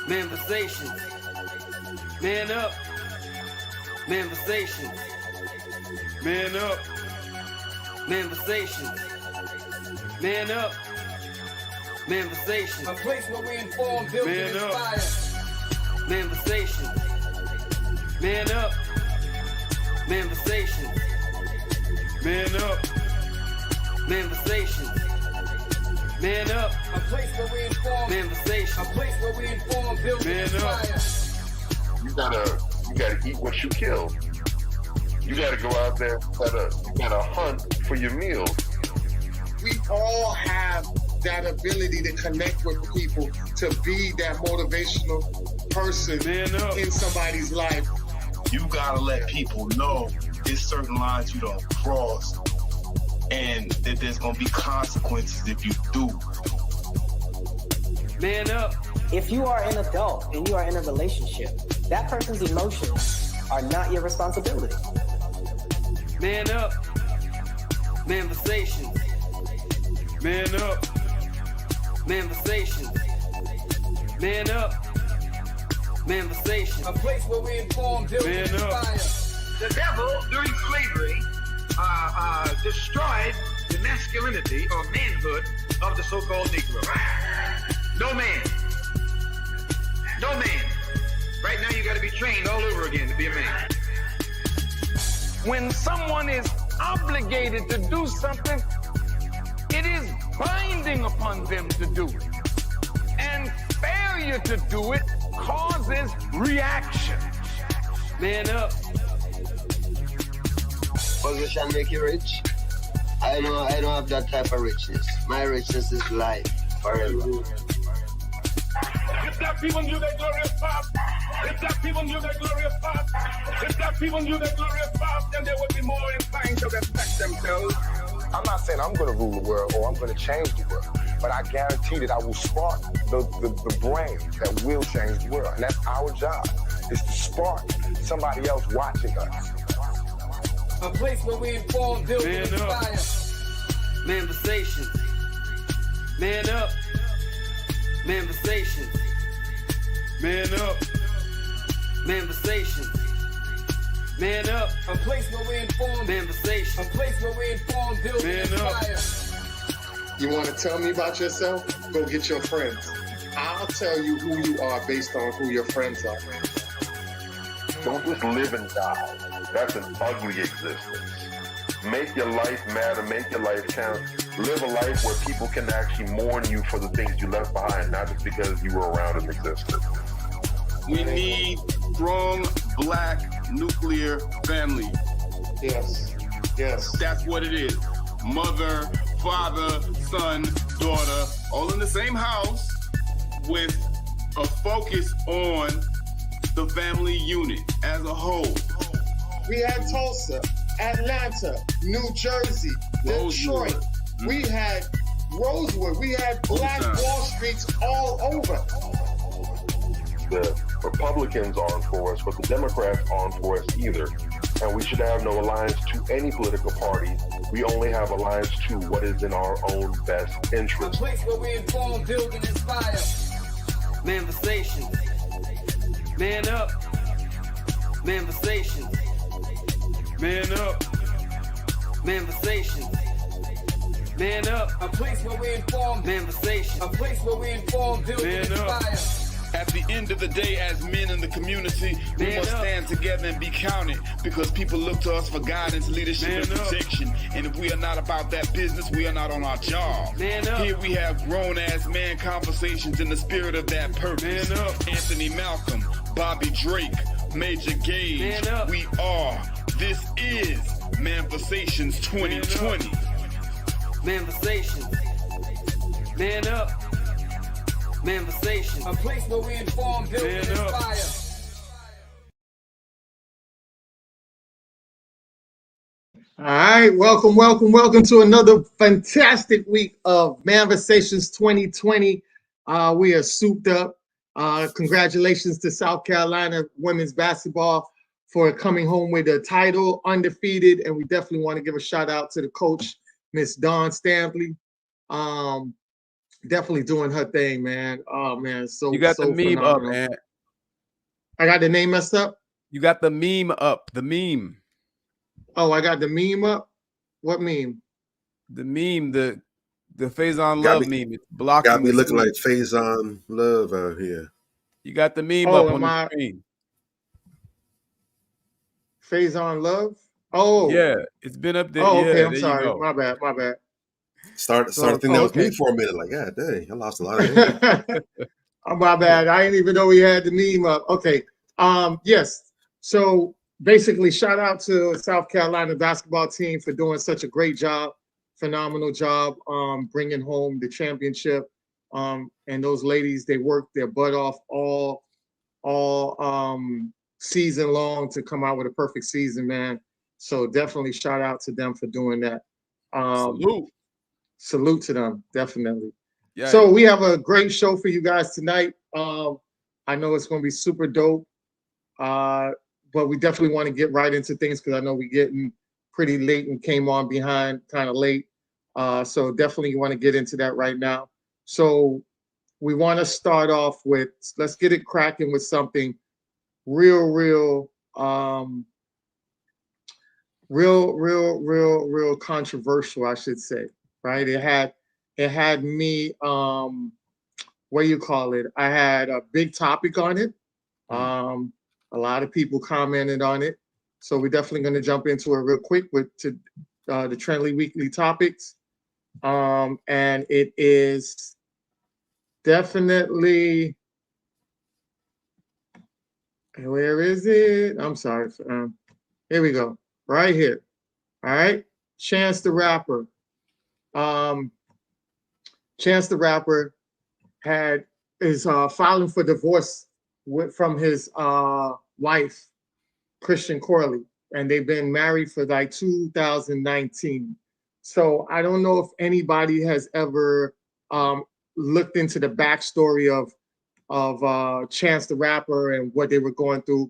Manifestations. Man up. Manifestations. Man up. Manifestations. Man up. Manifestations. A place where we inform, build, and inspire. Manifestations. Man up. Manifestations. Man up. Manifestations. Man up. A place where we inform. Manifestations. A place where we inform, build, and inspire. You gotta eat what you kill. You gotta go out there, you gotta hunt for your meals. We all have that ability to connect with people, to be that motivational person in somebody's life. You gotta let people know there's certain lines you don't cross and that there's gonna be consequences if you do. Man up. If you are an adult and you are in a relationship, that person's emotions are not your responsibility. Man up. Manifestations. Man up. Manifestations. Man up. Manifestations. A place where we inform, build, and inspire. The devil, during slavery, destroyed the masculinity or manhood of the so-called Negro. No man. No man. Right now you got to be trained all over again to be a man. When someone is obligated to do something, it is binding upon them to do it. And failure to do it causes reaction. Man up. Position make you rich. I don't have that type of richness. My richness is life forever. If that people knew their glorious past, if that people knew their glorious past, if that people knew their glorious past, then they would be more inclined to respect themselves. I'm not saying I'm going to rule the world or I'm going to change the world, but I guarantee that I will spark the brain that will change the world. And that's our job, is to spark somebody else watching us. A place where we inform, build, and inspire. Manifestations. Man up. Manifestations. Man up. Manifestations. Man up. A place where we inform. Manifestations. A place where we inform, build, and inspire. You want to tell me about yourself? Go get your friends. I'll tell you who you are based on who your friends are. Don't just live and die. That's an ugly existence. Make your life matter, make your life count. Live a life where people can actually mourn you for the things you left behind, not just because you were around and existed. We need strong black nuclear family. Yes. Yes. That's what it is. Mother, father, son, daughter, all in the same house with a focus on the family unit as a whole. We had Tulsa, Atlanta, New Jersey, Detroit. We had Rosewood. We had Black Wall Streets all over. The Republicans aren't for us, but the Democrats aren't for us either. And we should have no alliance to any political party. We only have alliance to what is in our own best A interest. place where we inform, build, and inspire. Manifestations. Man up. Manifestations. Man up. Manifestations. Man up. A place where we inform. Manifestations. A place where we inform, build, and inspire. At the end of the day, as men in the community, we must stand together and be counted, because people look to us for guidance, leadership, and protection. And if we are not about that business, we are not on our job. Here we have grown-ass man conversations in the spirit of that purpose. Anthony Malcolm, Bobby Drake, Major Gage, we are. This is Manifestations 2020. Manifestations. Man up. Manifestations. A place where we inform, build, and inspire. All right, welcome to another fantastic week of Manifestations 2020. We are souped up. Congratulations to South Carolina women's basketball for coming home with a title, undefeated, and we definitely want to give a shout out to the coach, Miss Dawn Stampley. definitely doing her thing, man. Oh man, so You got so the meme phenomenal. up, man. I got the name messed up. You got the meme up. The meme. Oh, I got the meme up. What meme? The meme. The Faison Got Love me- meme. It's blocking. Got me the looking screen. like Faison Love out here. You got the meme Oh, up on am the I- screen. Faison Love. Oh, Yeah, it's been up there. Oh, yeah, okay. I'm there sorry. you go. My bad. My bad. Started thinking that was okay. me for a minute. Like, God dang, I lost a lot of hair. Oh, my bad. I didn't even know we had the meme up. Okay. Yes. So basically, shout out to South Carolina basketball team for doing such a great job, phenomenal job, bringing home the championship. And those ladies, they worked their butt off all season long to come out with a perfect season, man. So definitely shout out to them for doing that. Salute to them, definitely. Yeah. So we have a great show for you guys tonight. I know it's going to be super dope, but we definitely want to get right into things because I know we're getting pretty late and came on behind kind of late. So definitely want to get into that right now. So we want to start off with, let's get it cracking with something real controversial, I should say, right? It had me, what do you call it? I had a big topic on it. A lot of people commented on it. So we're definitely going to jump into it real quick with the Trendly Weekly topics. And it is definitely, where is it? I'm sorry. Here we go. Right here. All right. Chance the Rapper. Chance the Rapper is filing for divorce from his wife, Christian Corley, and they've been married for like 2019. So I don't know if anybody has ever looked into the backstory of Chance the Rapper and what they were going through.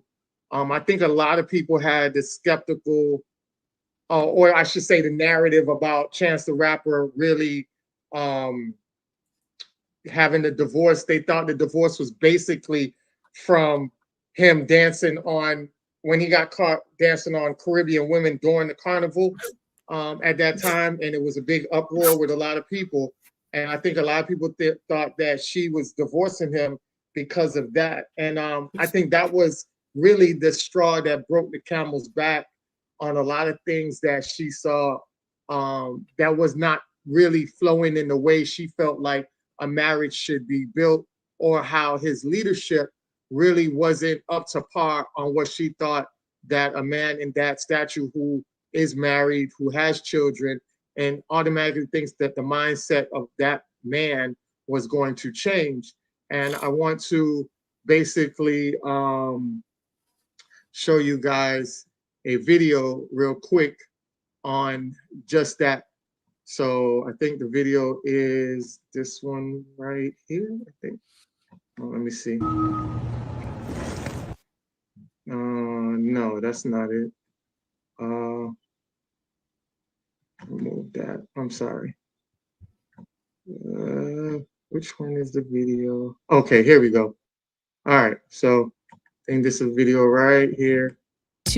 I think a lot of people had this skeptical, or I should say the narrative about Chance the Rapper really having the divorce. They thought the divorce was basically from him dancing on, when he got caught dancing on Caribbean women during the carnival at that time. And it was a big uproar with a lot of people. And I think a lot of people thought that she was divorcing him because of that. And I think that was really the straw that broke the camel's back on a lot of things that she saw that was not really flowing in the way she felt like a marriage should be built, or how his leadership really wasn't up to par on what she thought that a man in that stature who is married, who has children, and automatically thinks that the mindset of that man was going to change. And I want to basically show you guys a video real quick on just that. So I think the video is this one right here, I think. Oh, let me see. No, that's not it. Remove that. I'm sorry. Which one is the video? Okay, here we go. All right, so I think this is a video right here.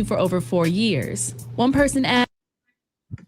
For over 4 years. One person asked,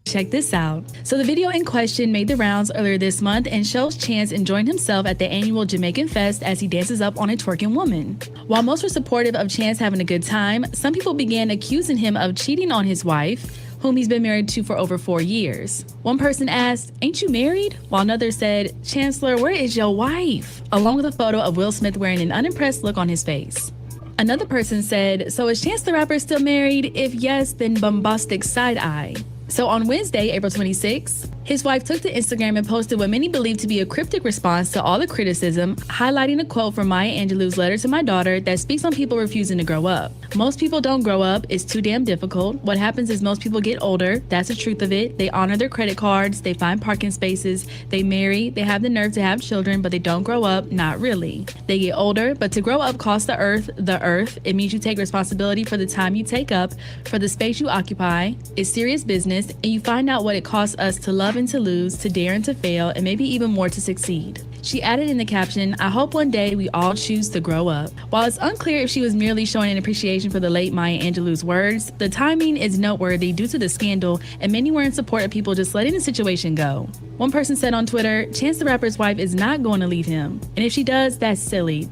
check this out. So the video in question made the rounds earlier this month and shows Chance enjoying himself at the annual Jamaican Fest as he dances up on a twerking woman. While most were supportive of Chance having a good time, some people began accusing him of cheating on his wife, whom he's been married to for over 4 years. One person asked, ain't you married? While another said, Chancellor, where is your wife? Along with a photo of Will Smith wearing an unimpressed look on his face. Another person said, so is Chance the Rapper still married? If yes, then bombastic side eye. So on Wednesday, April 26th, his wife took to Instagram and posted what many believe to be a cryptic response to all the criticism, highlighting a quote from Maya Angelou's letter to my daughter that speaks on people refusing to grow up. Most people don't grow up. It's too damn difficult. What happens is most people get older. That's the truth of it. They honor their credit cards. They find parking spaces. They marry. They have the nerve to have children, but they don't grow up. Not really. They get older, but to grow up costs the earth. It means you take responsibility for the time you take up, for the space you occupy. It's serious business, and you find out what it costs us to love loving to lose to daring to fail and maybe even more to succeed. She added in the caption, "I hope one day we all choose to grow up." While it's unclear if she was merely showing an appreciation for the late Maya Angelou's words, the timing is noteworthy due to the scandal, and many were in support of people just letting the situation go. One person said on Twitter, "Chance the Rapper's wife is not going to leave him, and if she does, that's silly."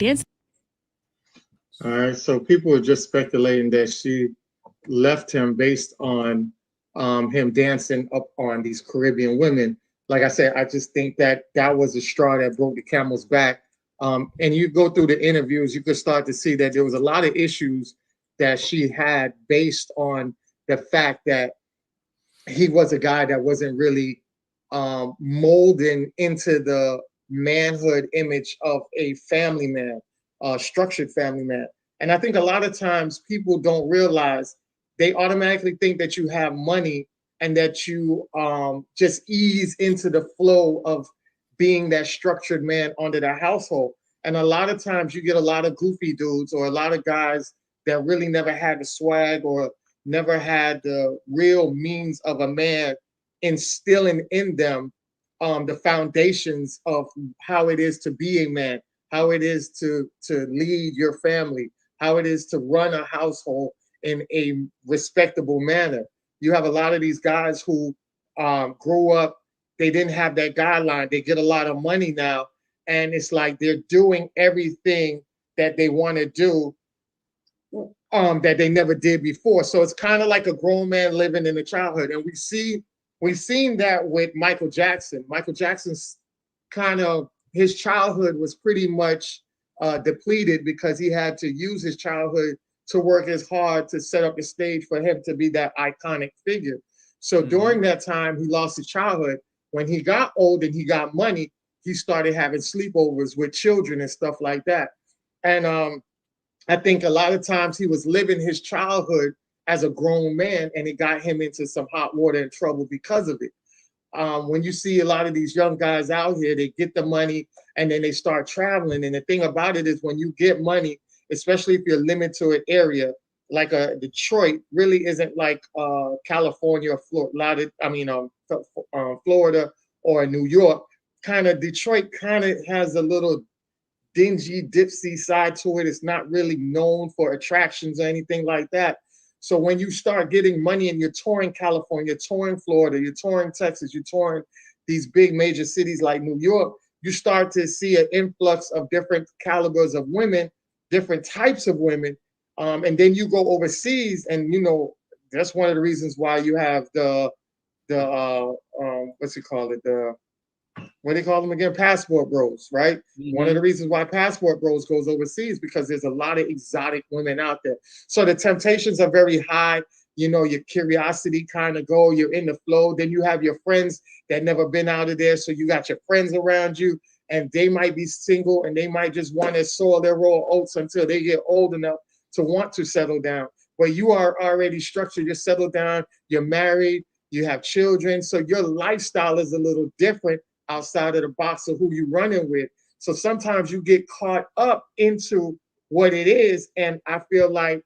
All right, so people are just speculating that she left him based on him dancing up on these Caribbean women. Like I said, I just think that that was a straw that broke the camel's back. And you go through the interviews, you could start to see that there was a lot of issues that she had based on the fact that he was a guy that wasn't really molding into the manhood image of a family man, structured family man. And I think a lot of times people don't realize, they automatically think that you have money and that you just ease into the flow of being that structured man under the household. And a lot of times you get a lot of goofy dudes or a lot of guys that really never had the swag or never had the real means of a man instilling in them the foundations of how it is to be a man, how it is to lead your family, how it is to run a household in a respectable manner. You have a lot of these guys who grew up, they didn't have that guideline. They get a lot of money now, and it's like they're doing everything that they want to do that they never did before. So it's kind of like a grown man living in a childhood. And we've seen that with Michael Jackson. Michael Jackson's his childhood was pretty much depleted because he had to use his childhood to work as hard to set up the stage for him to be that iconic figure. So during that time, he lost his childhood. When he got old and he got money, he started having sleepovers with children and stuff like that. And I think a lot of times he was living his childhood as a grown man, and it got him into some hot water and trouble because of it. When you see a lot of these young guys out here, they get the money and then they start traveling. And the thing about it is, when you get money, especially if you're limited to an area like Detroit, really isn't like California or Florida. Florida or New York. Detroit kind of has a little dingy, dipsy side to it. It's not really known for attractions or anything like that. So when you start getting money and you're touring California, you're touring Florida, you're touring Texas, you're touring these big major cities like New York, you start to see an influx of different calibers of women, different types of women. And then you go overseas, and that's one of the reasons why you have what do they call them again? Passport bros, right? Mm-hmm. One of the reasons why Passport Bros goes overseas, because there's a lot of exotic women out there. So the temptations are very high. Your curiosity kind of go, you're in the flow. Then you have your friends that never been out of there. So you got your friends around you, and they might be single and they might just want to sow their raw oats until they get old enough to want to settle down. But you are already structured, you're settled down, you're married, you have children. So your lifestyle is a little different outside of the box of who you're running with. So sometimes you get caught up into what it is. And I feel like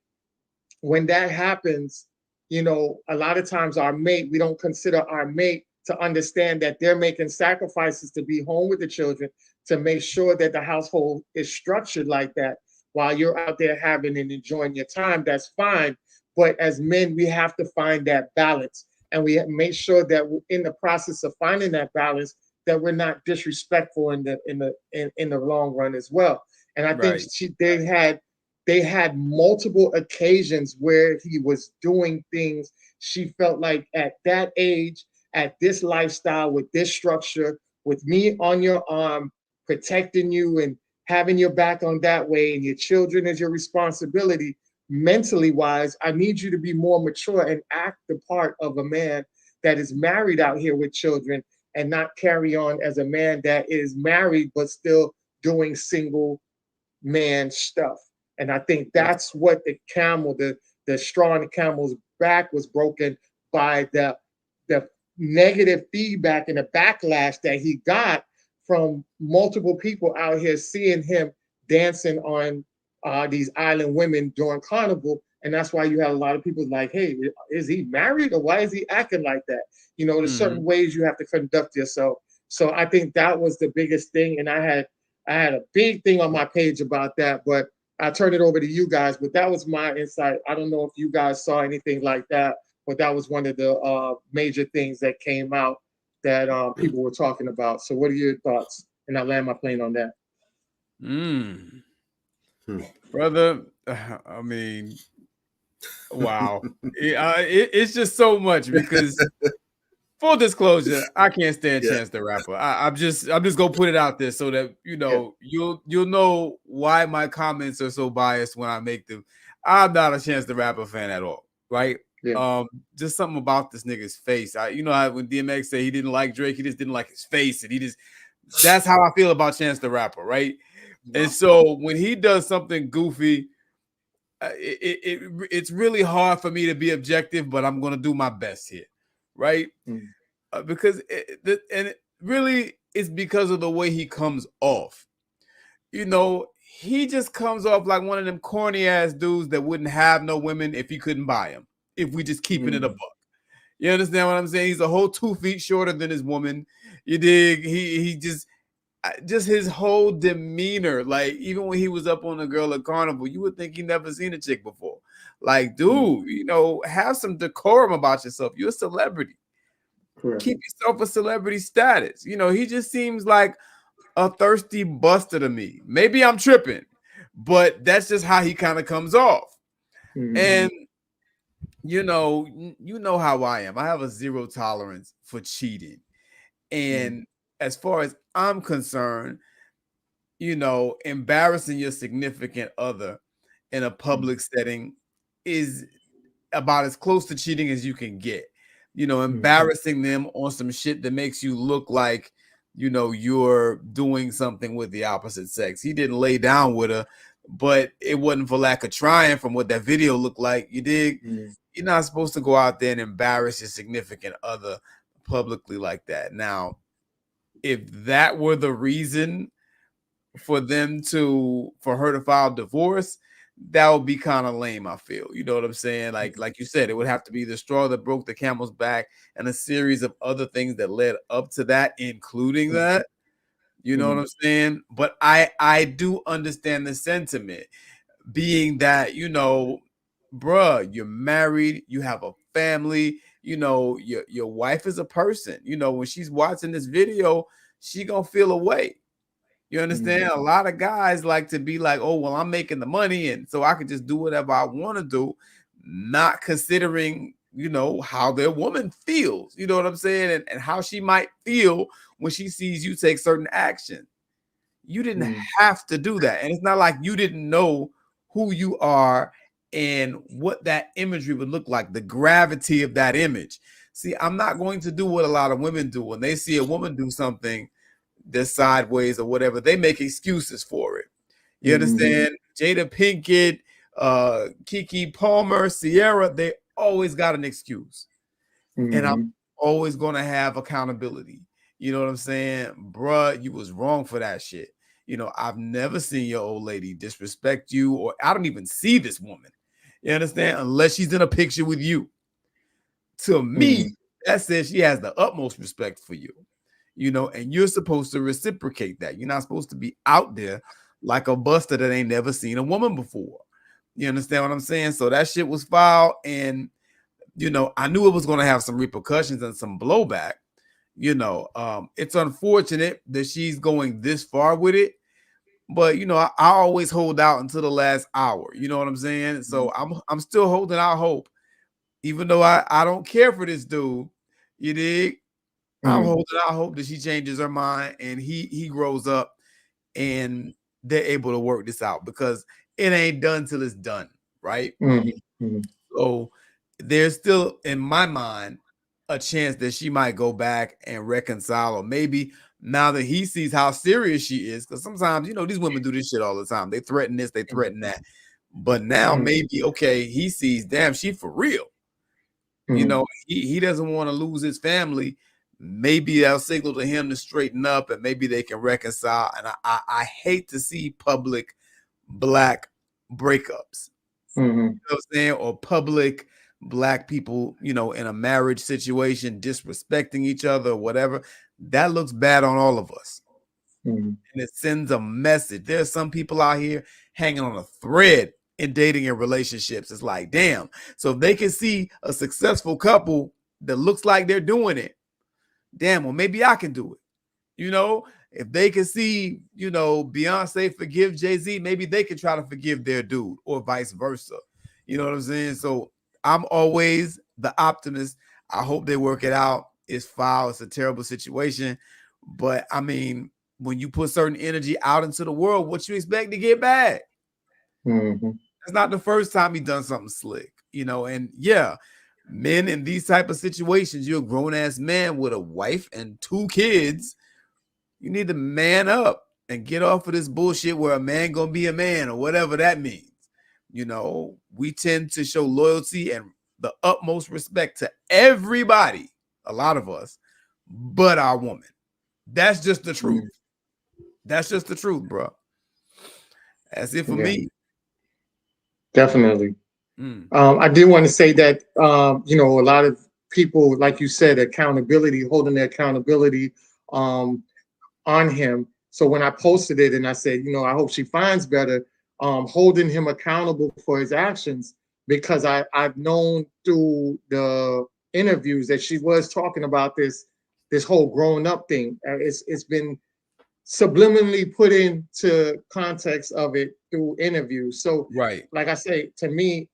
when that happens, a lot of times we don't consider our mate to understand that they're making sacrifices to be home with the children, to make sure that the household is structured like that. While you're out there having and enjoying your time, that's fine. But as men, we have to find that balance. And we make sure that in the process of finding that balance, that we're not disrespectful in the long run as well. And I think they had multiple occasions where he was doing things she felt like at that age, at this lifestyle, with this structure, with me on your arm, protecting you and having your back on that way, and your children is your responsibility. Mentally wise, I need you to be more mature and act the part of a man that is married out here with children, and not carry on as a man that is married but still doing single man stuff. And I think that's what the straw on the camel's back was broken by the negative feedback and the backlash that he got from multiple people out here seeing him dancing on these island women during Carnival, And that's why you had a lot of people like, hey, is he married or why is he acting like that? You know, there's certain ways you have to conduct yourself. So I think that was the biggest thing. And I had a big thing on my page about that, but I turned it over to you guys. But that was my insight. I don't know if you guys saw anything like that, but that was one of the major things that came out that people were talking about. So what are your thoughts? And I land my plane on that. Brother, I mean, wow. It's just so much because full disclosure, I can't stand Chance the Rapper. I'm just gonna put it out there so that you'll know why my comments are so biased when I make them. I'm not a Chance the Rapper fan at all, right? Yeah. Just something about this nigga's face. How when DMX said he didn't like Drake, he just didn't like his face, and that's how I feel about Chance the Rapper, right? And so when he does something goofy, it's really hard for me to be objective, but I'm gonna do my best here, right? Because it really is because of the way he comes off. He just comes off like one of them corny ass dudes that wouldn't have no women if he couldn't buy them. If we just keeping it a buck, you understand what I'm saying? He's a whole 2 feet shorter than his woman. You dig? He just his whole demeanor, like even when he was up on the girl at Carnival, you would think he never seen a chick before. Like, dude, have some decorum about yourself. You're a celebrity. Correct. Keep yourself a celebrity status. He just seems like a thirsty buster to me. Maybe I'm tripping, but that's just how he kind of comes off. And you know how I am. I have a zero tolerance for cheating. And as far as I'm concerned, embarrassing your significant other in a public setting is about as close to cheating as you can get. Embarrassing them on some shit that makes you look like, you're doing something with the opposite sex. He didn't lay down with her, but it wasn't for lack of trying from what that video looked like. You dig? You're not supposed to go out there and embarrass your significant other publicly like that. Now, if that were the reason for her to file divorce, that would be kind of lame, I feel. You know what I'm saying? Like you said, it would have to be the straw that broke the camel's back and a series of other things that led up to that, including that. You know what I'm saying? But I do understand the sentiment, being that, bruh, you're married, you have a family, your wife is a person. When she's watching this video, she gonna feel away. You understand? A lot of guys like to be like, oh, well, I'm making the money, and so I can just do whatever I want to do, not considering, how their woman feels. You know what I'm saying? And how she might feel when she sees you take certain action. You didn't have to do that. And it's not like you didn't know who you are and what that imagery would look like, the gravity of that image. See, I'm not going to do what a lot of women do. When they see a woman do something that's sideways or whatever, they make excuses for it. You understand? Jada Pinkett, Keke Palmer, Sierra, they always got an excuse. And I'm always going to have accountability. You know what I'm saying? Bruh, you was wrong for that shit. I've never seen your old lady disrespect you, or I don't even see this woman. You understand? Unless she's in a picture with you. To me, that says she has the utmost respect for you. And you're supposed to reciprocate that. You're not supposed to be out there like a buster that ain't never seen a woman before. You understand what I'm saying? So that shit was filed, and I knew it was going to have some repercussions and some blowback. It's unfortunate that she's going this far with it, but I always hold out until the last hour. You know what I'm saying? So I'm still holding out hope, even though I don't care for this dude. You dig? I'm holding out hope that she changes her mind and he grows up and they're able to work this out, because it ain't done till it's done, right? So there's still, in my mind, a chance that she might go back and reconcile, or maybe now that he sees how serious she is, because sometimes, these women do this shit all the time. They threaten this, they threaten that. But now maybe, okay, he sees, damn, she for real. He doesn't want to lose his family. Maybe that'll signal to him to straighten up, and maybe they can reconcile. And I hate to see public black breakups. Mhm. You know what I'm saying? Or public black people, you know, in a marriage situation, disrespecting each other or whatever. That looks bad on all of us. Mhm. And it sends a message. There's some people out here hanging on a thread in dating and relationships. It's like, damn. So if they can see a successful couple that looks like they're doing it, damn, well, maybe I can do it. You know, if they can see, you know, Beyonce forgive Jay-Z, maybe they can try to forgive their dude, or vice versa. You know what I'm saying? So I'm always the optimist. I hope they work it out. It's foul. It's a terrible situation. But I mean, when you put certain energy out into the world, what you expect to get back? Mhm. That's not the first time he done something slick, you know. And yeah, men in these type of situations, you're a grown-ass man with a wife and 2 kids. You need to man up and get off of this bullshit where a man gonna be a man or whatever that means. You know, we tend to show loyalty and the utmost respect to everybody, a lot of us, but our woman. That's just the truth. That's just the truth, bro. That's it for Yeah. me. Definitely. Mm. I do want to say that, you know, a lot of people, like you said, accountability, holding the accountability on him. So when I posted it and I said, you know, I hope she finds better, holding him accountable for his actions, because I've known through the interviews that she was talking about this whole growing up thing. It's been subliminally put into context of it through interviews. So right, like I say, to me,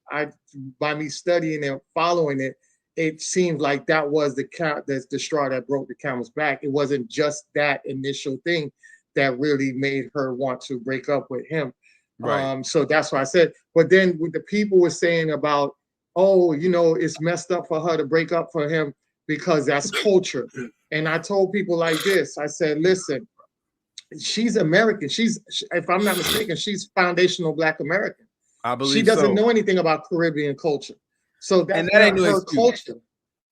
by me studying and following it, it seemed like that was the straw that broke the camel's back. It wasn't just that initial thing that really made her want to break up with him. Right. So that's why I said, but then what the people were saying about, oh, you know, it's messed up for her to break up for him because that's culture. And I told people like this, I said, listen, she's American. If I'm not mistaken, she's foundational Black American. I believe she doesn't so. know anything about Caribbean culture. So that's And that ain't not no her excuse. culture.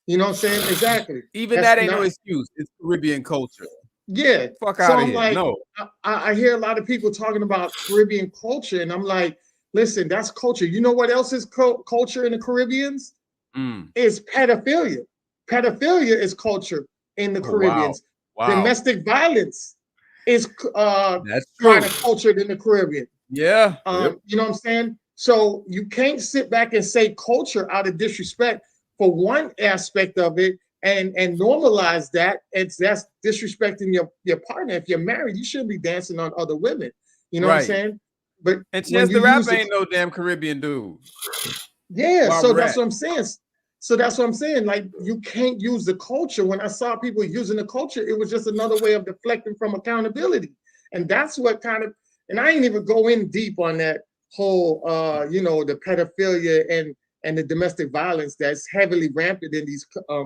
You know what I'm saying? Exactly. Even That's that ain't not- no excuse. It's Caribbean culture. Yeah. Fuck So out of I'm here. like, No. I hear a lot of people talking about Caribbean culture, and I'm like, listen, that's culture. You know what else is culture in the Caribbeans? Mm. Is pedophilia. Pedophilia is culture in the Oh, Caribbeans. wow. Domestic violence is That's kind true. of cultured in the Caribbean. Yeah. You know what I'm saying? So you can't sit back and say culture out of disrespect for one aspect of it and normalize that. That's disrespecting your partner. If you're married, you shouldn't be dancing on other women. You know what I'm Right. saying? But And when Chance you the Rapper use it- ain't no damn Caribbean dude. yeah, Bob so Rat. that's what I'm saying. So that's what I'm saying. Like, you can't use the culture. When I saw people using the culture, it was just another way of deflecting from accountability. And that's what kind of, and I ain't even go in deep on that whole, you know, the pedophilia and the domestic violence that's heavily rampant in these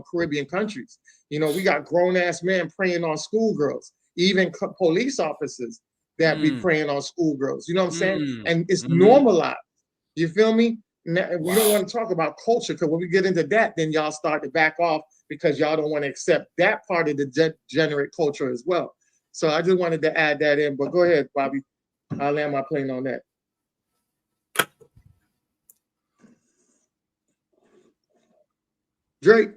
Caribbean countries. You know, we got grown ass men preying on schoolgirls, even police officers that be preying on schoolgirls. You know what I'm saying? And it's normalized. You feel me? Now, we don't want to talk about culture, because when we get into that, then y'all start to back off because y'all don't want to accept that part of the degenerate culture as well. So I just wanted to add that in. But go ahead, Bobby. I'll land my plane on that. Drake.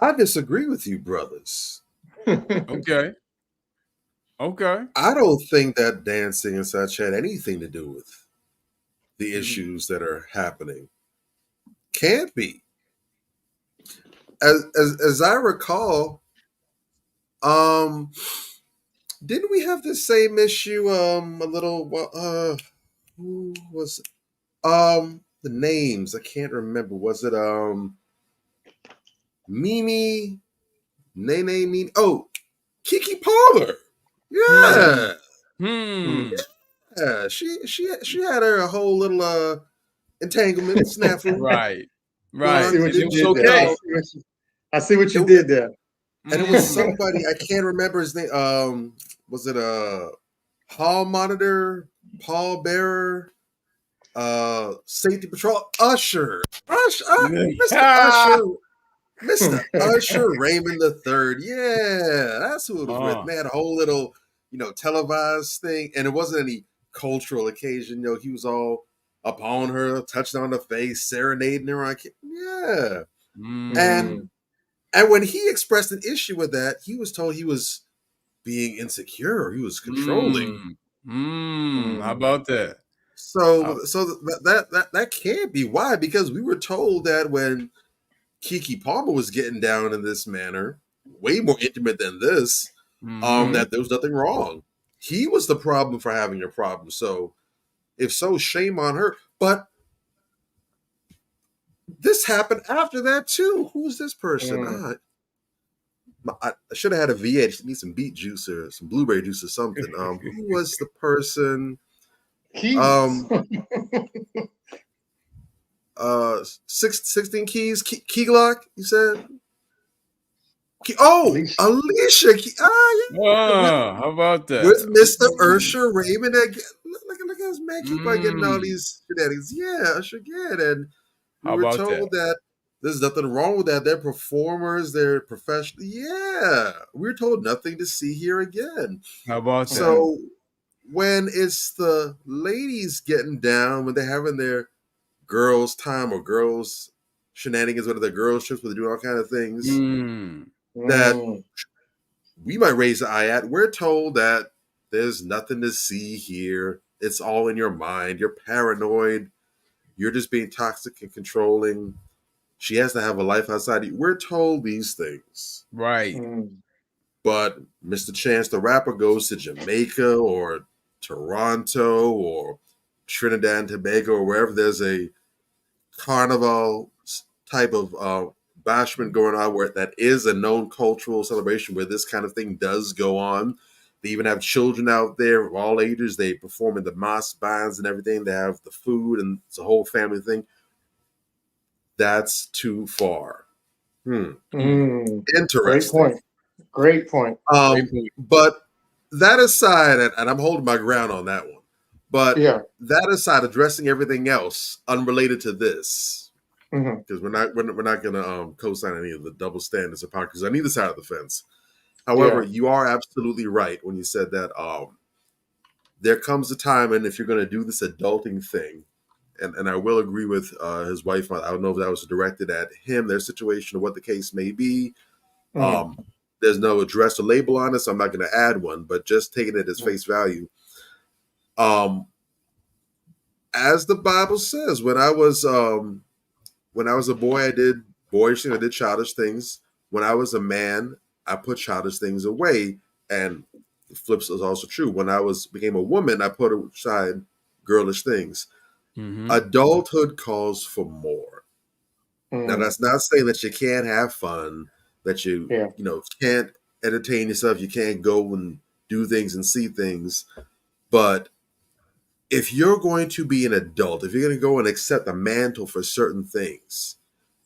I disagree with you, brothers. Okay. Okay. I don't think that dancing and such had anything to do with the issues that are happening. Can't be. As I recall, didn't we have the same issue a little who was it? The names I can't remember. Was it Mimi, Nene Nene? Oh, Kiki Palmer. Yeah. Yeah, she had her whole little entanglement snafu. Right. I see what you did okay. there. I see what you did there. And it was somebody, I can't remember his name. Was it hall monitor, pall bearer, safety patrol, Usher, Mr. Usher, Mr. Usher Raymond III. Yeah, that's who it was with. They had a whole little, televised thing, and it wasn't any cultural occasion, he was all up on her, touching on the face, serenading her on. Yeah. And when he expressed an issue with that, he was told he was being insecure. He was controlling. How about that? So that can't be why, because we were told that when Keke Palmer was getting down in this manner, way more intimate than this, that there was nothing wrong. He was the problem for having a problem. So if so, shame on her. But this happened after that too. Who's this person? I should have had a V8. Need some beet juice or some blueberry juice or something. Who was the person? 16 Keys, Key Glock, you said? Alicia. How about that? With Mr. Usher Raymond. Look at this man keep on getting all these shenanigans. Yeah, Usher again. And we were told that there's nothing wrong with that. They're performers, they're professional. Yeah. We were told nothing to see here again. How about that? So when it's the ladies getting down, when they're having their girls' time or girls' shenanigans, whether they're girls' trips, where they're doing all kind of things that we might raise the eye at, we're told that there's nothing to see here. It's all in your mind. You're paranoid. You're just being toxic and controlling. She has to have a life outside of you. We're told these things. Right. But Mr. Chance the Rapper goes to Jamaica or Toronto or Trinidad and Tobago or wherever there's a carnival type of bashment going on, where that is a known cultural celebration where this kind of thing does go on. They even have children out there of all ages. They perform in the mosque bands and everything. They have the food and it's a whole family thing. That's too far. Interesting. Great point. But that aside, and I'm holding my ground on that one. But that aside, addressing everything else unrelated to this, because we're not going to co-sign any of the double standards of hypocrisy on either side of the fence. However, you are absolutely right when you said that there comes a time, and if you're going to do this adulting thing, and I will agree with his wife, I don't know if that was directed at him, their situation, or what the case may be. There's no address or label on it, so I'm not going to add one, but just taking it as face value. As the Bible says, when I was a boy, I did boyish things, I did childish things. When I was a man, I put childish things away. And the flip is also true. When I became a woman, I put aside girlish things. Adulthood calls for more. Now, that's not saying that you can't have fun, that you can't entertain yourself, you can't go and do things and see things. But if you're going to be an adult, if you're going to go and accept a mantle for certain things,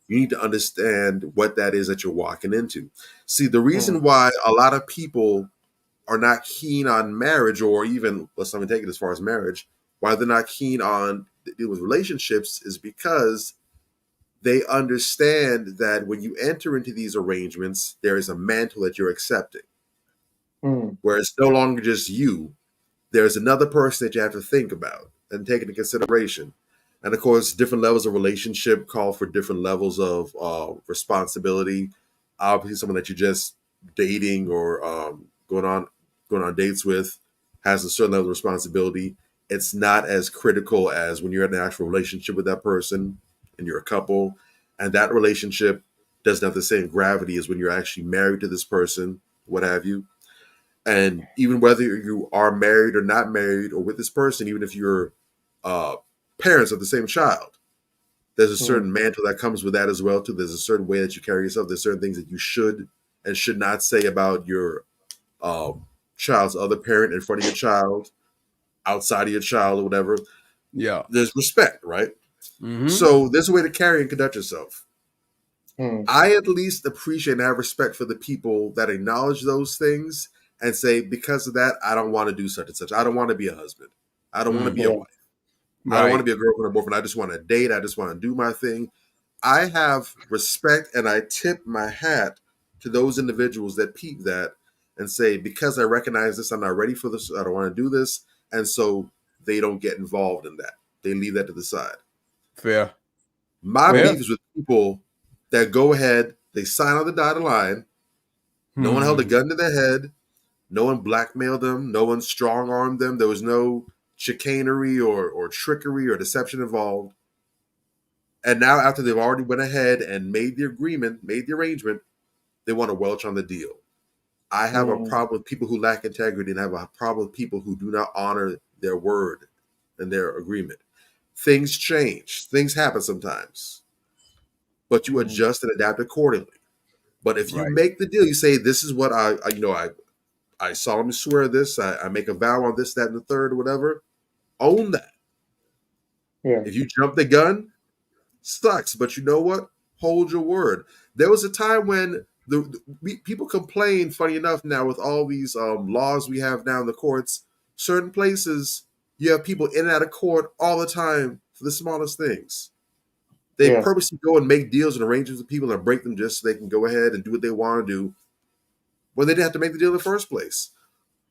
you need to understand what that is that you're walking into. See, the reason why a lot of people are not keen on marriage, or even, let's not even take it as far as marriage, why they're not keen on dealing with relationships, is because they understand that when you enter into these arrangements, there is a mantle that you're accepting, where it's no longer just you. There's another person that you have to think about and take into consideration. And of course, different levels of relationship call for different levels of responsibility. Obviously, someone that you're just dating or going on dates with has a certain level of responsibility. It's not as critical as when you're in an actual relationship with that person and you're a couple. And that relationship doesn't have the same gravity as when you're actually married to this person, what have you. And even whether you are married or not married or with this person, even if you're parents of the same child, there's a certain mantle that comes with that as well too. There's a certain way that you carry yourself. There's certain things that you should and should not say about your child's other parent in front of your child, outside of your child, or whatever. Yeah, there's respect, right? So there's a way to carry and conduct yourself. I at least appreciate and have respect for the people that acknowledge those things and say, because of that, I don't want to do such and such. I don't want to be a husband. I don't want to be a wife. I don't want to be a girlfriend or boyfriend. I just want to date. I just want to do my thing. I have respect, and I tip my hat to those individuals that peep that and say, because I recognize this, I'm not ready for this. I don't want to do this. And so they don't get involved in that. They leave that to the side. Fair. My beef is with people that go ahead, they sign on the dotted line. No one held a gun to their head. No one blackmailed them. No one strong-armed them. There was no chicanery or trickery or deception involved. And now after they've already went ahead and made the agreement, made the arrangement, they want to welch on the deal. I have a problem with people who lack integrity, and I have a problem with people who do not honor their word and their agreement. Things change. Things happen sometimes. But you adjust and adapt accordingly. But if you make the deal, you say, this is what I solemnly swear this, I make a vow on this, that, and the third, or whatever, own that. Yeah. If you jump the gun, sucks. But you know what? Hold your word. There was a time when people complain, funny enough, now with all these laws we have now in the courts, certain places, you have people in and out of court all the time for the smallest things. They purposely go and make deals and arrangements with people and break them just so they can go ahead and do what they want to do when they didn't have to make the deal in the first place.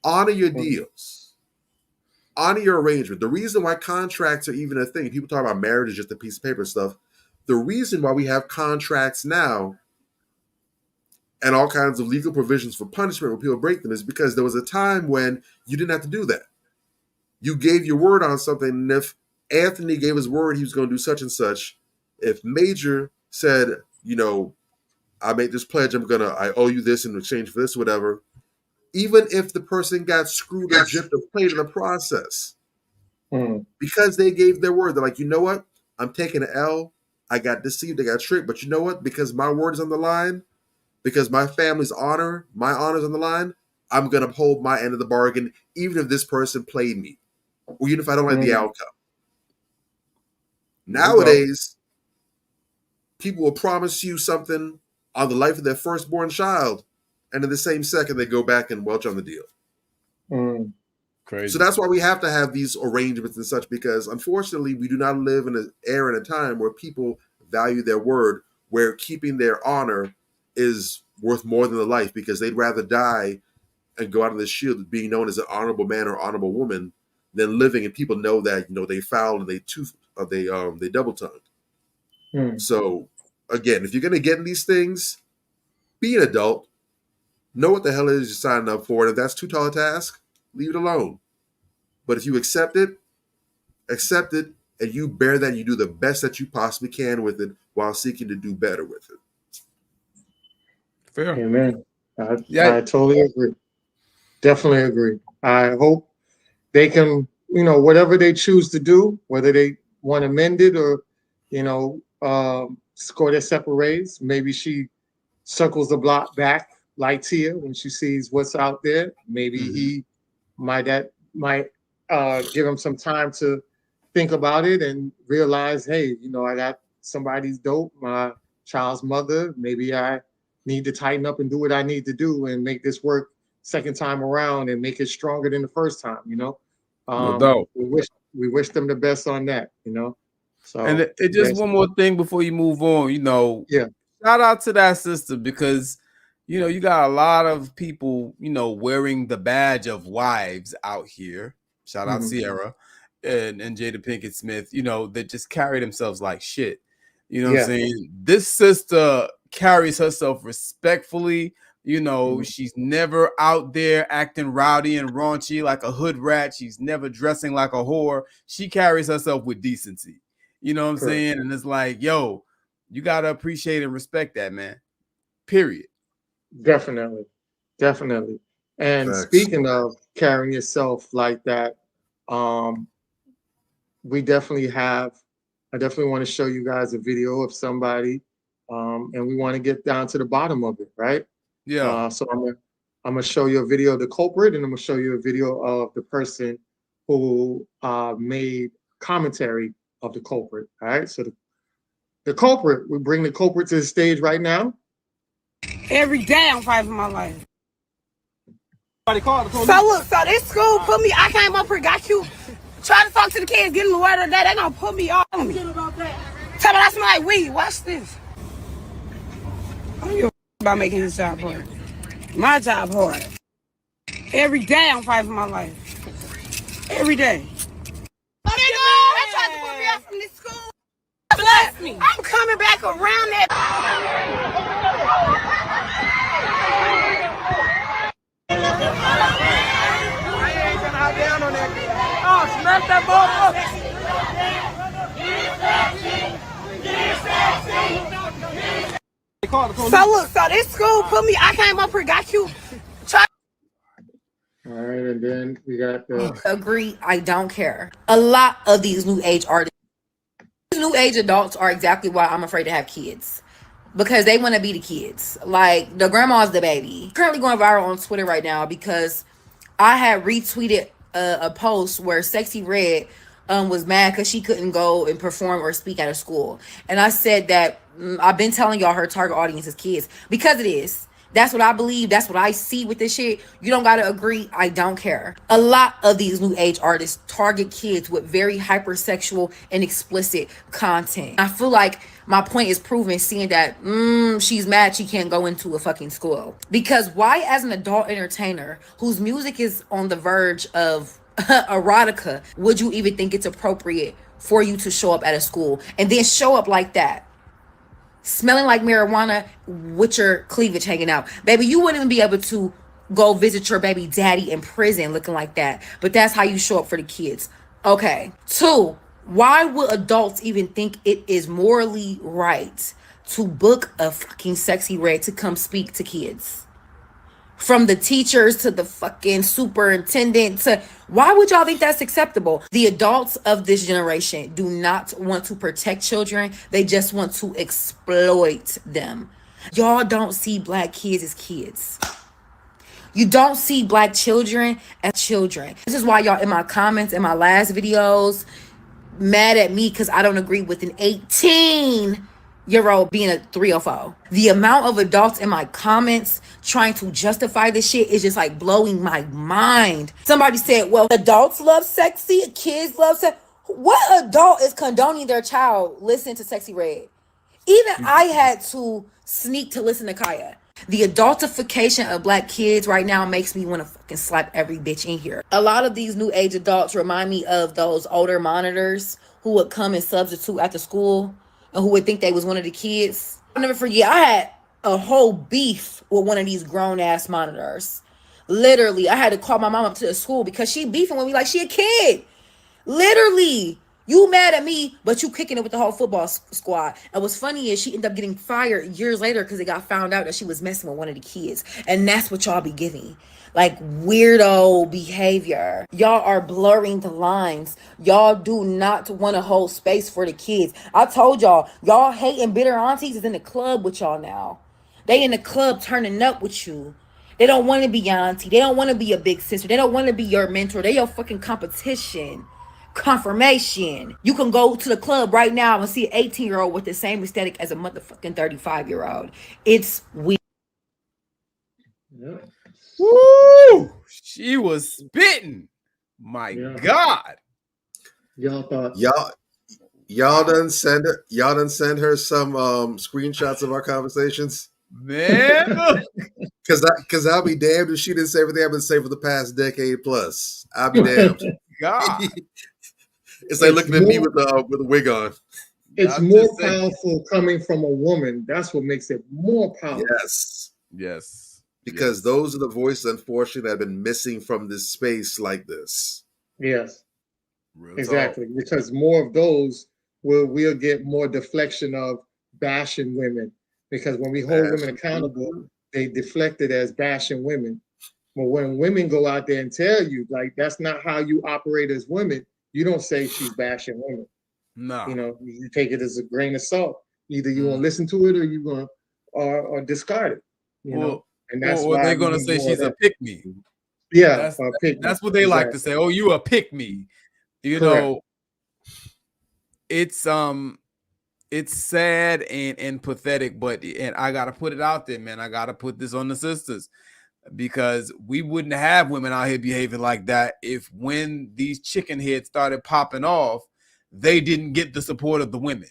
Honor your deals. Honor your arrangement. The reason why contracts are even a thing, people talk about marriage is just a piece of paper stuff. The reason why we have contracts now and all kinds of legal provisions for punishment when people break them is because there was a time when you didn't have to do that. You gave your word on something, and if Anthony gave his word he was going to do such and such, if Major said, I made this pledge, I owe you this in exchange for this, whatever, even if the person got screwed or gypped or played in the process, because they gave their word, they're like, you know what? I'm taking an L. I got deceived, I got tricked, but you know what? Because my word is on the line, because my family's honor, my honor is on the line, I'm going to hold my end of the bargain, even if this person played me, or even if I don't like the outcome. Nowadays, people will promise you something on the life of their firstborn child, and in the same second, they go back and welch on the deal. Crazy. So that's why we have to have these arrangements and such, because unfortunately, we do not live in an era and a time where people value their word, where keeping their honor is worth more than the life, because they'd rather die and go out of the shield being known as an honorable man or honorable woman than living and people know that they foul and they double tongued. So again, if you're gonna get in these things, be an adult, know what the hell it is you're signing up for, and if that's too tall a task, leave it alone. But if you accept it, and you bear that, and you do the best that you possibly can with it while seeking to do better with it. Fair. Amen. I totally agree. Definitely agree. I hope they can, whatever they choose to do, whether they want to mend it or, score their separates. Maybe she circles the block back like Tia when she sees what's out there. Maybe he might give him some time to think about it and realize, hey, I got somebody's dope, my child's mother. Maybe I need to tighten up and do what I need to do and make this work second time around and make it stronger than the first time. No doubt. We wish them the best on that. So, and it just one more thing before you move on, shout out to that sister, because you got a lot of people wearing the badge of wives out here. Shout out Sierra and Jada Pinkett Smith, that just carry themselves like shit. You know what I'm saying? This sister carries herself respectfully. She's never out there acting rowdy and raunchy like a hood rat. She's never dressing like a whore. She carries herself with decency. You know what I'm saying? And it's like, yo, you got to appreciate and respect that, man. Period. Definitely. And speaking of carrying yourself like that, I definitely want to show you guys a video of somebody, and we want to get down to the bottom of it, right? Yeah. So I'm gonna show you a video of the culprit, and I'm gonna show you a video of the person who made commentary of the culprit. All right. So the culprit, we bring the culprit to the stage right now. Every day I'm fighting for my life. So look, so this school put me, I came up here, got you, try to talk to the kids, get in the water today, they gonna put me on me. Tell me I smell like weed, watch this. I don't give a about making this job hard. My job hard. Every day I'm fighting for my life. Every day. trust me. I'm coming back around that. I ain't gonna hop down on that. Oh, smack that ball up. So look, so this school put me, I came up here, got you. All right, and then we got the Agree, I don't care. A lot of these new age artists, these new age adults are exactly why I'm afraid to have kids. Because they want to be the kids. Like, the grandma's the baby. Currently going viral on Twitter right now because I had retweeted a post where Sexy Red was mad because she couldn't go and perform or speak at a school. And I said that I've been telling y'all her target audience is kids. Because it is. That's what I believe. That's what I see with this shit. You don't got to agree. I don't care. A lot of these new age artists target kids with very hypersexual and explicit content. I feel like my point is proven seeing that she's mad she can't go into a fucking school. Because why, as an adult entertainer whose music is on the verge of erotica, would you even think it's appropriate for you to show up at a school and then show up like that? Smelling like marijuana with your cleavage hanging out. Baby, you wouldn't even be able to go visit your baby daddy in prison looking like that. But that's how you show up for the kids. Okay. 2, why would adults even think it is morally right to book a fucking Sexy Red to come speak to kids? From the teachers to the fucking superintendent to, why would y'all think that's acceptable? The adults of this generation do not want to protect children. They just want to exploit them. Y'all don't see black kids as kids. You don't see black children as children. This is why y'all in my comments in my last videos mad at me because I don't agree with an 18-year-old being a 304. The amount of adults in my comments trying to justify this shit is just like blowing my mind. Somebody said, well, adults love sexy, kids love sex. What adult is condoning their child listening to Sexy Red? Even I had to sneak to listen to Kaya. The adultification of black kids right now makes me want to fucking slap every bitch in here. A lot of these new age adults remind me of those older monitors who would come and substitute at the school and who would think they was one of the kids. I'll never forget, I had a whole beef with one of these grown-ass monitors. Literally, I had to call my mom up to the school because she beefing with me like she a kid. Literally. You mad at me, but you kicking it with the whole football squad. And what's funny is she ended up getting fired years later because it got found out that she was messing with one of the kids. And that's what y'all be giving. Like weirdo behavior. Y'all are blurring the lines. Y'all do not want to hold space for the kids. I told y'all hating bitter aunties is in the club with y'all now. They in the club turning up with you. They don't want to be your auntie. They don't want to be a big sister. They don't want to be your mentor. They your fucking competition. Confirmation. You can go to the club right now and see an 18-year-old with the same aesthetic as a motherfucking 35-year-old. It's weird. Yeah. Woo! She was spitting. My God. Y'all thought y'all done send her some screenshots of our conversations? Man. Cause I'll be damned if she didn't say everything I've been saying for the past decade plus. I'll be damned. God. It's like looking at me with a wig on. It's more powerful coming from a woman. That's what makes it more powerful. Yes. Because those are the voices, unfortunately, that have been missing from this space like this. Yes. Real exactly. Talk. Because more of those we'll get more deflection of bashing women. Because when we hold women accountable, they deflect it as bashing women. But when women go out there and tell you, like, that's not how you operate as women, you don't say she's bashing women. No. You know, you take it as a grain of salt. Either you want to listen to it or you're going to or discard it. You know, and that's why they're going to say she's a pick me. Yeah, that's what they like to say. Oh, you a pick me. You know, it's sad and pathetic, but I gotta put it out there, man. I gotta put this on the sisters. Because we wouldn't have women out here behaving like that if when these chicken heads started popping off, they didn't get the support of the women.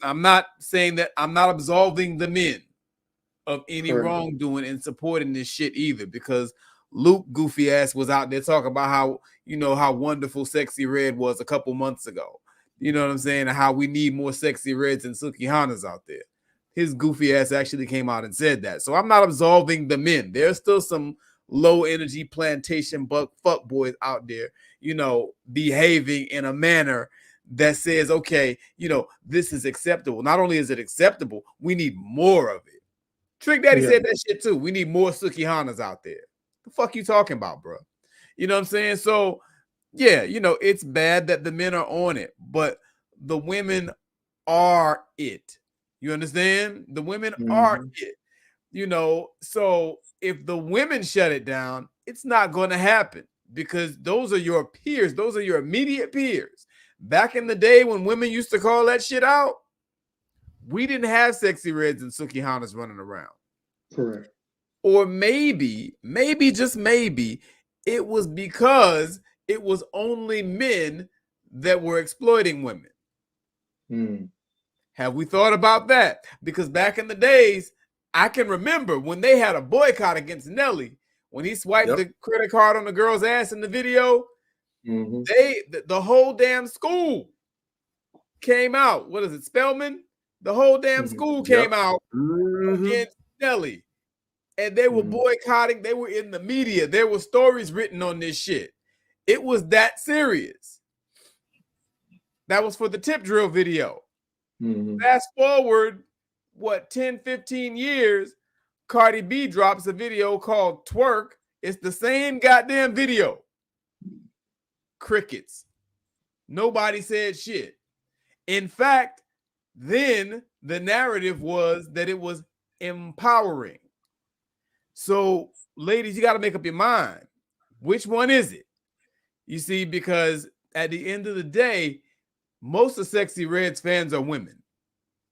I'm not saying that, I'm not absolving the men of any wrongdoing in supporting this shit either, because Luke goofy ass was out there talking about how, you know, how wonderful Sexy Red was a couple months ago. You know what I'm saying? And how we need more Sexy Reds and Sukihanas out there. His goofy ass actually came out and said that. So I'm not absolving the men. There's still some low energy plantation fuck boys out there, you know, behaving in a manner that says, okay, you know, this is acceptable. Not only is it acceptable, we need more of it. Trick Daddy said that shit too. We need more Sukihanas out there. The fuck you talking about, bro? You know what I'm saying? So yeah, you know, it's bad that the men are on it, but the women are it. You understand? The women are it. You know, so if the women shut it down, it's not going to happen because those are your peers. Those are your immediate peers. Back in the day when women used to call that shit out, we didn't have Sexy Reds and Sukihanas running around. Correct. Or maybe, just maybe, it was because it was only men that were exploiting women. Have we thought about that? Because back in the days, I can remember when they had a boycott against Nelly, when he swiped the credit card on the girl's ass in the video, the whole damn school came out. What is it, Spelman? The whole damn school came out against Nelly. And they were boycotting. They were in the media. There were stories written on this shit. It was that serious. That was for the tip drill video. Fast forward, 10, 15 years, Cardi B drops a video called Twerk. It's the same goddamn video. Crickets. Nobody said shit. In fact, then the narrative was that it was empowering. So, ladies, you got to make up your mind. Which one is it? You see, because at the end of the day, most of Sexy Red's fans are women.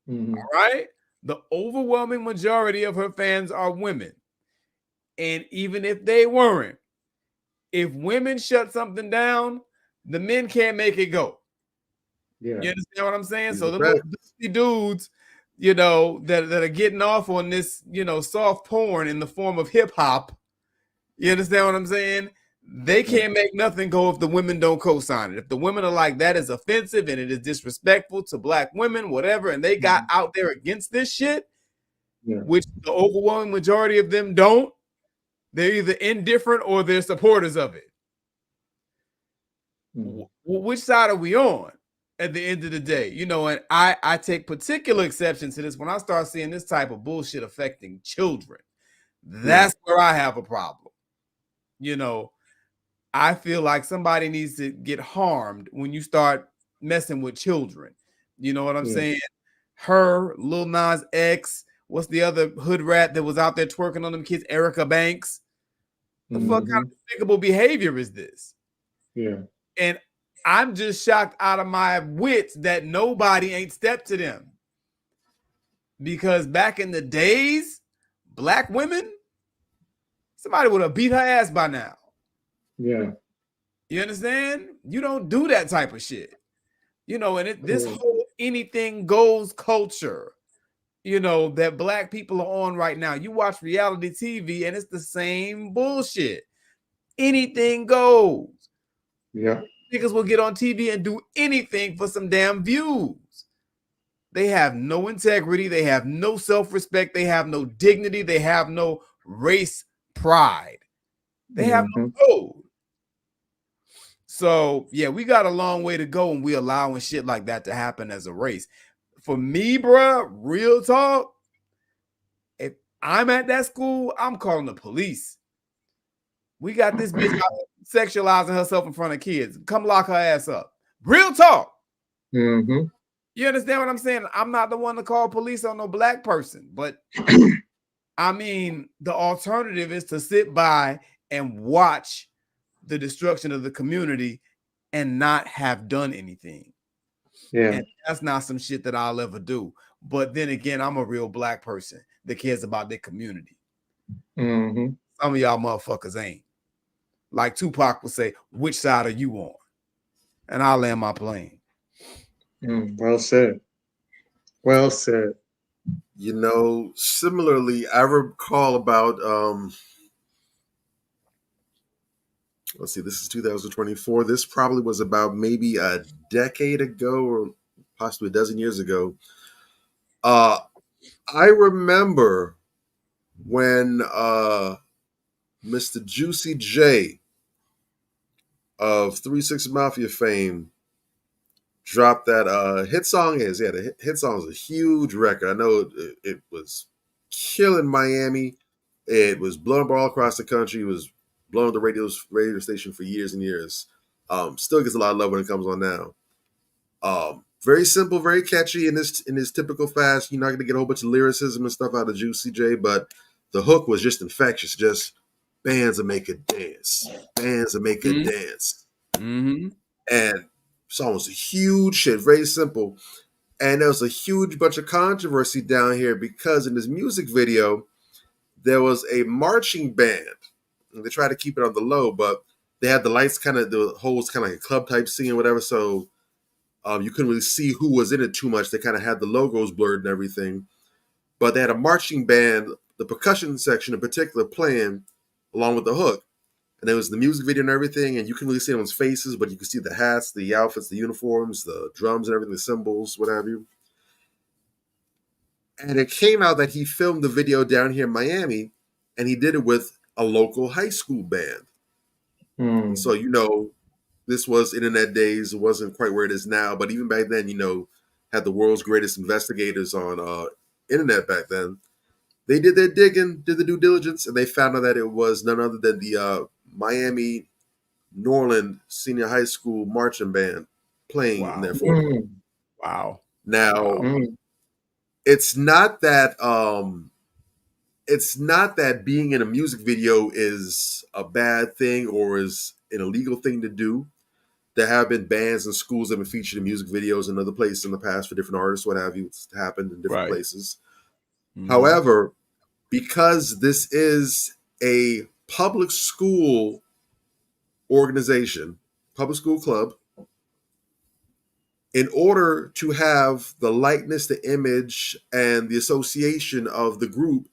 All right? The overwhelming majority of her fans are women. And even if they weren't, if women shut something down, the men can't make it go. You understand what I'm saying? So the little dudes, you know, that are getting off on this, you know, soft porn in the form of hip hop, you understand what I'm saying? They can't make nothing go if the women don't co-sign it. If the women are like, that is offensive and it is disrespectful to black women, whatever, and they got out there against this shit, which the overwhelming majority of them don't, they're either indifferent or they're supporters of it. Which side are we on at the end of the day? You know, and I take particular exception to this when I start seeing this type of bullshit affecting children. That's where I have a problem. You know, I feel like somebody needs to get harmed when you start messing with children. You know what I'm saying? Her, Lil Nas X, what's the other hood rat that was out there twerking on them kids? Erica Banks. The fuck kind of despicable behavior is this? And I'm just shocked out of my wits that nobody ain't stepped to them. Because back in the days, black women, somebody would have beat her ass by now. You understand? You don't do that type of shit. You know, and this whole anything goes culture, you know, that black people are on right now. You watch reality TV and it's the same bullshit. Anything goes. Niggas will get on TV and do anything for some damn views. They have no integrity. They have no self-respect. They have no dignity. They have no race pride. They have no code. So, yeah, we got a long way to go and we allowing shit like that to happen as a race. For me, bruh, real talk, if I'm at that school, I'm calling the police. We got this bitch sexualizing herself in front of kids. Come lock her ass up. Real talk. You understand what I'm saying? I'm not the one to call police on no black person, but I mean, the alternative is to sit by and watch the destruction of the community and not have done anything. And that's not some shit that I'll ever do. But then again, I'm a real black person that cares about their community. Some of y'all motherfuckers ain't. Like Tupac would say, which side are you on? And I'll land my plane. Well said. Well said. You know, similarly, I recall about let's see, this is 2024. This probably was about maybe a decade ago or possibly a dozen years ago. I remember when Mr. Juicy J of 3 6 Mafia fame dropped that hit song is. Yeah, the hit song is a huge record. I know it was killing Miami. It was blowing up all across the country. It was blowing up the radio station for years and years. Still gets a lot of love when it comes on now. Very simple, very catchy in his typical fast. You're not going to get a whole bunch of lyricism and stuff out of Juicy J, but the hook was just infectious. Just bands that make it dance. Bands that make it dance. Mm-hmm. And song was a huge hit, very simple. And there was a huge bunch of controversy down here because in this music video, there was a marching band. And they tried to keep it on the low, but they had the lights the holes kind of like a club type scene or whatever. So you couldn't really see who was in it too much. They kind of had the logos blurred and everything. But they had a marching band, the percussion section in particular, playing along with the hook. And there was the music video and everything, and you couldn't really see anyone's faces, but you could see the hats, the outfits, the uniforms, the drums and everything, the cymbals, what have you. And it came out that he filmed the video down here in Miami, and he did it with a local high school band. So, this was internet days. It wasn't quite where it is now, but even back then, had the world's greatest investigators on internet back then. They did their digging, did the due diligence, and they found out that it was none other than the Miami Norland Senior High School marching band playing in their photo. Wow. Now, it's not that being in a music video is a bad thing or is an illegal thing to do. There have been bands and schools that have been featured in music videos in other places in the past for different artists, what have you. It's happened in different places. However, because this is a public school organization, public school club, in order to have the likeness, the image, and the association of the group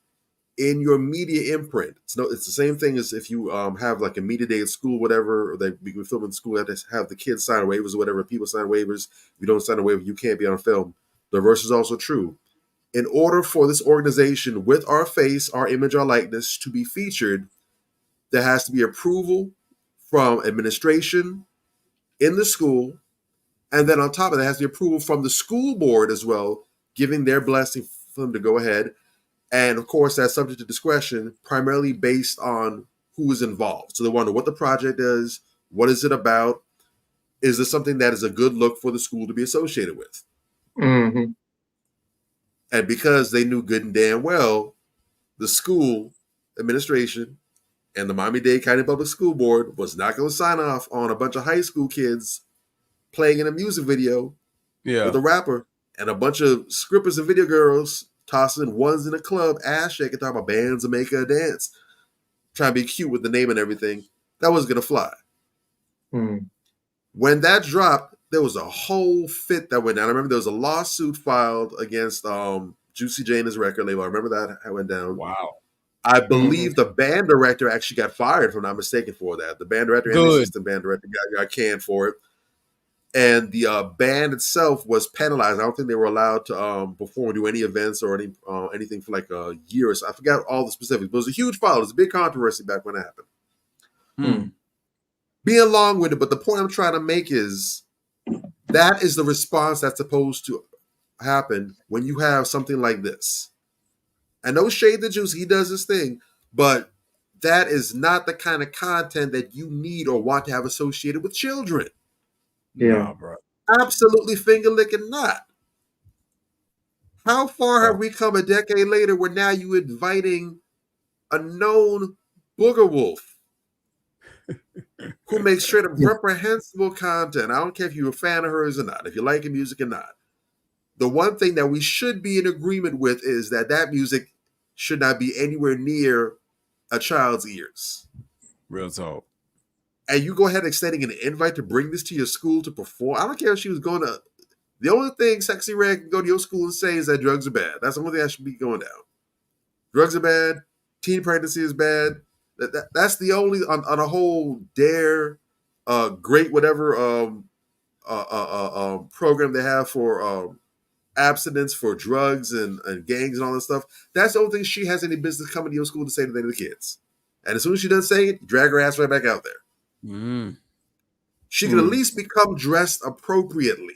in your media imprint, it's the same thing as if you have like a media day at school, whatever, or they be filming in school, have the kids sign waivers or whatever. People sign waivers. If you don't sign a waiver, you can't be on film. The reverse is also true. In order for this organization with our face, our image, our likeness to be featured, there has to be approval from administration in the school. And then on top of that, there has to be approval from the school board as well, giving their blessing for them to go ahead. And of course, that's subject to discretion, primarily based on who is involved. So they wonder what the project is, what is it about? Is this something that is a good look for the school to be associated with? Mm-hmm. And because they knew good and damn well, the school administration and the Miami-Dade County Public School Board was not going to sign off on a bunch of high school kids playing in a music video with a rapper and a bunch of scrippers and video girls tossing ones in a club, ass shaking, talking about bands and make a dance, trying to be cute with the name and everything. That wasn't going to fly. When that dropped, there was a whole fit that went down. I remember there was a lawsuit filed against Juicy J and his record label. I remember that went down. Wow. I believe the band director actually got fired, if I'm not mistaken, for that. The band director and the assistant band director got canned for it. And the band itself was penalized. I don't think they were allowed to perform or do any events or anything for like a year or so. I forgot all the specifics, but it was a huge file. It was a big controversy back when it happened. Being long-winded, but the point I'm trying to make is that is the response that's supposed to happen when you have something like this. And no shade to Juice, he does his thing, but that is not the kind of content that you need or want to have associated with children. Yeah, bro. Absolutely finger-licking not. How far have we come a decade later where now you inviting a known booger wolf who makes straight up reprehensible content? I don't care if you're a fan of hers or not, if you like her music or not. The one thing that we should be in agreement with is that music should not be anywhere near a child's ears. Real talk. And you go ahead extending an invite to bring this to your school to perform. I don't care if she was going to. The only thing Sexy Red can go to your school and say is that drugs are bad. That's the only thing that should be going down. Drugs are bad. Teen pregnancy is bad. That's the only on a whole dare, great whatever program they have for abstinence for drugs and gangs and all that stuff. That's the only thing she has any business coming to your school to say to the kids. And as soon as she does say it, drag her ass right back out there. She can at least become dressed appropriately.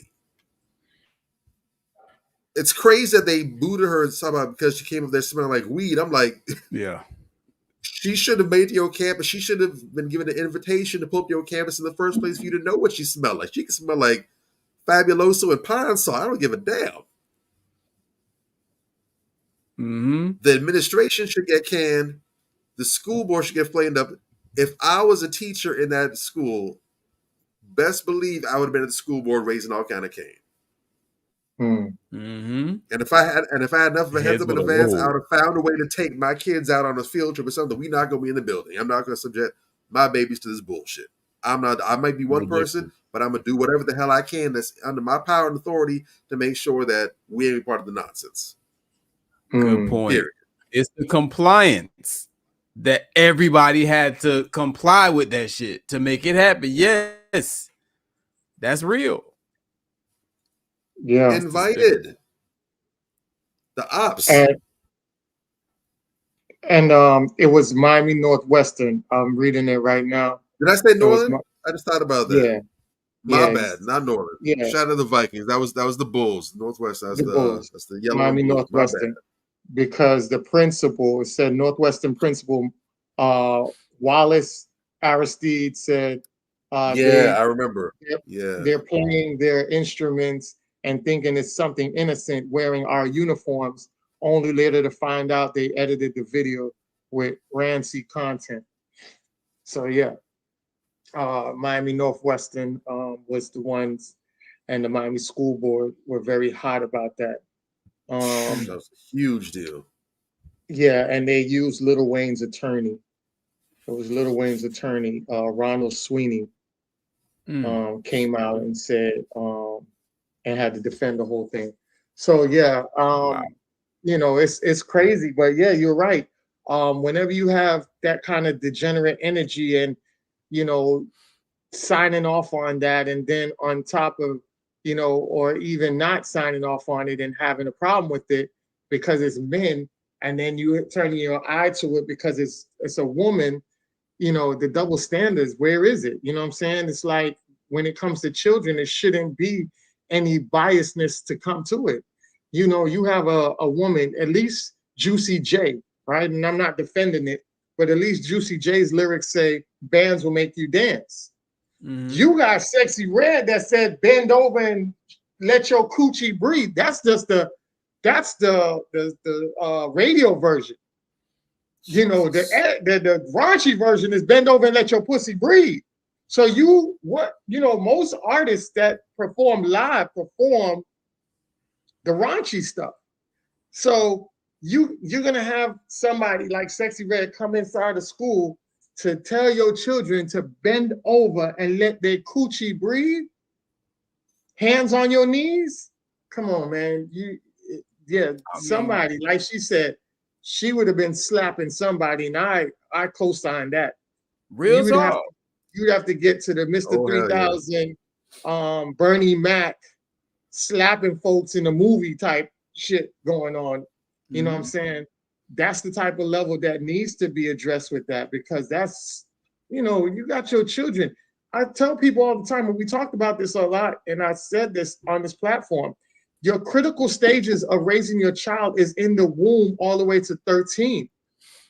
It's crazy that they booted her somehow because she came up there smelling like weed. I'm like, yeah. She should have made it to your campus. She should have been given an invitation to pull up to your campus in the first place for you to know what she smelled like. She can smell like Fabuloso and Pine Sol. I don't give a damn. The administration should get canned. The school board should get flamed up. If I was a teacher in that school, best believe I would have been at the school board raising all kind of cane. And if I had enough of a heads up in advance, I would have found a way to take my kids out on a field trip or something. We're not going to be in the building. I'm not going to subject my babies to this bullshit. I'm not. I might be one person, but I'm going to do whatever the hell I can that's under my power and authority to make sure that we ain't part of the nonsense. Good point. It's the compliance that everybody had to comply with that shit to make it happen. Yes, that's real. Yeah, invited the ops, and it was Miami Northwestern. I'm reading it right now. Did I say Northern? I just thought about that. Yeah, my bad, not Northern. Yeah, shout out to the Vikings. That was the Bulls. Northwestern. That's the Bulls. That's the yellow. Miami Northwestern. Because the principal, it said Northwestern principal Wallace Aristide said, I remember. They're playing their instruments and thinking it's something innocent, wearing our uniforms, only later to find out they edited the video with rancid content. So yeah, Miami Northwestern was the ones, and the Miami School Board were very hot about that. That was a huge deal. Yeah, and they used Lil Wayne's attorney. It was Lil Wayne's attorney, Ronald Sweeney, came out and said, and had to defend the whole thing. So yeah, you know, it's crazy, but yeah, you're right. Whenever you have that kind of degenerate energy and, you know, signing off on that, and then on top of, you know, or even not signing off on it and having a problem with it because it's men, and then you turning your eye to it because it's a woman, you know, the double standards, where is it? You know what I'm saying? It's like when it comes to children, it shouldn't be any biasness to come to it. You know, you have a woman, at least Juicy J, right? And I'm not defending it, but at least Juicy J's lyrics say bands will make you dance. You got Sexy Red that said bend over and let your coochie breathe. That's just the radio version. You know, the raunchy version is bend over and let your pussy breathe. So most artists that perform live perform the raunchy stuff. So you're gonna have somebody like Sexy Red come inside the school to tell your children to bend over and let their coochie breathe, hands on your knees. Come on, man. Somebody, like she said, she would have been slapping somebody, and I co-signed that. Real talk. You'd have to get to the Mr. 3000, Bernie Mac slapping folks in a movie type shit going on. You know what I'm saying? That's the type of level that needs to be addressed with that, because that's, you know, you got your children. I tell people all the time, and we talked about this a lot, and I said this on this platform, your critical stages of raising your child is in the womb all the way to 13.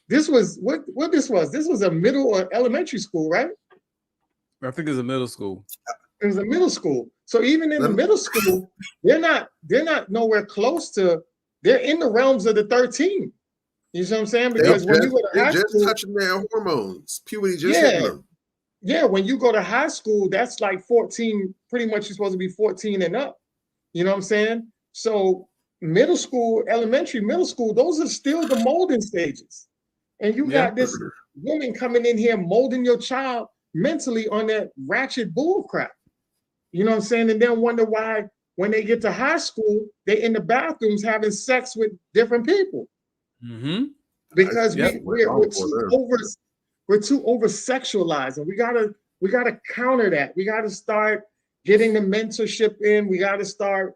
This was what this was. This was a middle or elementary school, right? I think it's a middle school. It was a middle school. So even in the middle school, they're not nowhere close to, they're in the realms of the 13. You know what I'm saying? Because when you go to high school, just touching their hormones, puberty just hitting them. Yeah, when you go to high school, that's like 14. Pretty much, you're supposed to be 14 and up. You know what I'm saying? So middle school, elementary, middle school, those are still the molding stages. And you got this woman coming in here molding your child mentally on that ratchet bull crap. You know what I'm saying? And then wonder why when they get to high school, they're in the bathrooms having sex with different people. Because We're too over sexualized, and we gotta counter that. We gotta start getting the mentorship in. We gotta start,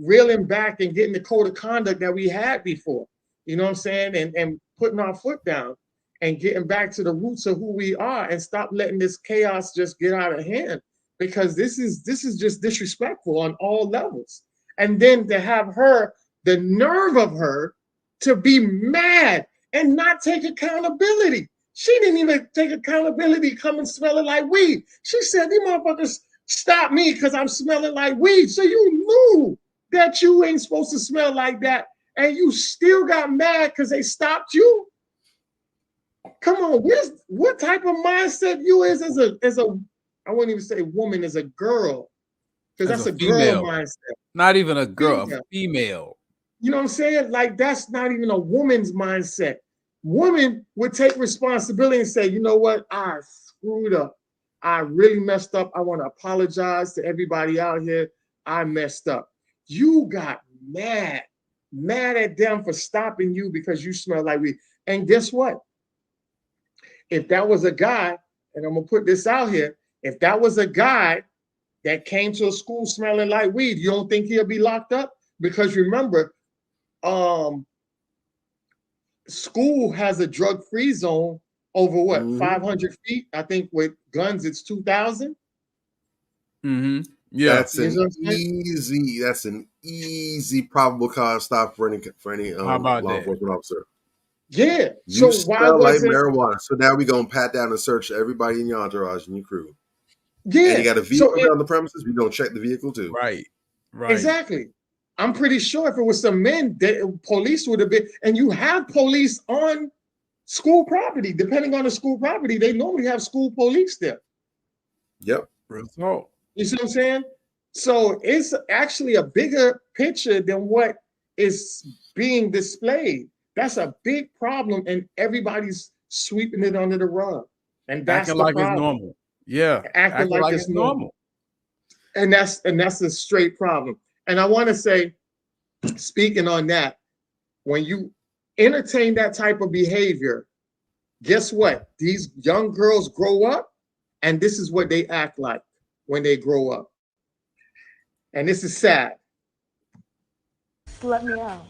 reeling back and getting the code of conduct that we had before. You know what I'm saying? And putting our foot down and getting back to the roots of who we are, and stop letting this chaos just get out of hand, because this is just disrespectful on all levels. And then to have her, the nerve of her, to be mad and not take accountability. She didn't even take accountability coming smelling like weed. She said, these motherfuckers stop me because I'm smelling like weed. So you knew that you ain't supposed to smell like that, and you still got mad because they stopped you? Come on, what type of mindset you is as a I wouldn't even say woman, as a girl, because that's a girl mindset. Not even a girl, a female. You know what I'm saying? Like, that's not even a woman's mindset. Woman would take responsibility and say, you know what? I screwed up. I really messed up. I want to apologize to everybody out here. I messed up. You got mad at them for stopping you because you smell like weed. And guess what? If that was a guy, and I'm going to put this out here, if that was a guy that came to a school smelling like weed, you don't think he'll be locked up? Because remember, school has a drug-free zone over what, 500 feet? I think with guns, it's 2,000. Mm-hmm. Yeah, that's an easy probable cause stop for any law enforcement officer. Yeah. You so why smell like wasn't marijuana? So now we're gonna pat down and search everybody in your entourage and your crew. Yeah. And you got a vehicle on the premises, we're gonna check the vehicle too. Right. Exactly. I'm pretty sure if it was some men, police would have been, and you have police on school property. Depending on the school property, they normally have school police there. Yep. Result. You see what I'm saying? So it's actually a bigger picture than what is being displayed. That's a big problem, and everybody's sweeping it under the rug. And that's acting the like problem. it's normal. Yeah. Acting like it's normal. And that's a straight problem. And I want to say, speaking on that, when you entertain that type of behavior, guess what? These young girls grow up, and this is what they act like when they grow up. And this is sad. Let me out.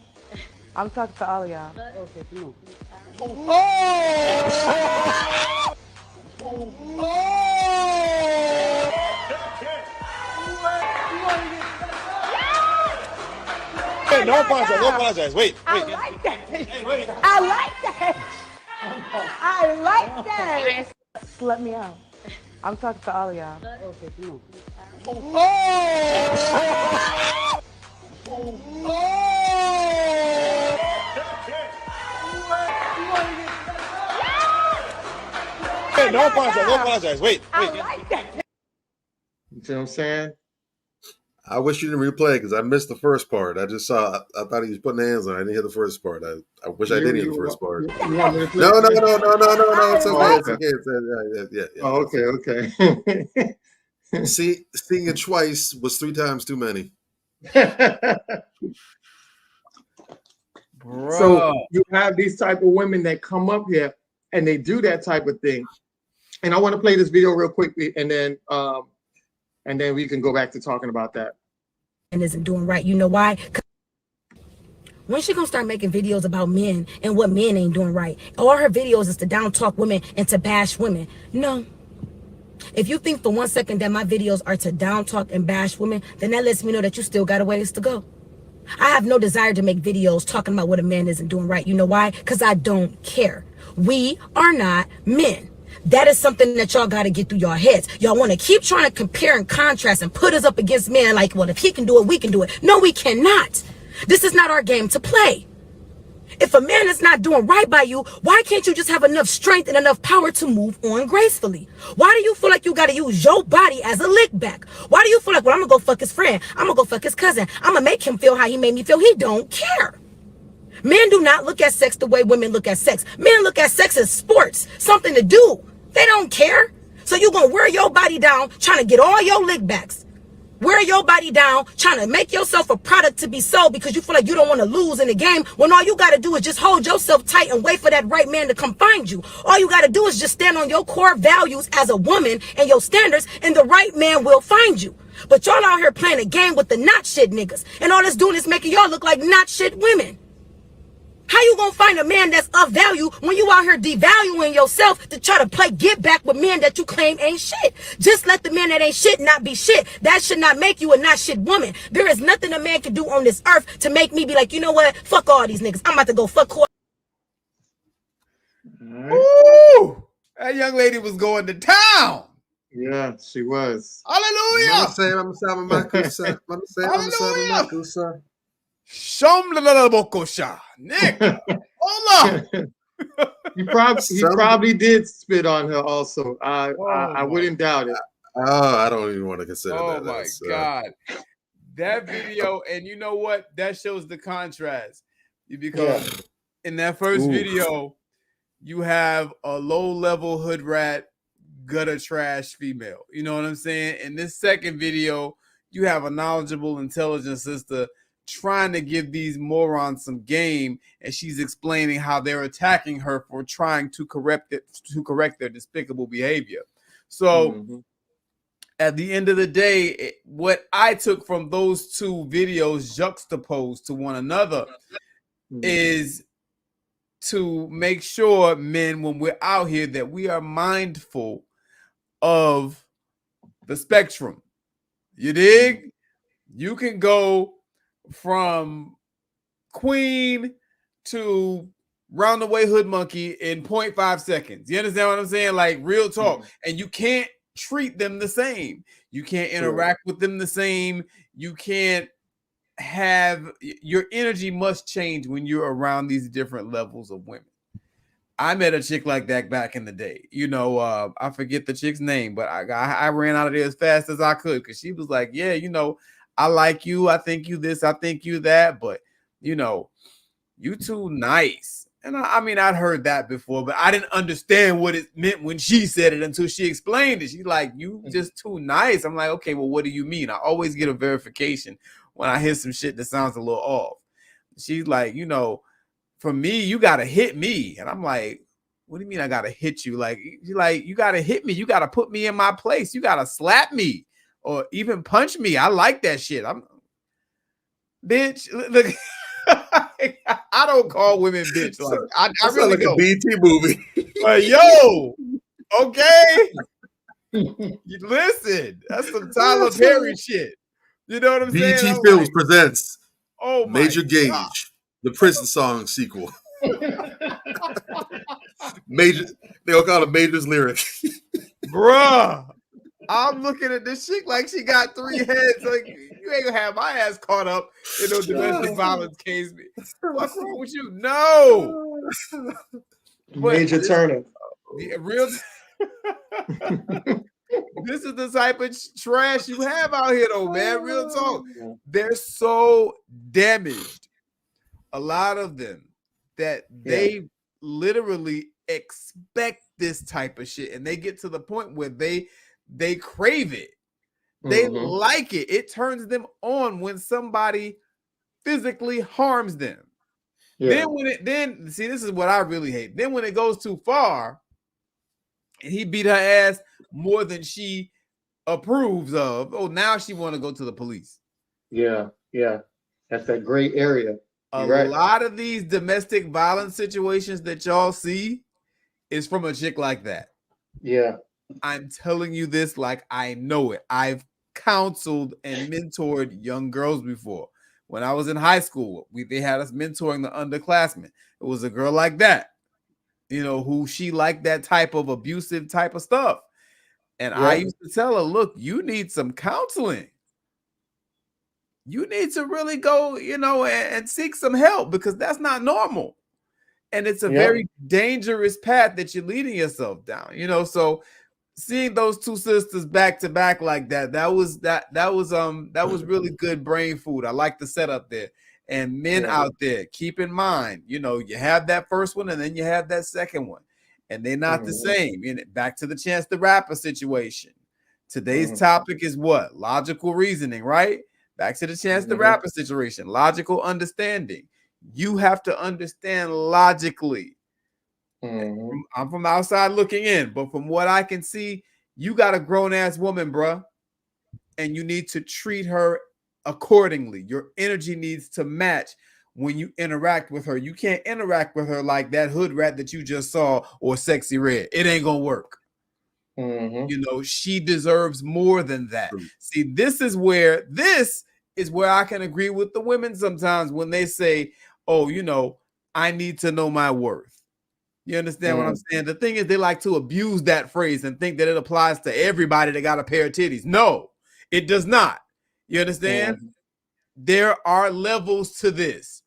I'm talking to all of y'all. Okay, come on. Hey, don't apologize. Don't apologize. Wait. I like that. I like that. I like that. Let me out. I'm talking to all of y'all. Okay, come on. Hey, don't apologize. Don't apologize. Wait. I like that. You see what I'm saying? I wish you didn't replay because I missed the first part. I just saw. I thought he was putting hands on. I didn't hear the first part. I wish I did hear the first part. You want me to play? No. It's okay. It's okay. Oh, okay. Seeing it twice was 3 times too many. So you have these type of women that come up here and they do that type of thing. And I want to play this video real quickly, and then we can go back to talking about that. And isn't doing right. You know why? When she gonna start making videos about men and what men ain't doing right? All her videos is to down talk women and to bash women. No. If you think for 1 second that my videos are to down talk and bash women, then that lets me know that you still got a ways to go. I have no desire to make videos talking about what a man isn't doing right. You know why? Because I don't care. We are not men. That is something that y'all got to get through your heads. Y'all want to keep trying to compare and contrast and put us up against men like, well, if he can do it, we can do it. No, we cannot. This is not our game to play. If a man is not doing right by you, why can't you just have enough strength and enough power to move on gracefully? Why do you feel like you got to use your body as a lick back? Why do you feel like, well, I'm going to go fuck his friend. I'm going to go fuck his cousin. I'm going to make him feel how he made me feel. He don't care. Men do not look at sex the way women look at sex. Men look at sex as sports, something to do. They don't care. So you're going to wear your body down trying to get all your lick backs. wear your body down, trying to make yourself a product to be sold because you feel like you don't want to lose in the game, when all you got to do is just hold yourself tight and wait for that right man to come find you. All you got to do is just stand on your core values as a woman and your standards, and the right man will find you. But y'all out here playing a game with the not shit niggas, and all it's doing is making y'all look like not shit women. How you gonna find a man that's of value when you out here devaluing yourself to try to play get back with men that you claim ain't shit? Just let the man that ain't shit not be shit. That should not make you a not shit woman. There is nothing a man can do on this earth to make me be like, you know what? Fuck all these niggas. I'm about to go fuck who. Ooh, that young lady was going to town. Yeah, she was. Hallelujah. Hallelujah. Nick, hold on. He probably did spit on her also. I wouldn't doubt it. Oh, I don't even want to consider that. Oh my God. That video, and you know what? That shows the contrast. Because in that first video, you have a low-level hood rat, gutter trash female. You know what I'm saying? In this second video, you have a knowledgeable, intelligent sister trying to give these morons some game, and she's explaining how they're attacking her for trying to correct their despicable behavior. So at the end of the day, what I took from those two videos juxtaposed to one another is to make sure, men, when we're out here, that we are mindful of the spectrum. You dig? You can go from queen to roundaway hood monkey in 0.5 seconds. You understand what I'm saying? Like, real talk. And you can't treat them the same. You can't interact with them the same. You can't have, your energy must change when you're around these different levels of women. I met a chick like that back in the day. You know, I forget the chick's name, but I ran out of there as fast as I could because she was like, yeah, you know, I like you. I think you this. I think you that. But, you know, you too nice. And I mean, I'd heard that before, but I didn't understand what it meant when she said it until she explained it. She's like, you just too nice. I'm like, okay, well, what do you mean? I always get a verification when I hear some shit that sounds a little off. She's like, you know, for me, you got to hit me. And I'm like, what do you mean I got to hit you? Like, you got to hit me. You got to put me in my place. You got to slap me. Or even punch me. I like that shit. Bitch, look, I don't call women bitch. Like, I really like don't. a BT movie. But yo, okay. Listen, that's some Tyler Perry shit. You know what I'm saying? BT Films presents Major Gage, God. the Prison Song sequel. Major, they'll call it Major's lyric. Bruh. I'm looking at this chick like she got 3 heads. Like, you ain't gonna have my ass caught up in no domestic violence case. What's wrong with you? No. Major Turner. Real. This is the type of trash you have out here, though, man. Real talk. They're so damaged, a lot of them, that they literally expect this type of shit, and they get to the point where they crave it. They like it. It turns them on when somebody physically harms them. Then see, this is what I really hate. Then when it goes too far and he beat her ass more than she approves of, now she want to go to the police. Yeah. That's that gray area. A lot of these domestic violence situations that y'all see is from a chick like that. Yeah. I'm telling you this like I know it. I've counseled and mentored young girls before. When I was in high school, they had us mentoring the underclassmen. It was a girl like that, you know, who she liked that type of abusive type of stuff. And I used to tell her, look, you need some counseling. You need to really go, you know, and seek some help because that's not normal. And it's a very dangerous path that you're leading yourself down, you know. So seeing those two sisters back to back like that was really good brain food. I like the setup there. And men out there, keep in mind, you know, you have that first one and then you have that second one, and they're not the same. And back to the Chance the Rapper situation. Today's topic is what? Logical reasoning, right? Back to the Chance the Rapper situation. Logical understanding. You have to understand logically. I'm from outside looking in, but from what I can see, you got a grown-ass woman, bruh, and you need to treat her accordingly. Your energy needs to match when you interact with her. You can't interact with her like that hood rat that you just saw or Sexy Red. It ain't gonna work. You know, she deserves more than that. See, this is where I can agree with the women sometimes when they say, oh, you know, I need to know my worth. You understand what I'm saying? The thing is, they like to abuse that phrase and think that it applies to everybody that got a pair of titties. No, it does not. You understand? There are levels to this.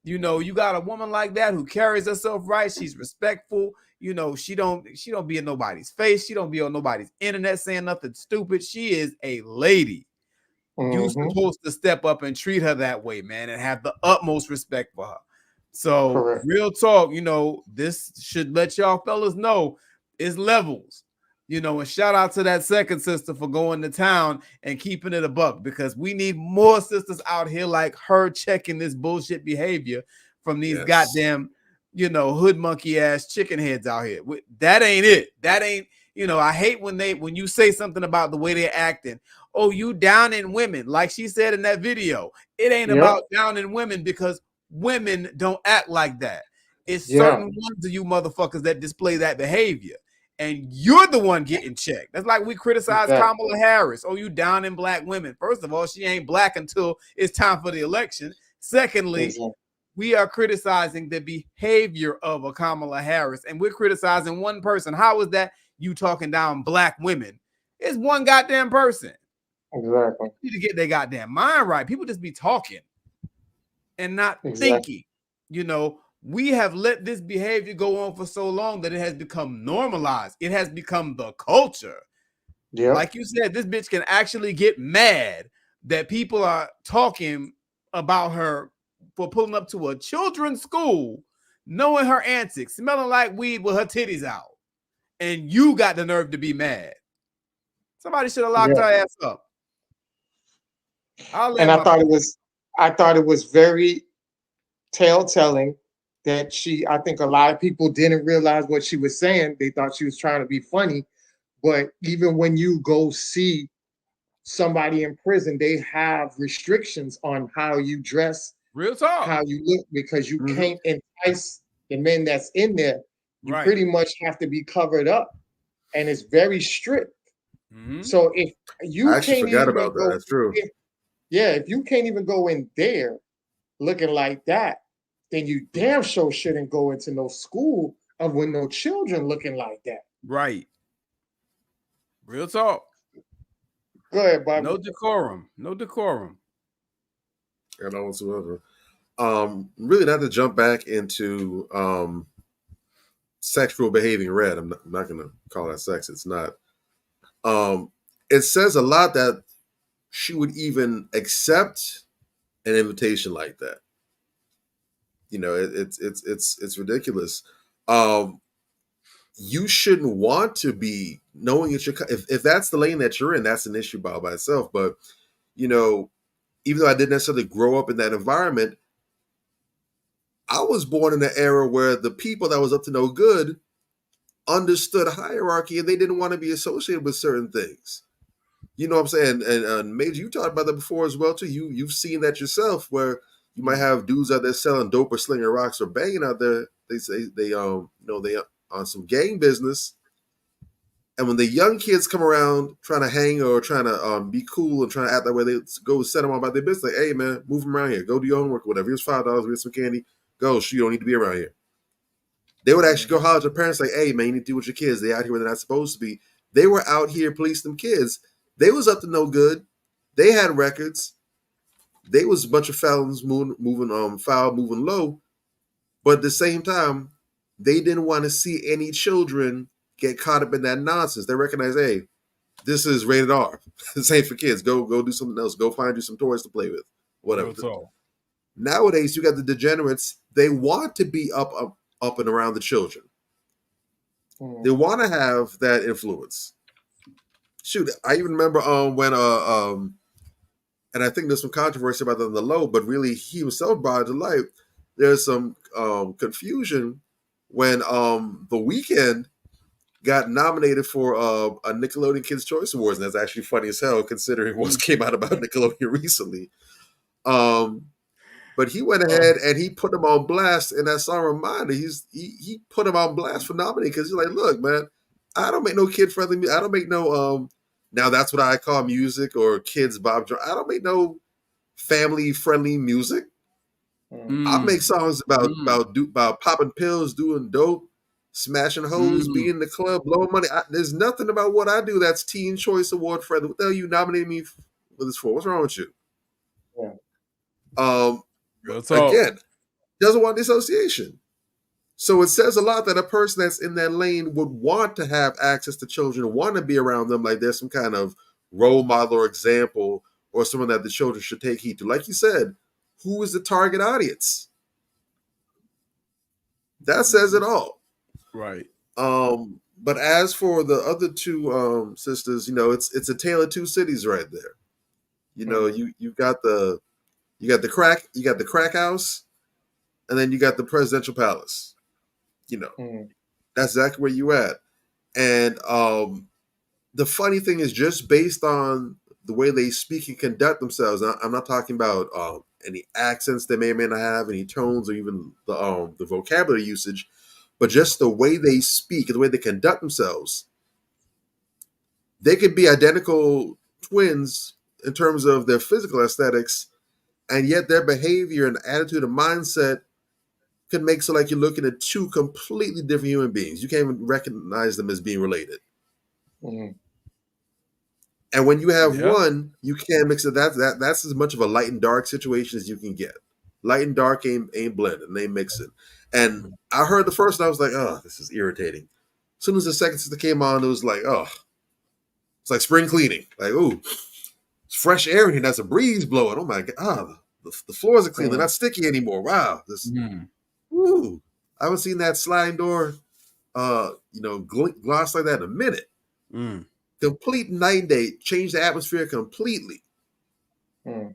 You know, you got a woman like that who carries herself right. She's respectful. You know, she don't be in nobody's face. She don't be on nobody's internet saying nothing stupid. She is a lady. You're supposed to step up and treat her that way, man, and have the utmost respect for her. So real talk, you know, this should let y'all fellas know it's levels. You know, and shout out to that second sister for going to town and keeping it a buck, because we need more sisters out here like her checking this bullshit behavior from these goddamn, you know, hood monkey ass chicken heads out here. That ain't it. That ain't, you know, I hate when you say something about the way they're acting. Oh, you down in women. Like she said in that video, it ain't about down in women, because women don't act like that. It's certain ones of you motherfuckers that display that behavior. And you're the one getting checked. That's like we criticize Kamala Harris. Oh, you down in black women. First of all, she ain't black until it's time for the election. Secondly, we are criticizing the behavior of a Kamala Harris, and we're criticizing one person. How is that you talking down black women? It's one goddamn person. Exactly. You need to get their goddamn mind right. People just be talking and not thinking. You know, we have let this behavior go on for so long that it has become normalized. It has become the culture. Like you said, this bitch can actually get mad that people are talking about her for pulling up to a children's school, knowing her antics, smelling like weed with her titties out. And you got the nerve to be mad. Somebody should have locked her ass up. And I thought it was very telltale that I think a lot of people didn't realize what she was saying. They thought she was trying to be funny. But even when you go see somebody in prison, they have restrictions on how you dress, real talk, how you look, because you can't entice the men that's in there. You pretty much have to be covered up, and it's very strict. So if you I actually forgot about that. That's true. If you can't even go in there looking like that, then you damn sure shouldn't go into no school with no children looking like that. Right. Real talk. Go ahead, Bob. No decorum. No decorum. And whatsoever. Really not to jump back into sexual behaving red. I'm not going to call that sex. It's not. It says a lot that she would even accept an invitation like that. You know, it's ridiculous. You shouldn't want to be knowing it's if that's the lane that you're in, that's an issue by itself. But, you know, even though I didn't necessarily grow up in that environment, I was born in an era where the people that was up to no good understood hierarchy and they didn't want to be associated with certain things. You know what I'm saying? And Major, you talked about that before as well too. You've seen that yourself, where you might have dudes out there selling dope or slinging rocks or banging out there. They say they on some gang business, and when the young kids come around trying to hang or trying to be cool and trying to act that way, they go set them on about their business. Like, hey man, move them around here. Go do your homework, whatever. Here's $5. Here's some candy. Go. You don't need to be around here. They would actually go holler at their parents like, hey man, you need to deal with your kids. They out here where they're not supposed to be. They were out here policing them kids. They was up to no good. They had records. They was a bunch of felons moving foul, moving low. But at the same time, they didn't want to see any children get caught up in that nonsense. They recognize, hey, this is rated R. This ain't for kids. Go do something else. Go find you some toys to play with. Whatever. Nowadays, you got the degenerates. They want to be up and around the children. They want to have that influence. shoot, I even remember when and I think there's some controversy about that in the low, but really he himself brought it to light. There's some confusion when The Weeknd got nominated for a Nickelodeon Kids' Choice Awards, and that's actually funny as hell considering what came out about Nickelodeon recently. But he went ahead and he put him on blast in that song Reminder. He put him on blast for nominating because he's like, look, man, I don't make no kid-friendly music. I don't make no now that's what I call music or kids Bob Jones. I don't make no family-friendly music. I make songs about popping pills, doing dope, smashing hoes, being in the club, blowing money. There's nothing about what I do that's Teen Choice Award friendly. What the hell you nominating me for this for? What's wrong with you? Again, doesn't want the association. So it says a lot that a person that's in that lane would want to have access to children, want to be around them, like there's some kind of role model or example or someone that the children should take heed to. Like you said, who is the target audience? That says it all. Right. But as for the other two sisters, it's a tale of two cities right there. You got the crack house, and then you got the presidential palace. That's exactly where you at. And the funny thing is, just based on the way they speak and conduct themselves, I'm not talking about any accents they may or may not have, any tones, or even the vocabulary usage, but just the way they speak and the way they conduct themselves. They could be identical twins in terms of their physical aesthetics, and yet their behavior and attitude and mindset could make so like you're looking at two completely different human beings. You can't even recognize them as being related. And when you have one, you can't mix it. That's as much of a light and dark situation as you can get. Light and dark ain't blending, they mix it. And I heard the first one, I was like, oh, this is irritating. As soon as the second sister came on, it was like, oh, it's like spring cleaning. Like, ooh, it's fresh air in here. That's a breeze blowing. Oh my God. The floors are clean. They're not sticky anymore. Wow. Ooh, I haven't seen that sliding door, gloss like that in a minute. Complete night and day, change the atmosphere completely. How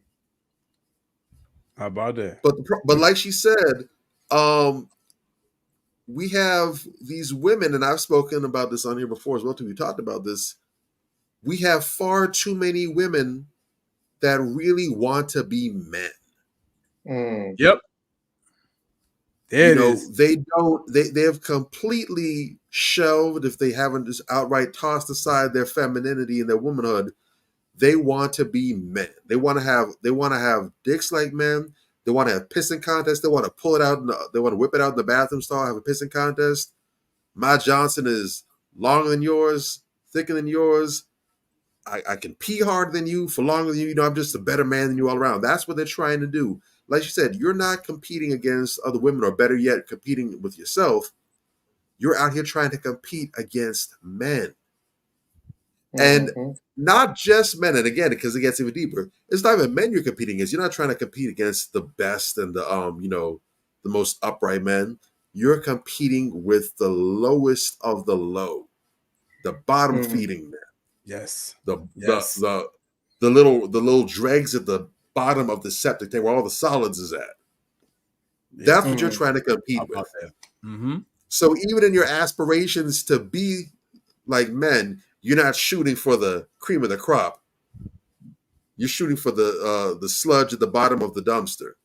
about that? But like she said, we have these women, and I've spoken about this on here before as well too. We talked about this. We have far too many women that really want to be men. Yep. They have completely shelved, if they haven't just outright tossed aside their femininity and their womanhood. They want to be men. They want to have dicks like men. They want to have pissing contests. They want to pull it out. They want to whip it out in the bathroom stall, have a pissing contest. My Johnson is longer than yours, thicker than yours. I can pee harder than you for longer than you. I'm just a better man than you all around. That's what they're trying to do. Like you said, you're not competing against other women, or better yet, competing with yourself. You're out here trying to compete against men. And not just men. And again, because it gets even deeper, it's not even men you're competing against. You're not trying to compete against the best and the most upright men. You're competing with the lowest of the low, the bottom feeding men. Yes. The little dregs at the bottom of the septic tank where all the solids is at. That's what you're trying to compete with. So even in your aspirations to be like men, you're not shooting for the cream of the crop. You're shooting for the sludge at the bottom of the dumpster.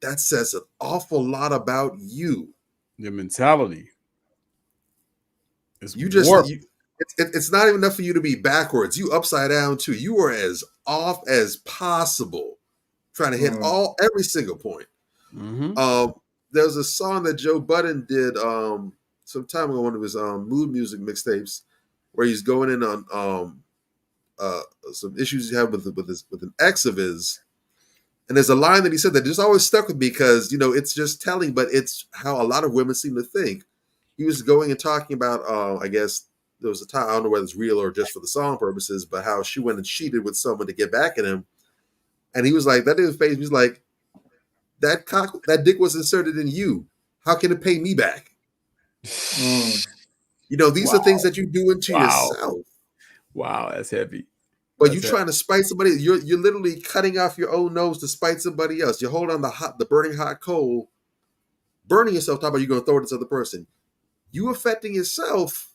That says an awful lot about you. Your mentality. It's not even enough for you to be backwards. You upside down too. You are as off as possible, trying to hit every single point. There's a song that Joe Budden did some time ago, one of his mood music mixtapes, where he's going in on some issues he had with an ex of his. And there's a line that he said that just always stuck with me because, it's just telling, but it's how a lot of women seem to think. He was going and talking about, I guess there was a time, I don't know whether it's real or just for the song purposes, but how she went and cheated with someone to get back at him. And he was like, that didn't phase me. He's like, that dick was inserted in you. How can it pay me back? These are things that you do into yourself. Wow, that's heavy. But you're trying to spite somebody. You're literally cutting off your own nose to spite somebody else. You hold on the burning hot coal, burning yourself. Talking about you're going to throw it at this other person. You affecting yourself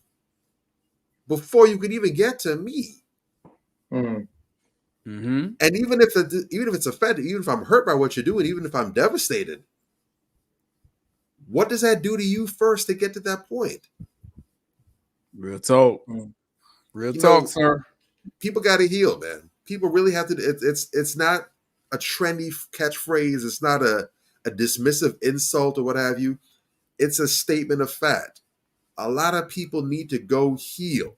before you could even get to me. Mm-hmm. And even if it's offended, even if I'm hurt by what you're doing, even if I'm devastated, what does that do to you first to get to that point? Real talk. Real talk, sir. People got to heal, man. People really have to. It's not a trendy catchphrase. It's not a dismissive insult or what have you. It's a statement of fact. A lot of people need to go heal.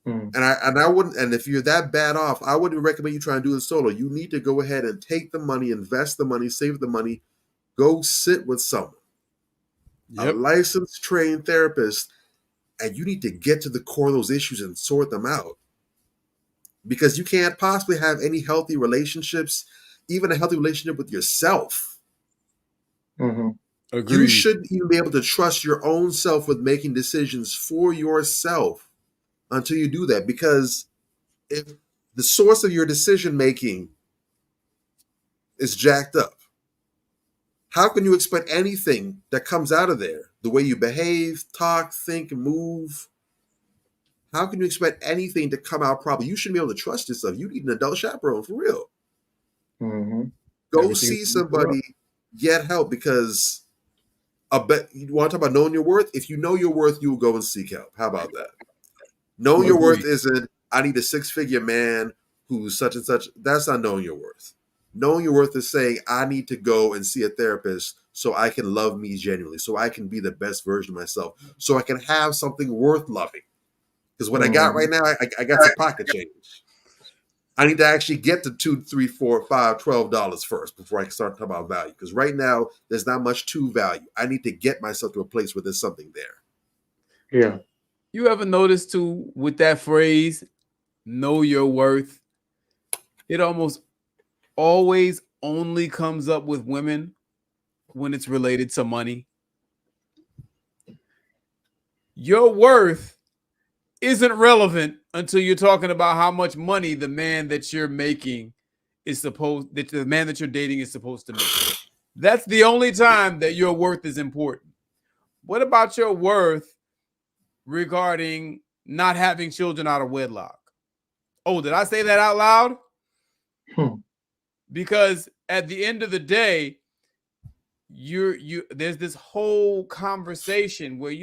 And I wouldn't. And if you're that bad off, I wouldn't recommend you try and do it solo. You need to go ahead and take the money, invest the money, save the money, go sit with someone, a licensed, trained therapist, and you need to get to the core of those issues and sort them out. Because you can't possibly have any healthy relationships, even a healthy relationship with yourself. Agreed. You shouldn't even be able to trust your own self with making decisions for yourself until you do that. Because if the source of your decision making is jacked up, how can you expect anything that comes out of there? The way you behave, talk, think, move. How can you expect anything to come out properly? You shouldn't be able to trust yourself. You need an adult chaperone for real. Go see somebody, get help, because you want to talk about knowing your worth? If you know your worth, you will go and seek help. How about that? Knowing your worth isn't, I need a 6-figure man who's such and such. That's not knowing your worth. Knowing your worth is saying, I need to go and see a therapist so I can love me genuinely, so I can be the best version of myself, so I can have something worth loving. Because what I got right now, I got some pocket change. I need to actually get to $2, $3, $4, $5, $12 first before I can start talking about value. Because right now, there's not much to value. I need to get myself to a place where there's something there. Yeah. You ever notice too with that phrase, know your worth? It almost always only comes up with women when it's related to money. Your worth isn't relevant until you're talking about how much money the man that you're making is supposed, that the man that you're dating is supposed to make. That's the only time that your worth is important. What about your worth regarding not having children out of wedlock? Oh, did I say that out loud? Because at the end of the day, there's this whole conversation where,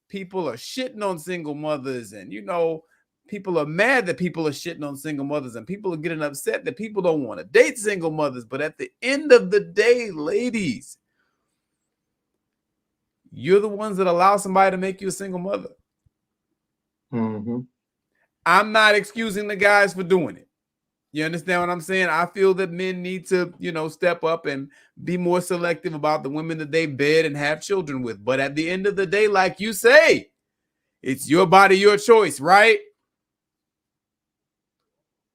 people are shitting on single mothers, and people are mad that people are shitting on single mothers, and people are getting upset that people don't want to date single mothers. But at the end of the day, ladies, you're the ones that allow somebody to make you a single mother. I'm not excusing the guys for doing it. You understand what I'm saying? I feel that men need to, step up and be more selective about the women that they bed and have children with. But at the end of the day, like you say, it's your body, your choice, right?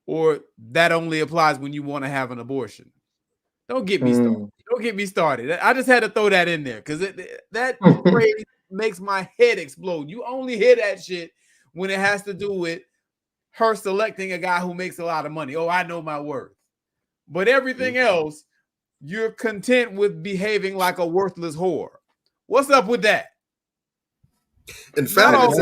Or that only applies when you want to have an abortion. Don't get me started. Don't get me started. I just had to throw that in there because that phrase makes my head explode. You only hear that shit when it has to do with her selecting a guy who makes a lot of money. Oh, I know my worth. But everything else, you're content with behaving like a worthless whore. What's up with that? In fact, it's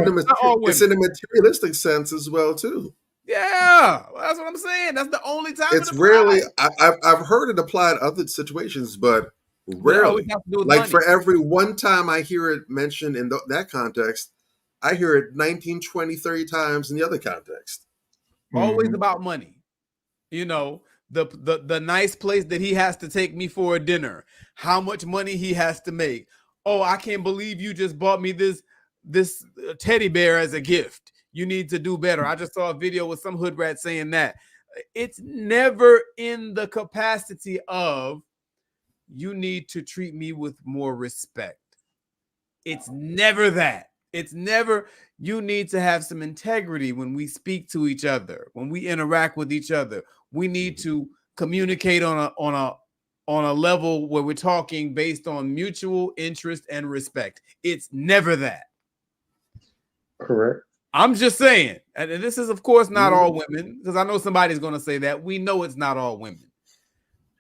in a materialistic sense as well, too. Yeah, that's what I'm saying. That's the only time it's rarely. I've heard it applied in other situations, but rarely. Like for every one time I hear it mentioned in that context, I hear it 19, 20, 30 times in the other context. Always about money. The nice place that he has to take me for a dinner, how much money he has to make. Oh, I can't believe you just bought me this teddy bear as a gift. You need to do better. I just saw a video with some hood rat saying that. It's never in the capacity of you need to treat me with more respect. It's never that. It's never you need to have some integrity when we speak to each other, when we interact with each other. We need to communicate on a level where we're talking based on mutual interest and respect. It's never that. Correct. I'm just saying, and this is of course not all women, because I know somebody's going to say that. We know it's not all women.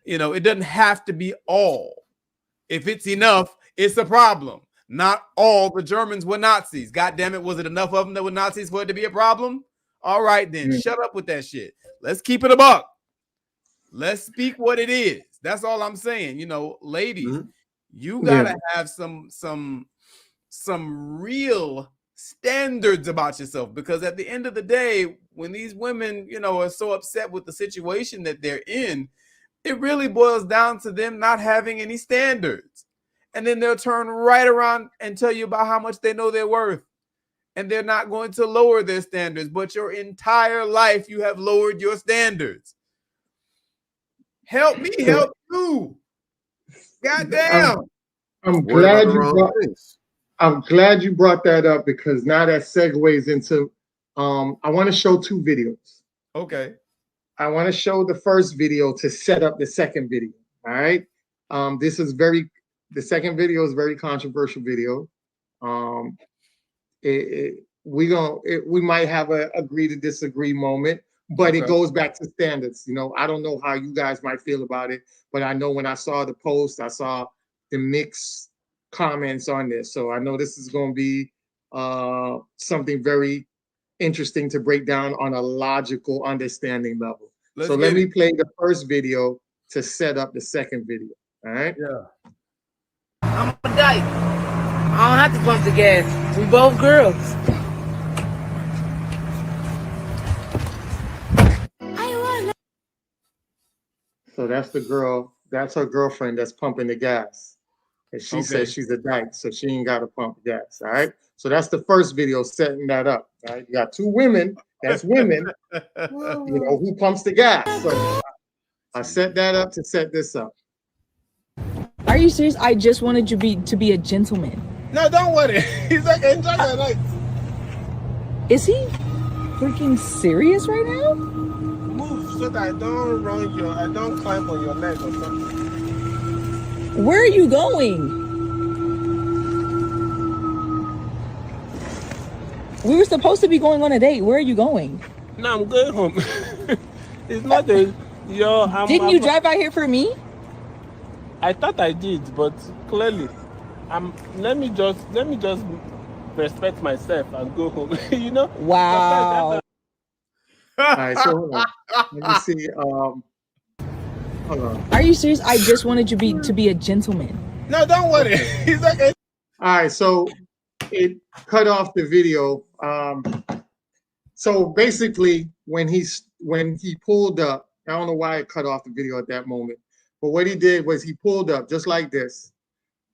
You know, it doesn't have to be all. If it's enough, it's a problem. Not all the Germans were Nazis. God damn it, was it enough of them that were Nazis for it to be a problem? All right, then shut up with that shit. Let's keep it a buck. Let's speak what it is. That's all I'm saying. You know, ladies, you gotta have some real standards about yourself, because at the end of the day, when these women, you know, are so upset with the situation that they're in, it really boils down to them not having any standards. And then they'll turn right around and tell you about how much they know they're worth. And they're not going to lower their standards, but your entire life you have lowered your standards. Help me, help you. Goddamn. I'm glad you brought that up, because now that segues into I want to show two videos. Okay. I want to show the first video to set up the second video. All right. The second video is very controversial video. We might have a agree to disagree moment, but it goes back to standards. You know, I don't know how you guys might feel about it, but I know when I saw the post, I saw the mixed comments on this. So I know this is going to be something very interesting to break down on a logical understanding level. Let me play the first video to set up the second video. All right. Yeah. I'm a dyke. I don't have to pump the gas. We both girls. So that's the girl. That's her girlfriend that's pumping the gas. And she says she's a dyke, so she ain't got to pump gas. All right. So that's the first video setting that up. All right. You got two women. That's women. You know, who pumps the gas. So I set that up to set this up. Are you serious? I just wanted you to be a gentleman. No, don't worry. He's like, enjoy your life. Is he freaking serious right now? Move so that I don't climb on your leg or something. Where are you going? We were supposed to be going on a date. Where are you going? No, I'm going home. It's not a Didn't you drive out here for me? I thought I did, but clearly, let me just respect myself and go home. You know? Wow. All right, so hold on. Let me see. Hold on. Are you serious? I just wanted you to be a gentleman. No, don't worry. He's like. All right, so it cut off the video. So basically, when he pulled up, I don't know why it cut off the video at that moment. But what he did was he pulled up just like this.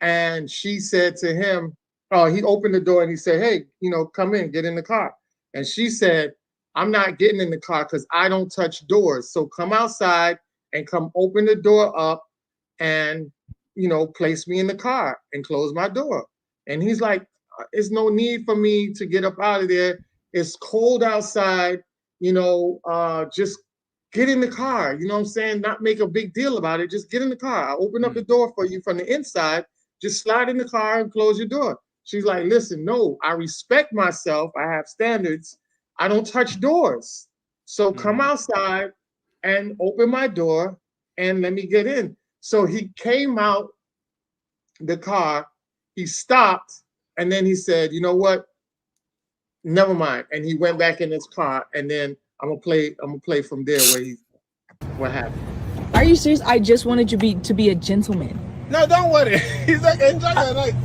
And she said to him, he opened the door and he said, hey, you know, come in, get in the car. And she said, I'm not getting in the car because I don't touch doors. So come outside and come open the door up and, you know, place me in the car and close my door. And he's like, there's no need for me to get up out of there. It's cold outside, you know, just get in the car, you know what I'm saying? Not make a big deal about it. Just get in the car. I'll open up the door for you from the inside. Just slide in the car and close your door. She's like, listen, no, I respect myself. I have standards. I don't touch doors. So come outside and open my door and let me get in. So he came out the car, he stopped, and then he said, you know what? Never mind. And he went back in his car, and then I'm gonna play from there what happened. Are you serious? I just wanted you to be a gentleman. No, don't worry. He's like, enjoy your life.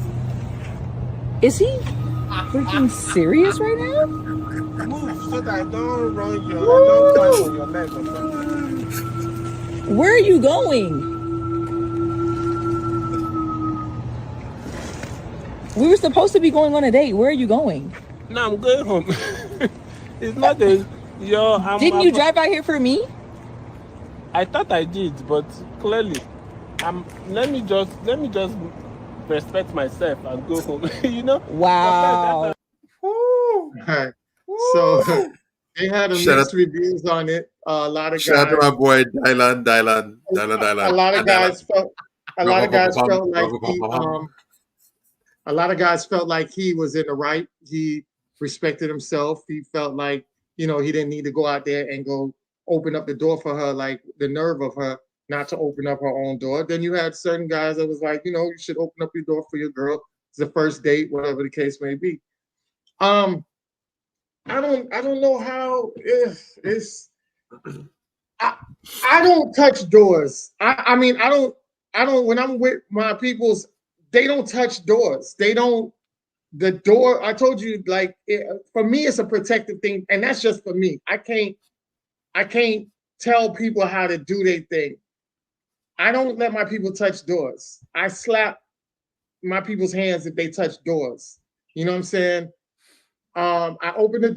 Is he freaking serious right now? Move so that I don't climb on your leg or something. Where are you going? We were supposed to be going on a date. Where are you going? No, I'm going home. It's not a Didn't you drive out here for me? I thought I did, but clearly, let me just respect myself and go home. You know? Wow. All right. So they had mixed reviews on it. A lot of guys. Shout out to my boy Dylan. A lot of guys felt like he was in the right. He respected himself. He felt like, you know, he didn't need to go out there and go open up the door for her, like the nerve of her not to open up her own door. Then you had certain guys that was like, you know, you should open up your door for your girl. It's the first date, whatever the case may be. I don't know how I don't touch doors. I mean, I don't when I'm with my peoples, they don't touch doors. They don't, the door, I told you, like, for me, it's a protective thing, and that's just for me. I can't tell people how to do their thing. I don't let my people touch doors. I slap my people's hands if they touch doors. You know what I'm saying? I open up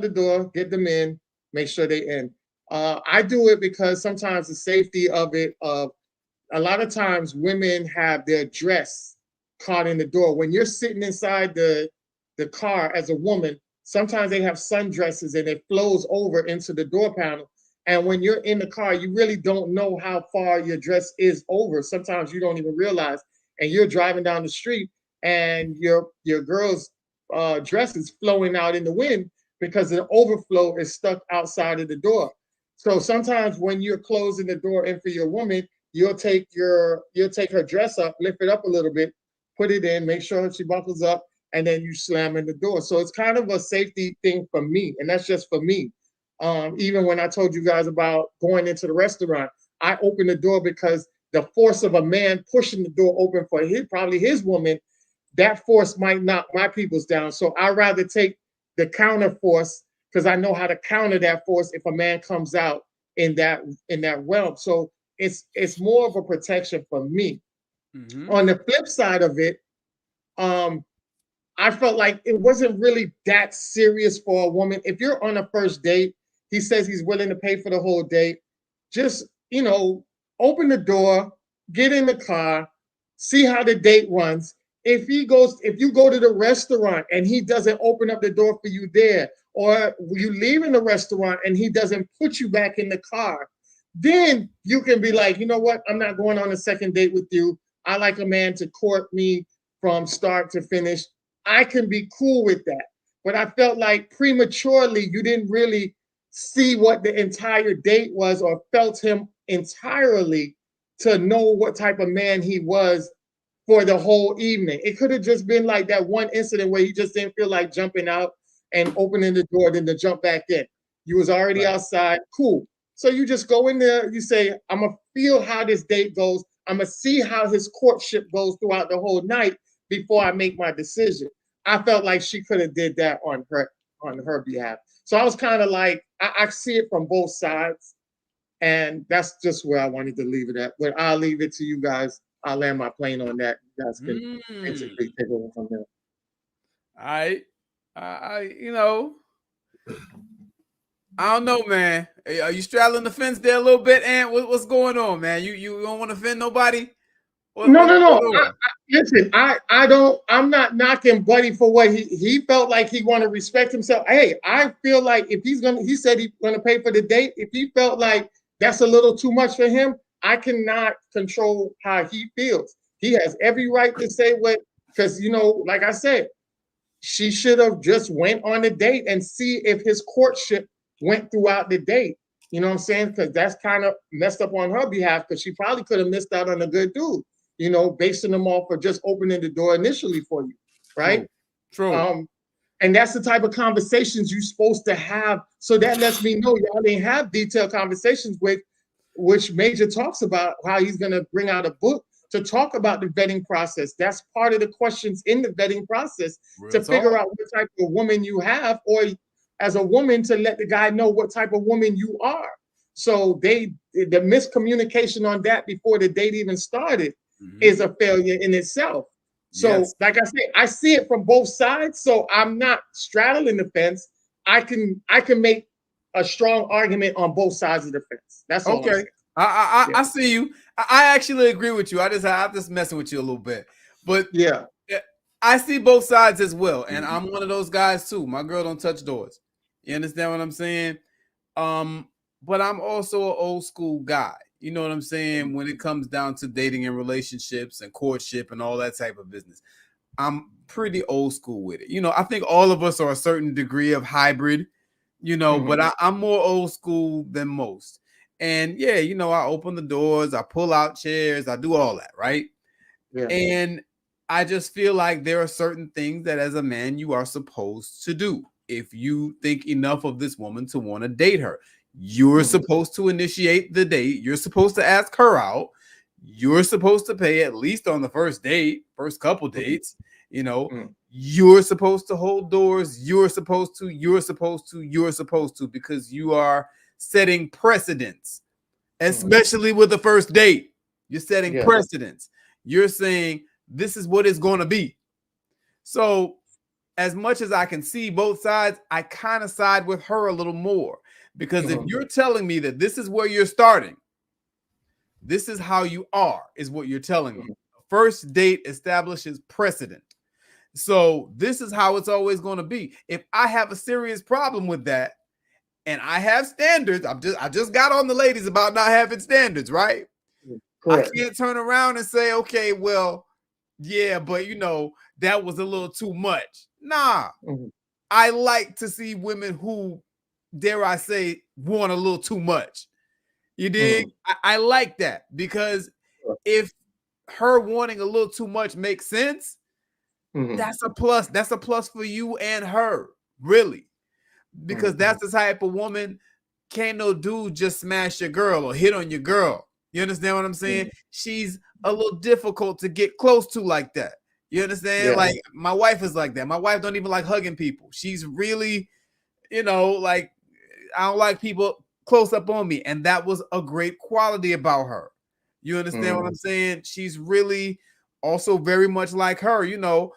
the door, get them in, make sure they in. I do it because sometimes the safety of it, a lot of times women have their dress caught in the door. When you're sitting inside the car as a woman, sometimes they have sundresses and it flows over into the door panel. And when you're in the car, you really don't know how far your dress is over. Sometimes you don't even realize, and you're driving down the street and your girl's dress is flowing out in the wind because the overflow is stuck outside of the door. So sometimes when you're closing the door in for your woman, you'll take her dress up, lift it up a little bit, put it in, make sure she buckles up, and then you slam in the door. So it's kind of a safety thing for me, and that's just for me. Even when I told you guys about going into the restaurant, I opened the door because the force of a man pushing the door open for probably his woman, that force might knock my peoples down. So I'd rather take the counter force because I know how to counter that force if a man comes out in that realm. So it's more of a protection for me. Mm-hmm. On the flip side of it, I felt like it wasn't really that serious for a woman. If you're on a first date, he says he's willing to pay for the whole date. Just, you know, open the door, get in the car, see how the date runs. If you go to the restaurant and he doesn't open up the door for you there, or you leave in the restaurant and he doesn't put you back in the car, then you can be like, you know what? I'm not going on a second date with you. I like a man to court me from start to finish. I can be cool with that. But I felt like prematurely, you didn't really see what the entire date was or felt him entirely to know what type of man he was for the whole evening. It could have just been like that one incident where he just didn't feel like jumping out and opening the door, then to jump back in. You was already outside, cool. So you just go in there, you say, I'm gonna feel how this date goes. I'm gonna see how his courtship goes throughout the whole night before I make my decision. I felt like she could have did that on her behalf. So I was kind of like, I see it from both sides, and that's just where I wanted to leave it at. But I'll leave it to you guys. I'll land my plane on that. You guys can basically take over from there. All right. You know, I don't know, man. Are you straddling the fence there a little bit, Ant? What's going on, man? You don't want to offend nobody? No. Listen, I'm not knocking Buddy for what he felt like he want to respect himself. Hey, I feel like if he said he's gonna pay for the date. If he felt like that's a little too much for him, I cannot control how he feels. He has every right to say what, because, you know, like I said, she should have just went on the date and see if his courtship went throughout the date. You know what I'm saying? Because that's kind of messed up on her behalf, because she probably could have missed out on a good dude, you know, basing them off for just opening the door initially for you, right? True. And that's the type of conversations you're supposed to have. So that lets me know y'all didn't have detailed conversations with, which Major talks about how he's going to bring out a book to talk about the vetting process. That's part of the questions in the vetting process, to figure out what type of woman you have, or as a woman to let the guy know what type of woman you are. So the miscommunication on that before the date even started is a failure in itself. So like I said, I see it from both sides. So I'm not straddling the fence. I can make a strong argument on both sides of the fence. That's all. Okay. I see you. I actually agree with you. I'm just messing with you a little bit. But yeah, I see both sides as well. And I'm one of those guys too. My girl don't touch doors. You understand what I'm saying? But I'm also an old school guy. You know what I'm saying? When it comes down to dating and relationships and courtship and all that type of business. I'm pretty old school with it. You know, I think all of us are a certain degree of hybrid, you know, but I'm more old school than most. And yeah, you know, I open the doors, I pull out chairs, I do all that, right? Yeah. And I just feel like there are certain things that as a man you are supposed to do. If you think enough of this woman to want to date her, you're supposed to initiate the date. You're supposed to ask her out. You're supposed to pay at least on the first date, first couple dates. You know, you're supposed to hold doors. You're supposed to, because you are setting precedents, especially with the first date. You're setting precedents. You're saying this is what it's going to be. So as much as I can see both sides, I kind of side with her a little more, because if you're telling me that this is where you're starting, this is how you are, is what you're telling me. First date establishes precedent. So this is how it's always going to be. If I have a serious problem with that and I have standards, I just got on the ladies about not having standards, right? Correct. I can't turn around and say, okay, well, yeah, but you know, that was a little too much. Nah, I like to see women who, dare I say, want a little too much. You dig? I like that, because if her wanting a little too much makes sense, that's a plus. That's a plus for you and her, really, because that's the type of woman. Can't no dude just smash your girl or hit on your girl. You understand what I'm saying? She's a little difficult to get close to like that. You understand? Like my wife is like that. My wife don't even like hugging people. She's really, you know, like, I don't like people close up on me. And that was a great quality about her. You understand what I'm saying? She's really also very much like her, you know.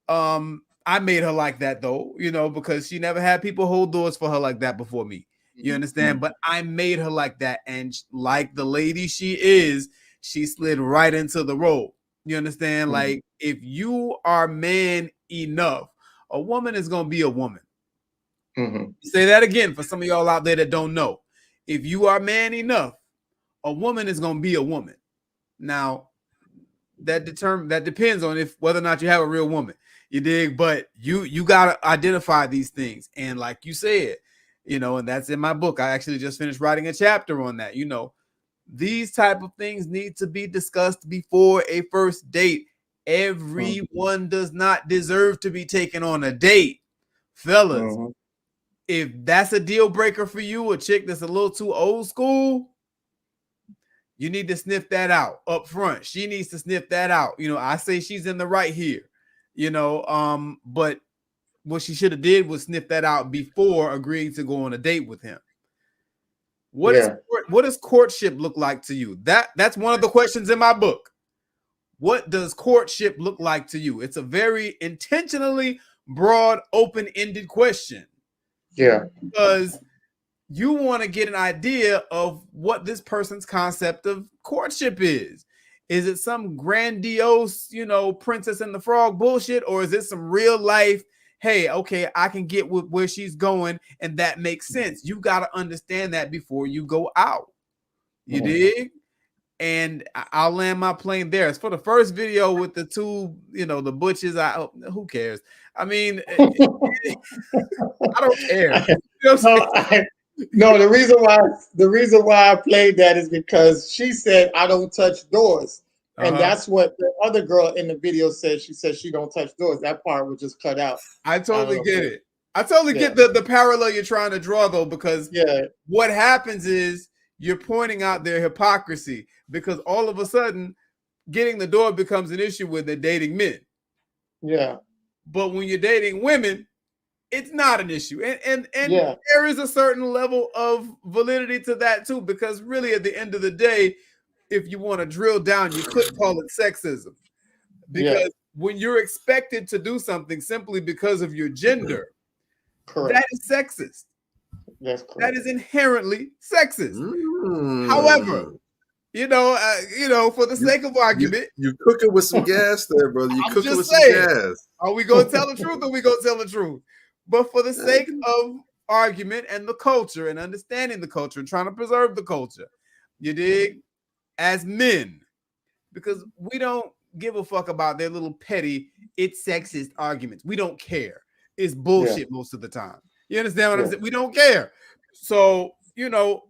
I made her like that though, you know, because she never had people hold doors for her like that before me. You understand? But I made her like that. And like the lady she is, she slid right into the role. You understand? Like, if you are man enough, a woman is going to be a woman. Say that again for some of y'all out there that don't know. If you are man enough, a woman is going to be a woman. Now, that depends on whether or not you have a real woman. You dig? But you got to identify these things. And like you said, you know, and that's in my book. I actually just finished writing a chapter on that. You know, these type of things need to be discussed before a first date. Everyone does not deserve to be taken on a date. Fellas, if that's a deal breaker for you, a chick that's a little too old school, you need to sniff that out up front. She needs to sniff that out. You know, I say she's in the right here, you know, but what she should have did was sniff that out before agreeing to go on a date with him. What does courtship look like to you? That's one of the questions in my book. What does courtship look like to you? It's a very intentionally broad, open-ended question. Yeah. Because you want to get an idea of what this person's concept of courtship is. Is it some grandiose, you know, Princess and the Frog bullshit, or is it some real life, hey, okay, I can get with where she's going, and that makes sense. You got to understand that before you go out. You dig? And I'll land my plane there. As for the first video with the two, you know, the butches, who cares? I mean, I don't care. You know no, the reason why I played that is because she said I don't touch doors. And that's what the other girl in the video said. She said she don't touch doors. That part was just cut out. I totally get it. I totally get the parallel you're trying to draw, though, because what happens is you're pointing out their hypocrisy, because all of a sudden getting the door becomes an issue when they're dating men. Yeah. But when you're dating women, it's not an issue. And there is a certain level of validity to that, too, because really at the end of the day, if you want to drill down, you could call it sexism, because when you're expected to do something simply because of your gender, that is sexist. That's correct. That is inherently sexist. However, you know, for the sake of argument, you cooking with some gas there, brother. You cooking with some gas. Are we gonna tell the truth, or we gonna tell the truth? But for the sake of argument and the culture and understanding the culture and trying to preserve the culture, you dig? As men, because we don't give a fuck about their little petty, it's sexist arguments. We don't care. It's bullshit most of the time. You understand what I'm saying? We don't care. So, you know,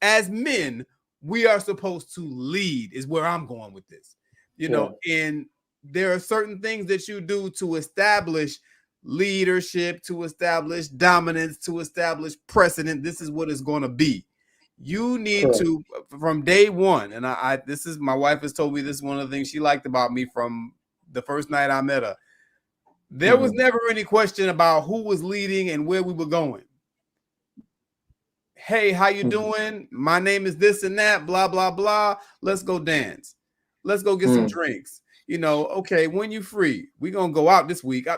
as men, we are supposed to lead, is where I'm going with this. You know, and there are certain things that you do to establish leadership, to establish dominance, to establish precedent. This is what it's going to be. You need to, from day one, and I this is, my wife has told me this is one of the things she liked about me from the first night I met her. There was never any question about who was leading and where we were going. Hey, how you doing? My name is this and that, blah, blah, blah. Let's go dance. Let's go get some drinks. You know, okay, when you free, we're going to go out this week.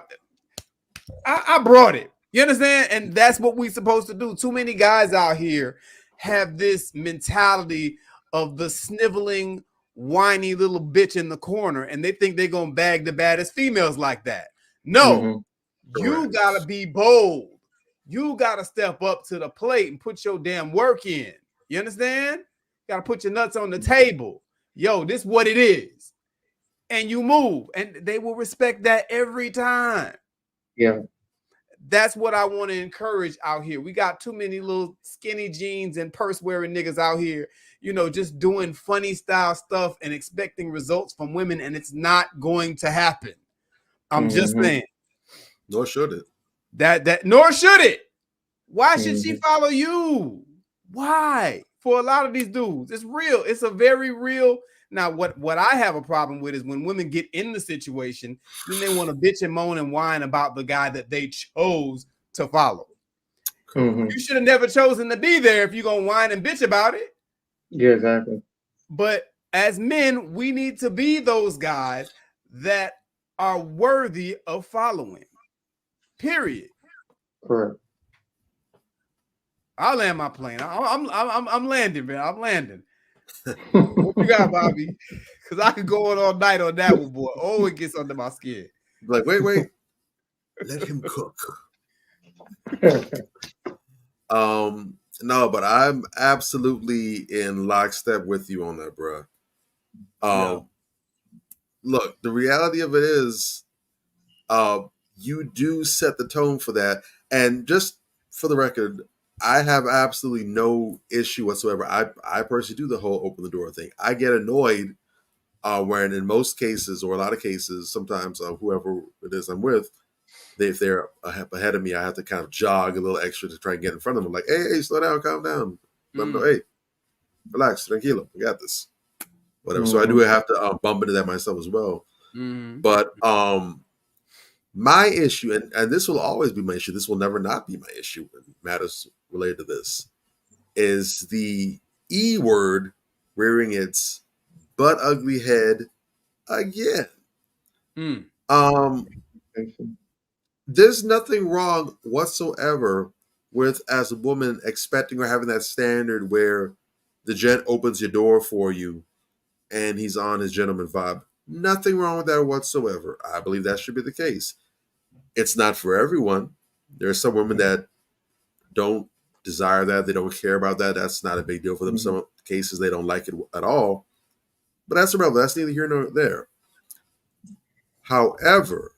I brought it. You understand? And that's what we're supposed to do. Too many guys out here have this mentality of the sniveling, whiny little bitch in the corner, and they think they're going to bag the baddest females like that. No, you got to be bold. You got to step up to the plate and put your damn work in. You understand? Got to put your nuts on the table. Yo, this is what it is. And you move, and they will respect that every time. Yeah. That's what I want to encourage out here. We got too many little skinny jeans and purse wearing niggas out here, you know, just doing funny style stuff and expecting results from women, and it's not going to happen. I'm just saying. Nor should it. Nor should it. Why should she follow you? Why? For a lot of these dudes, it's real. It's a very real. Now, what I have a problem with is when women get in the situation, then they want to bitch and moan and whine about the guy that they chose to follow. You should have never chosen to be there if you're going to whine and bitch about it. Yeah, exactly. But as men, we need to be those guys that are worthy of following. Period. Correct. I'll land my plane. I'm landing, man. I'm landing. What you got, Bobby? Because I could go on all night on that one, boy. Oh, it gets under my skin. Like, wait. Let him cook. No, but I'm absolutely in lockstep with you on that, bro. Look, the reality of it is, you do set the tone for that. And just for the record, I have absolutely no issue whatsoever. I personally do the whole open the door thing. I get annoyed when in most cases, or a lot of cases, sometimes whoever it is I'm with, if they're ahead of me, I have to kind of jog a little extra to try and get in front of them. Like, hey, slow down, calm down. Let them know, hey, relax, tranquilo, we got this. Whatever. So I do have to bump into that myself as well. But my issue, and this will always be my issue, this will never not be my issue in matters related to this, is the E word rearing its butt ugly head again. There's nothing wrong whatsoever with, as a woman, expecting or having that standard where the gent opens your door for you and he's on his gentleman vibe. Nothing wrong with that whatsoever. I believe that should be the case. It's not for everyone. There are some women that don't desire that. They don't care about that. That's not a big deal for them. Some cases they don't like it at all. But that's irrelevant. That's neither here nor there. However,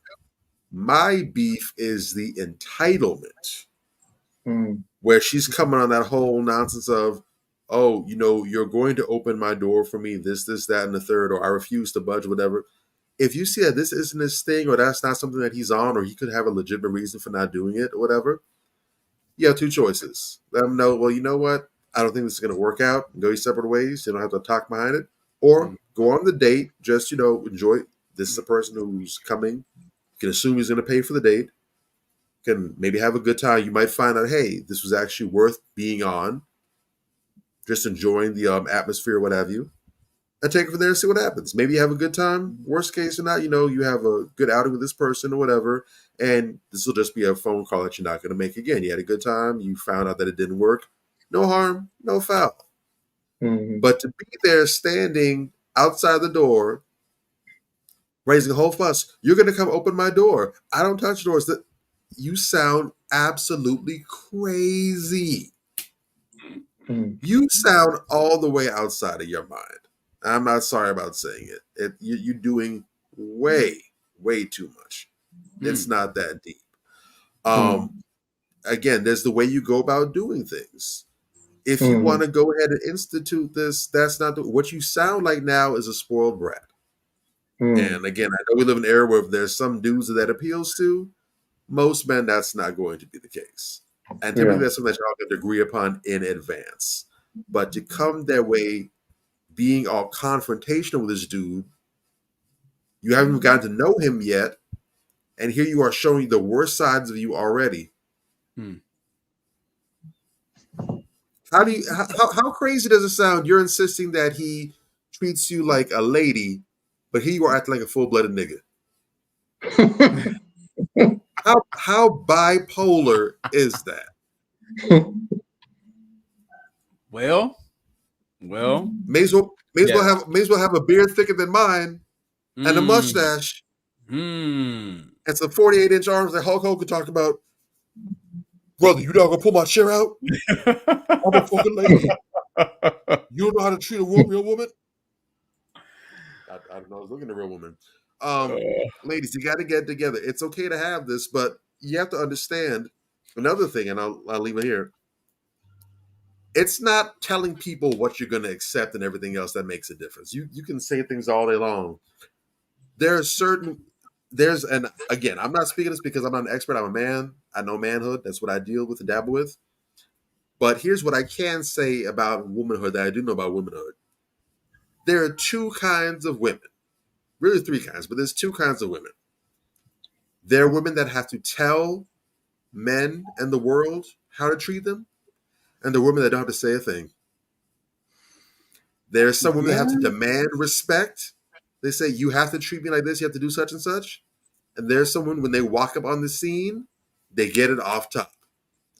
my beef is the entitlement, where she's coming on that whole nonsense of, oh, you know, you're going to open my door for me, this, that, and the third, or I refuse to budge, whatever. If you see that this isn't his thing, or that's not something that he's on, or he could have a legitimate reason for not doing it, or whatever, you have two choices. Let him know, well, you know what? I don't think this is going to work out. Go your separate ways. You don't have to talk behind it. Or go on the date. Just, you know, enjoy. This is a person who's coming. You can assume he's going to pay for the date. Can maybe have a good time. You might find out, hey, this was actually worth being on. Just enjoying the atmosphere, what have you. And take it from there and see what happens. Maybe you have a good time. Worst case or not, you know, you have a good outing with this person or whatever. And this will just be a phone call that you're not going to make again. You had a good time. You found out that it didn't work. No harm, no foul. But to be there standing outside the door, raising a whole fuss, you're going to come open my door. I don't touch doors. That you sound absolutely crazy. You sound all the way outside of your mind. I'm not sorry about saying it. You're doing way too much. It's not that deep. Again, there's the way you go about doing things. If you want to go ahead and institute this, that's not what you sound like now is a spoiled brat. And again, I know we live in an era where if there's some dudes that appeals to, most men, that's not going to be the case. And typically that's something that y'all have to agree upon in advance. But to come their way being all confrontational with this dude, you haven't even gotten to know him yet, and here you are showing the worst sides of you already. How crazy does it sound? You're insisting that he treats you like a lady, but here you are acting like a full-blooded nigga. How bipolar is that? Well, may as well have a beard thicker than mine and a mustache and some 48-inch arms that Hulk Hogan talked about. Brother, you not gonna pull my chair out? I'm a fucking lady. You don't know how to treat a real woman? I don't know. I was looking at a real woman. Ladies, you got to get together. It's okay to have this, but you have to understand another thing, and I'll leave it here. It's not telling people what you're going to accept and everything else that makes a difference. You can say things all day long. And again, I'm not speaking this because I'm not an expert. I'm a man. I know manhood. That's what I deal with and dabble with. But here's what I can say about womanhood that I do know about womanhood. There are two kinds of women. Really three kinds, but there's two kinds of women. There are women that have to tell men and the world how to treat them, and the women that don't have to say a thing. There are some women that have to demand respect. They say, you have to treat me like this, you have to do such and such. And there's someone, when they walk up on the scene, they get it off top.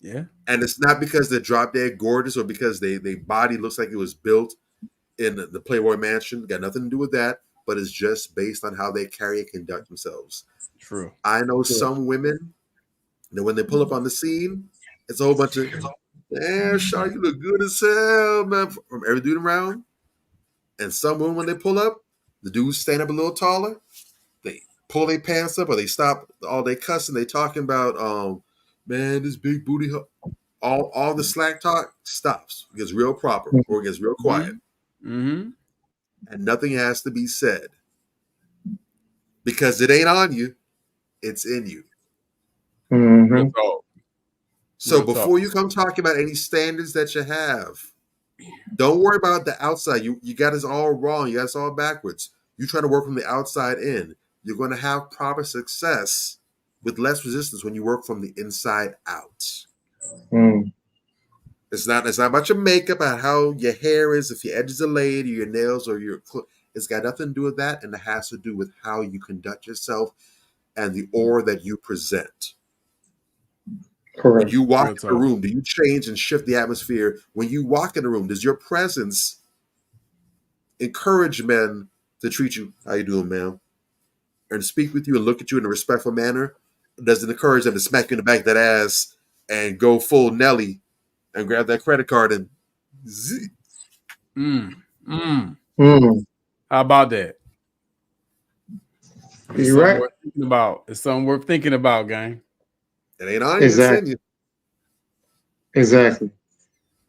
Yeah. And it's not because they're drop dead gorgeous or because their body looks like it was built in the Playboy Mansion. Got nothing to do with that, but it's just based on how they carry and conduct themselves. True. I know some women that when they pull up on the scene, it's a whole bunch of, man, Shaw, you look good as hell, man, from every dude around. And some women, when they pull up, the dudes stand up a little taller, they pull their pants up, or they stop all they cussing, they talking about, man, this big booty, all the slack talk stops. It gets real proper or it gets real quiet. Mm-hmm. And nothing has to be said. Because it ain't on you, it's in you. Mm-hmm. So before you come talking about any standards that you have, don't worry about the outside. You got us all wrong. You got us all backwards. You try to work from the outside in. You're going to have proper success with less resistance when you work from the inside out. It's not about your makeup, about how your hair is, if your edges are laid, or your nails, or your it's got nothing to do with that, and it has to do with how you conduct yourself and the aura that you present. Correct. When you walk in the room, do you change and shift the atmosphere? When you walk in the room, does your presence encourage men to treat you, how you doing, ma'am? And speak with you and look at you in a respectful manner? Does it encourage them to smack you in the back of that ass and go full Nelly and grab that credit card and zee? How about that? You're right. It's something worth thinking about, gang. It ain't on you. Exactly.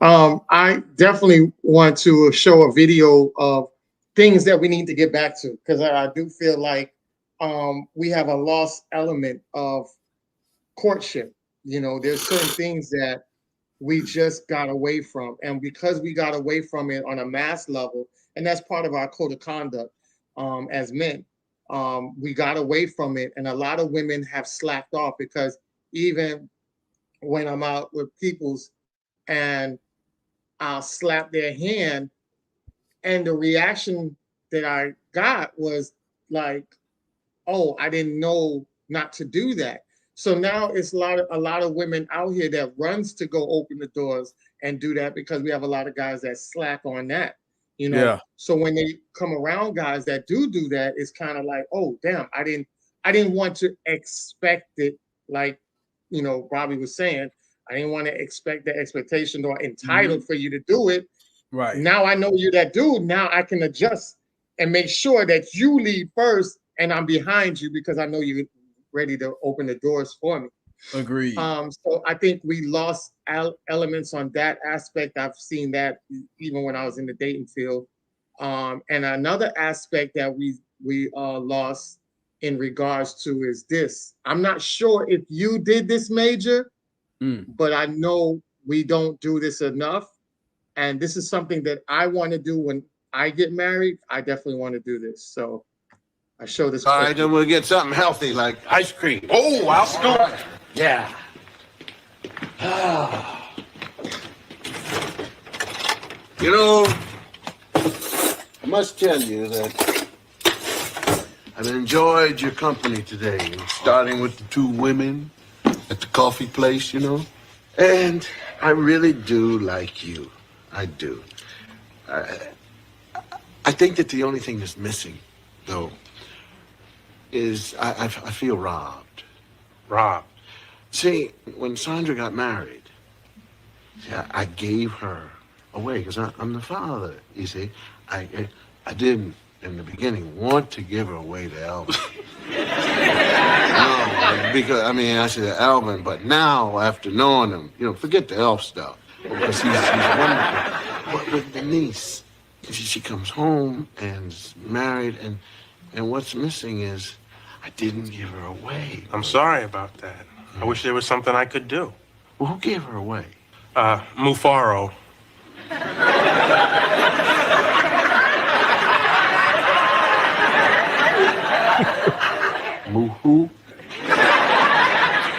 I definitely want to show a video of things that we need to get back to, because I do feel like we have a lost element of courtship. You know, there's certain things that we just got away from. And because we got away from it on a mass level, and that's part of our code of conduct as men, we got away from it. And a lot of women have slacked off, because even when I'm out with peoples and I'll slap their hand, and the reaction that I got was like, oh, I didn't know not to do that. So now it's a lot of women out here that runs to go open the doors and do that, because we have a lot of guys that slack on that, you know. Yeah. So when they come around guys that do that, it's kind of like, oh damn, I didn't want to expect it, like, you know, Bobby was saying, I didn't want to expect the expectation or entitled for you to do it. Right. Now I know you're that dude. Now I can adjust and make sure that you lead first and I'm behind you because I know you're ready to open the doors for me. Agreed. So I think we lost elements on that aspect. I've seen that even when I was in the dating field. And another aspect that we lost in regards to is this. I'm not sure if you did this, Major, but I know we don't do this enough. And this is something that I want to do when I get married. I definitely want to do this. So I show this. All right, then we'll get something healthy like ice cream. Oh, I'll scoop. Yeah. You know, I must tell you that I've enjoyed your company today, starting with the two women at the coffee place, you know. And I really do like you. I do. I think that the only thing that's missing, though, is I feel robbed. Robbed. See, when Sandra got married, I gave her away because I'm the father, you see. I didn't, in the beginning, want to give her away to Alvin. No, because, I mean, I said Alvin, but now, after knowing him, you know, forget the elf stuff. Because he's wonderful. But with Denise, she comes home and is married, and what's missing is I didn't give her away. I'm sorry about that. I wish there was something I could do. Well, who gave her away? Mufaro. Who?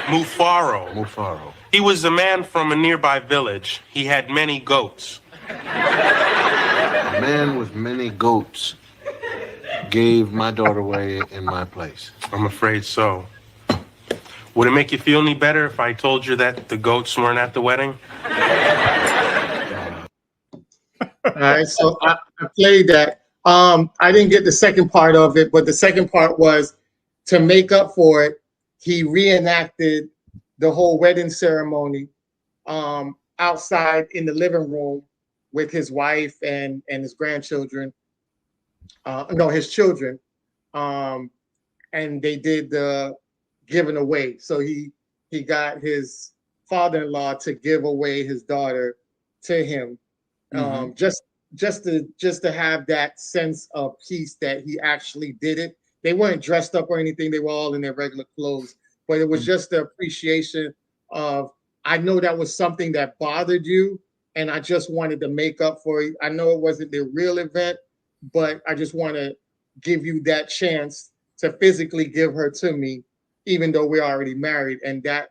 Mufaro. Mufaro. He was a man from a nearby village. He had many goats. A man with many goats gave my daughter away in my place. I'm afraid so. Would it make you feel any better if I told you that the goats weren't at the wedding? All right, so I played that. I didn't get the second part of it, but the second part was to make up for it. He reenacted the whole wedding ceremony outside in the living room with his wife and his grandchildren. No, his children. And they did the giving away. So he got his father-in-law to give away his daughter to him. Just to have that sense of peace that he actually did it. They weren't dressed up or anything. They were all in their regular clothes, but it was just the appreciation of, I know that was something that bothered you and I just wanted to make up for it. I know it wasn't the real event, but I just want to give you that chance to physically give her to me, even though we're already married. And that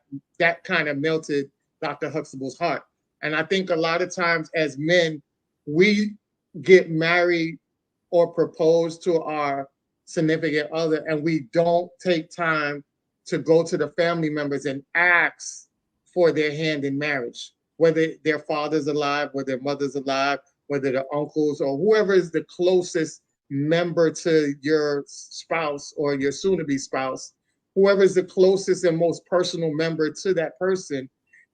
kind of melted Dr. Huxtable's heart. And I think a lot of times as men, we get married or propose to our significant other, and we don't take time to go to the family members and ask for their hand in marriage, whether their father's alive, whether their mother's alive, whether their uncles or whoever is the closest member to your spouse or your soon-to-be spouse, whoever is the closest and most personal member to that person,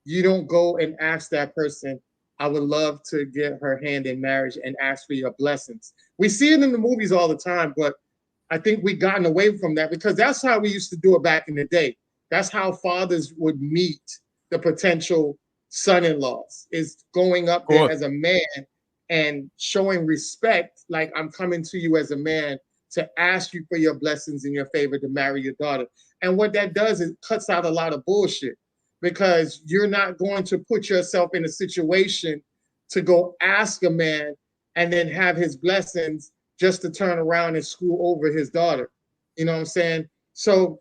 you don't go and ask that person, I would love to get her hand in marriage and ask for your blessings. We see it in the movies all the time, but I think we've gotten away from that because that's how we used to do it back in the day. That's how fathers would meet the potential son-in-laws, is going up there as a man and showing respect, like I'm coming to you as a man to ask you for your blessings and your favor to marry your daughter. And what that does is cuts out a lot of bullshit, because you're not going to put yourself in a situation to go ask a man and then have his blessings just to turn around and screw over his daughter. You know what I'm saying? So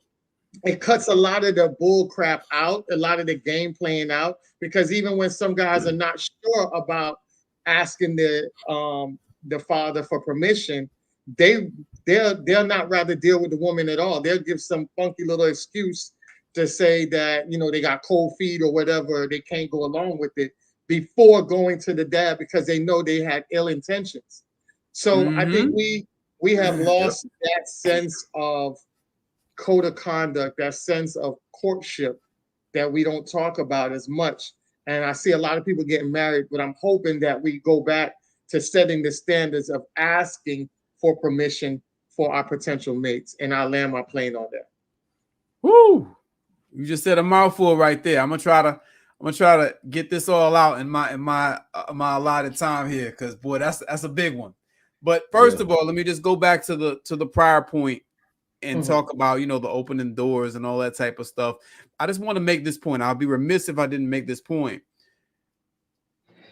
it cuts a lot of the bull crap out, a lot of the game playing out, because even when some guys are not sure about asking the father for permission, they'll not rather deal with the woman at all. They'll give some funky little excuse to say that, you know, they got cold feet or whatever, they can't go along with it before going to the dad because they know they had ill intentions. So I think we have lost that sense of code of conduct, that sense of courtship that we don't talk about as much. And I see a lot of people getting married, but I'm hoping that we go back to setting the standards of asking for permission for our potential mates. And I land my plane on that. Woo! You just said a mouthful right there. I'm gonna try to get this all out in my allotted time here, because boy, that's a big one. But first of all, let me just go back to the prior point and talk about, you know, the opening doors and all that type of stuff. I just want to make this point. I'll be remiss if I didn't make this point.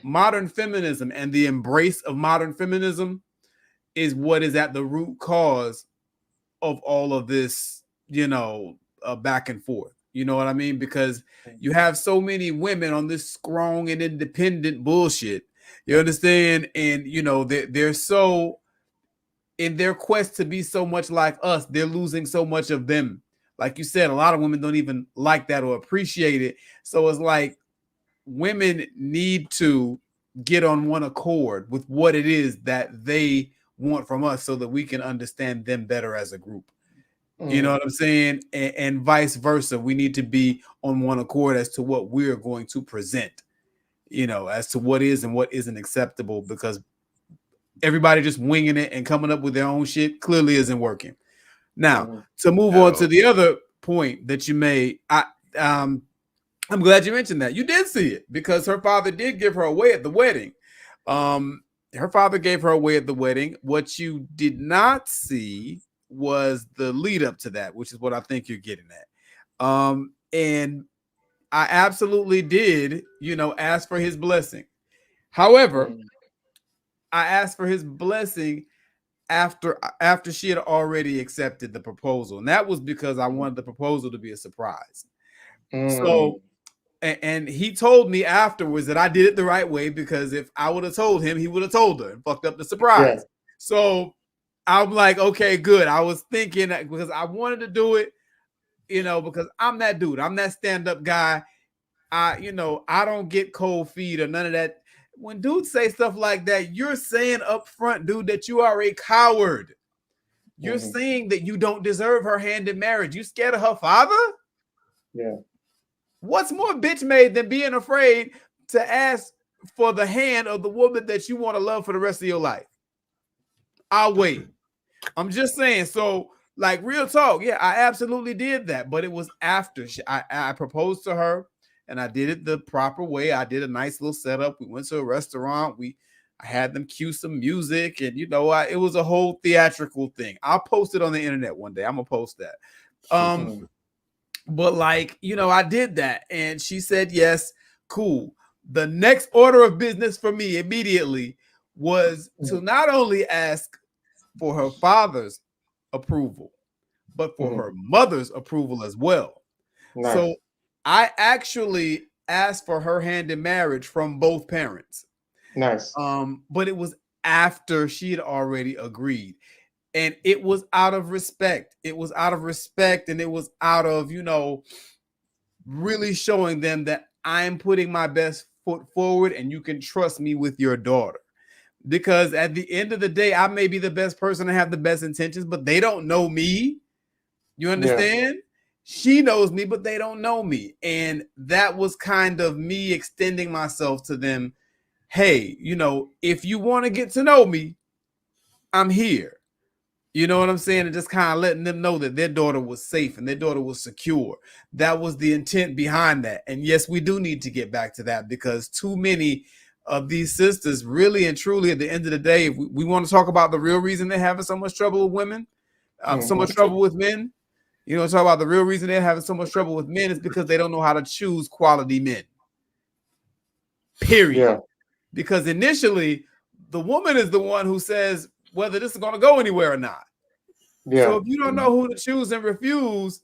Modern feminism and the embrace of modern feminism is what is at the root cause of all of this, you know, back and forth. You know what I mean? Because you have so many women on this strong and independent bullshit. You understand? And, you know, they're so, in their quest to be so much like us, they're losing so much of them. Like you said, a lot of women don't even like that or appreciate it. So it's like women need to get on one accord with what it is that they want from us so that we can understand them better as a group. You know what I'm saying? And vice versa. We need to be on one accord as to what we're going to present, you know, as to what is and what isn't acceptable, because everybody just winging it and coming up with their own shit clearly isn't working. Now, to move on to the other point that you made, I'm glad you mentioned that. You did see it because her father did give her away at the wedding. Her father gave her away at the wedding. What you did not see was the lead up to that, which is what I think you're getting at. And I absolutely did, you know, ask for his blessing. However, I asked for his blessing after she had already accepted the proposal. And that was because I wanted the proposal to be a surprise. So, and he told me afterwards that I did it the right way, because if I would have told him, he would have told her and fucked up the surprise. Yeah. So I'm like, okay, good. I was thinking that because I wanted to do it, you know, because I'm that dude. I'm that stand-up guy. I don't get cold feet or none of that. When dudes say stuff like that, you're saying up front, dude, that you are a coward. You're saying that you don't deserve her hand in marriage. You scared of her father? Yeah. What's more bitch made than being afraid to ask for the hand of the woman that you want to love for the rest of your life? I'll wait. I'm just saying. So, like, real talk. Yeah, I absolutely did that. But it was after I proposed to her, and I did it the proper way. I did a nice little setup. We went to a restaurant. I had them cue some music, and, you know, it was a whole theatrical thing. I'll post it on the internet one day. I'm going to post that. But, like, you know, I did that, and she said yes. Cool. The next order of business for me immediately was to not only ask for her father's approval, but for her mother's approval as well. Nice. So I actually asked for her hand in marriage from both parents. Nice. But it was after she had already agreed. And it was out of respect. It was out of respect, and it was out of, you know, really showing them that I'm putting my best foot forward and you can trust me with your daughter. Because at the end of the day, I may be the best person to have the best intentions, but they don't know me. You understand? Yeah. She knows me, but they don't know me. And that was kind of me extending myself to them. Hey, you know, if you want to get to know me, I'm here. You know what I'm saying? And just kind of letting them know that their daughter was safe and their daughter was secure. That was the intent behind that. And yes, we do need to get back to that, because too many of these sisters really and truly, at the end of the day, if we want to talk about the real reason they're having so much trouble with women, so much trouble with men. You know, talk about the real reason they're having so much trouble with men is because they don't know how to choose quality men. Period. Yeah. Because initially, the woman is the one who says whether this is going to go anywhere or not. Yeah. So if you don't know who to choose and refuse,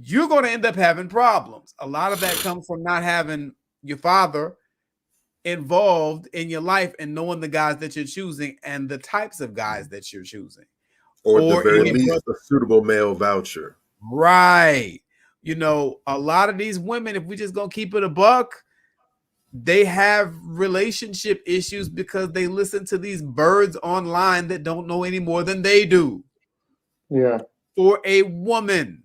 you're going to end up having problems. A lot of that comes from not having your father involved in your life and knowing the guys that you're choosing and the types of guys that you're choosing. Or at the very least, a suitable male voucher. Right. You know, a lot of these women, if we just gonna keep it a buck, they have relationship issues because they listen to these birds online that don't know any more than they do. Yeah. For a woman,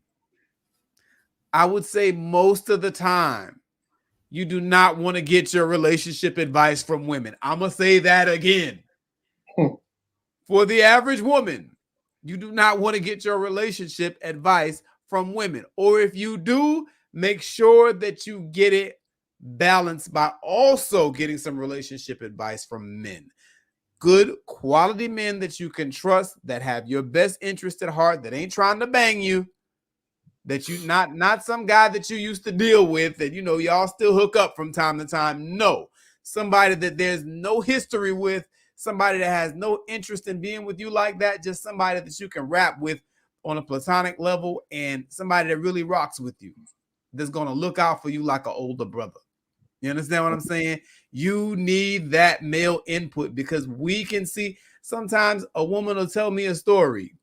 I would say most of the time, you do not want to get your relationship advice from women. I'm going to say that again. For the average woman, you do not want to get your relationship advice from women. Or if you do, make sure that you get it balanced by also getting some relationship advice from men. Good quality men that you can trust, that have your best interest at heart, that ain't trying to bang you, that you not some guy that you used to deal with that, you know, y'all still hook up from time to time. No, somebody that there's no history with, somebody that has no interest in being with you like that, just somebody that you can rap with on a platonic level, and somebody that really rocks with you, that's going to look out for you like an older brother. You understand what I'm saying? You need that male input, because we can see sometimes a woman will tell me a story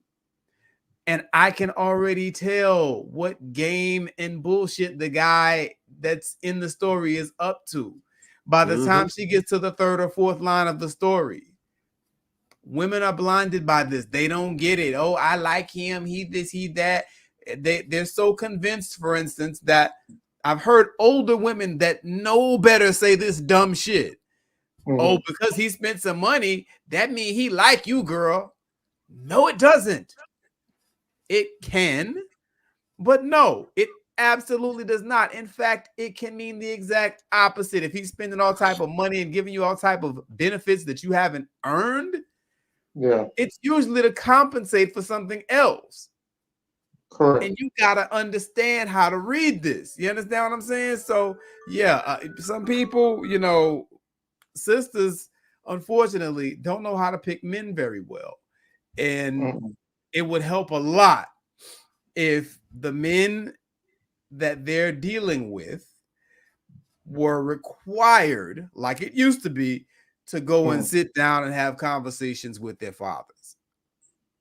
and I can already tell what game and bullshit the guy that's in the story is up to by the time she gets to the third or fourth line of the story. Women are blinded by this. They don't get it. Oh, I like him. He this, he that. They're so convinced, for instance, that I've heard older women that know better say this dumb shit. Oh, because he spent some money, that means he like you, girl. No, it doesn't. It can, but no, it absolutely does not. In fact, it can mean the exact opposite. If he's spending all type of money and giving you all type of benefits that you haven't earned, it's usually to compensate for something else. Correct. And you gotta understand how to read this. You understand what I'm saying? So yeah, some people, you know, sisters, unfortunately, don't know how to pick men very well, and it would help a lot if the men that they're dealing with were required, like it used to be, to go and sit down and have conversations with their fathers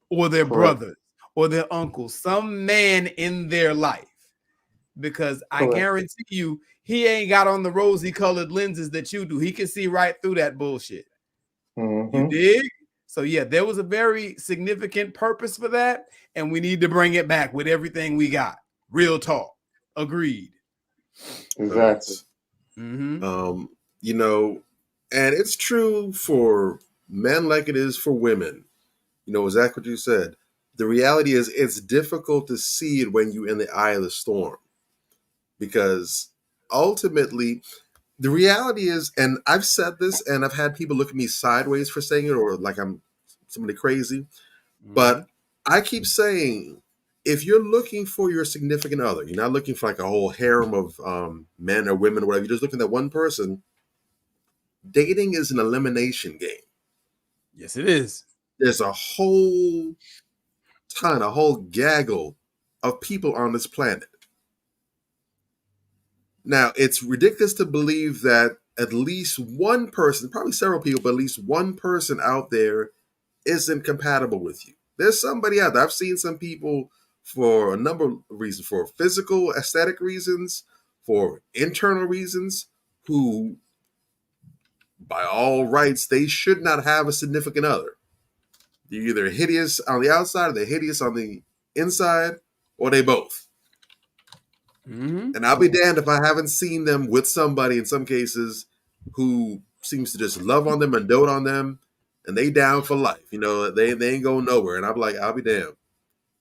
or their brothers or their uncles, some man in their life, because I guarantee you he ain't got on the rosy colored lenses that you do. He can see right through that bullshit. You dig? So yeah, there was a very significant purpose for that, and we need to bring it back with everything we got. Real talk. Agreed. Exactly. You know, and it's true for men like it is for women. You know, exactly what you said. The reality is it's difficult to see it when you're in the eye of the storm, because ultimately the reality is, and I've said this and I've had people look at me sideways for saying it, or like I'm somebody crazy, but I keep saying, if you're looking for your significant other, you're not looking for like a whole harem of men or women or whatever, you're just looking at one person. Dating is an elimination game. Yes, it is. There's a whole ton, a whole gaggle of people on this planet. Now, it's ridiculous to believe that at least one person, probably several people, but at least one person out there isn't compatible with you. There's somebody out there. I've seen some people for a number of reasons, for physical, aesthetic reasons, for internal reasons, who, by all rights, they should not have a significant other. They're either hideous on the outside or they're hideous on the inside, or they both. And I'll be damned if I haven't seen them with somebody, in some cases, who seems to just love on them and dote on them, and they down for life. You know, they ain't going nowhere. And I'm like, I'll be damned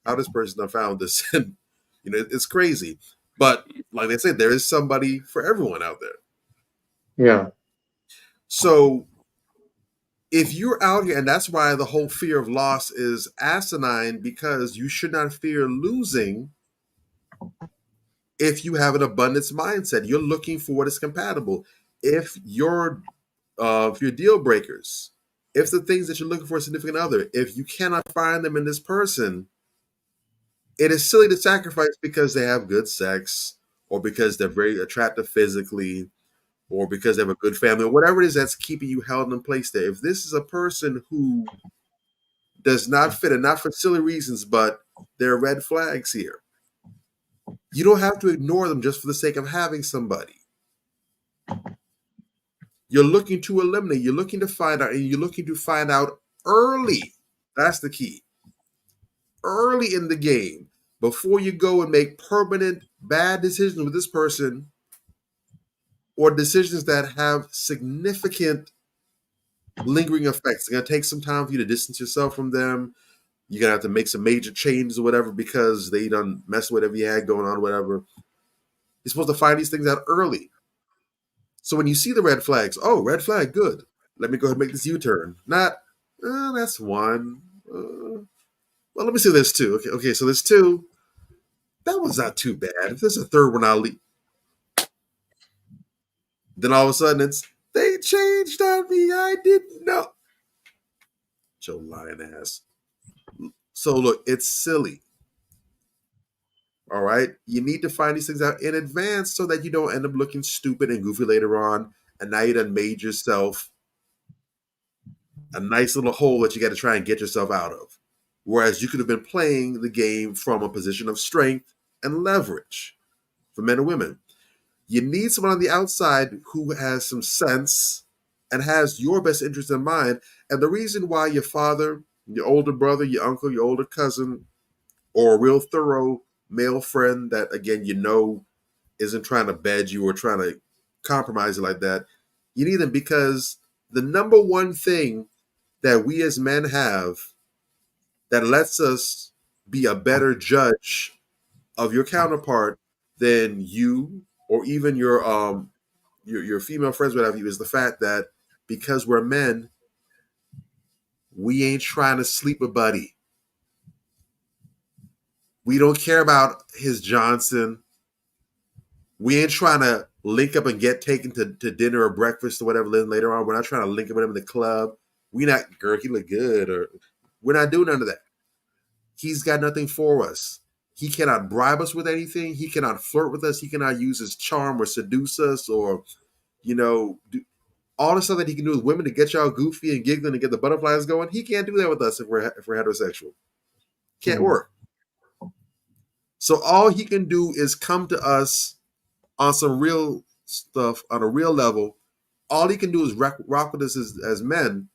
how this person done found this. And, you know, it's crazy. But like they said, there is somebody for everyone out there. Yeah. So if you're out here, and that's why the whole fear of loss is asinine, because you should not fear losing if you have an abundance mindset. You're looking for what is compatible. If your deal breakers, if the things that you're looking for a significant other, if you cannot find them in this person, it is silly to sacrifice because they have good sex, or because they're very attractive physically, or because they have a good family, or whatever it is that's keeping you held in place there. If this is a person who does not fit, and not for silly reasons, but there are red flags here, you don't have to ignore them just for the sake of having somebody. You're looking to eliminate, you're looking to find out, and you're looking to find out early. That's the key. Early in the game, before you go and make permanent bad decisions with this person, or decisions that have significant lingering effects. It's gonna take some time for you to distance yourself from them. You're gonna have to make some major changes or whatever because they done mess with whatever you had going on, or whatever. You're supposed to find these things out early. So when you see the red flags, oh, red flag, good. Let me go ahead and make this U-turn. Not, that's one. Well, let me see this two. Okay, so there's two. That one's not too bad. If there's a third one, I'll leave. Then all of a sudden it's, they changed on me. I didn't know. Joe lying ass. So look, it's silly. All right? You need to find these things out in advance so that you don't end up looking stupid and goofy later on. And now you done made yourself a nice little hole that you got to try and get yourself out of. Whereas you could have been playing the game from a position of strength and leverage for men and women. You need someone on the outside who has some sense and has your best interest in mind. And the reason why your father, your older brother, your uncle, your older cousin, or a real thorough male friend that, again, you know isn't trying to bed you or trying to compromise you like that, you need them because the number one thing that we as men have that lets us be a better judge of your counterpart than you or even your female friends would have you is the fact that because we're men, we ain't trying to sleep with buddy. We don't care about his Johnson. We ain't trying to link up and get taken to dinner or breakfast or whatever later on. We're not trying to link up with him in the club. We not, girl, he look good. Or we're not doing none of that. He's got nothing for us. He cannot bribe us with anything. He cannot flirt with us. He cannot use his charm or seduce us or, do all the stuff that he can do with women to get y'all goofy and giggling and get the butterflies going. He can't do that with us if we're heterosexual. Can't work. So all he can do is come to us on some real stuff, on a real level. All he can do is rock with us as men.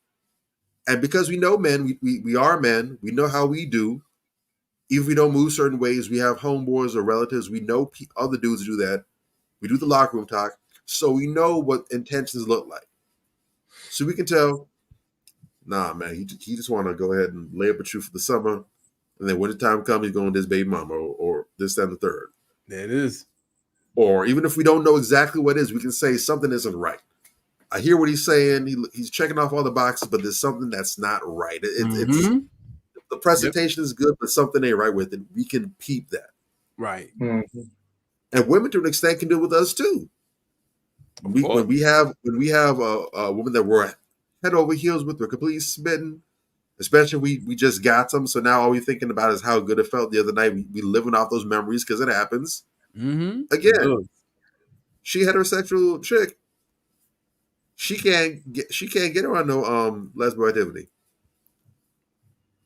And because we know men, we are men, we know how we do. Even if we don't move certain ways, we have homeboys or relatives. We know other dudes do that. We do the locker room talk. So we know what intentions look like. So we can tell, nah, man, he just want to go ahead and lay up with you for the summer. And then when the time comes, he's going to this baby mama or this, that, and the third. There it is. Or even if we don't know exactly what it is, we can say something isn't right. I hear what he's saying. He's checking off all the boxes, but there's something that's not right. It's the presentation is good, but something ain't right with it. We can peep that. Right. Mm-hmm. And women, to an extent, can do it with us too. When we have a woman that we're head over heels with, we're completely smitten. Especially we just got some, so now all we're thinking about is how good it felt the other night. We living off those memories because it happens. Mm-hmm. Again, she heterosexual chick. She can't get her on no lesbian activity.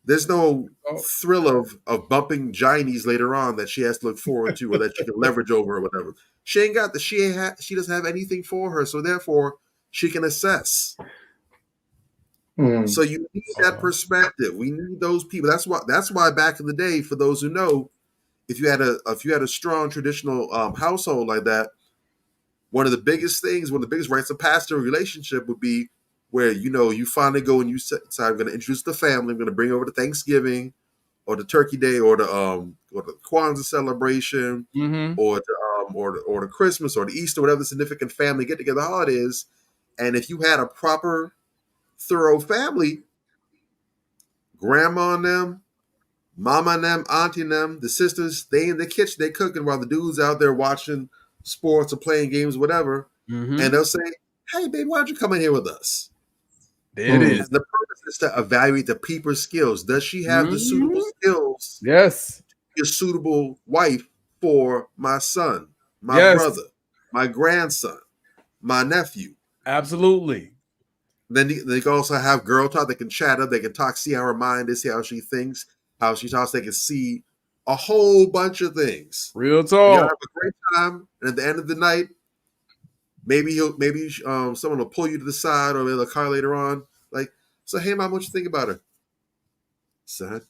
There's no thrill of bumping Chinese later on that she has to look forward to or that she can leverage over or whatever. She ain't got the she doesn't have anything for her, so therefore she can assess. So you need that perspective. We need those people. That's why back in the day, for those who know, if you had a strong traditional household like that, one of the biggest rites of passage of a relationship would be where you finally go and you say, I'm going to introduce the family. I'm going to bring over the Thanksgiving or the Turkey Day or the Kwanzaa celebration or the Christmas or the Easter, whatever the significant family get together holiday is. And if you had a proper thorough family, grandma and them, mama and them, auntie and them, the sisters, they in the kitchen, they cooking while the dudes out there watching sports or playing games, whatever. And they'll say, hey, baby, why don't you come in here with us? There it is. And the purpose is to evaluate the people's skills. Does she have the suitable skills? Yes. To be a suitable wife for my son, my brother, my grandson, my nephew. Absolutely. Then they can also have girl talk. They can chat up. They can talk, see how her mind is, see how she thinks, how she talks. They can see a whole bunch of things. Real talk. You'll have a great time. And at the end of the night, maybe someone will pull you to the side or in a car later on. Like, so hey, mom, what you think about her? Son,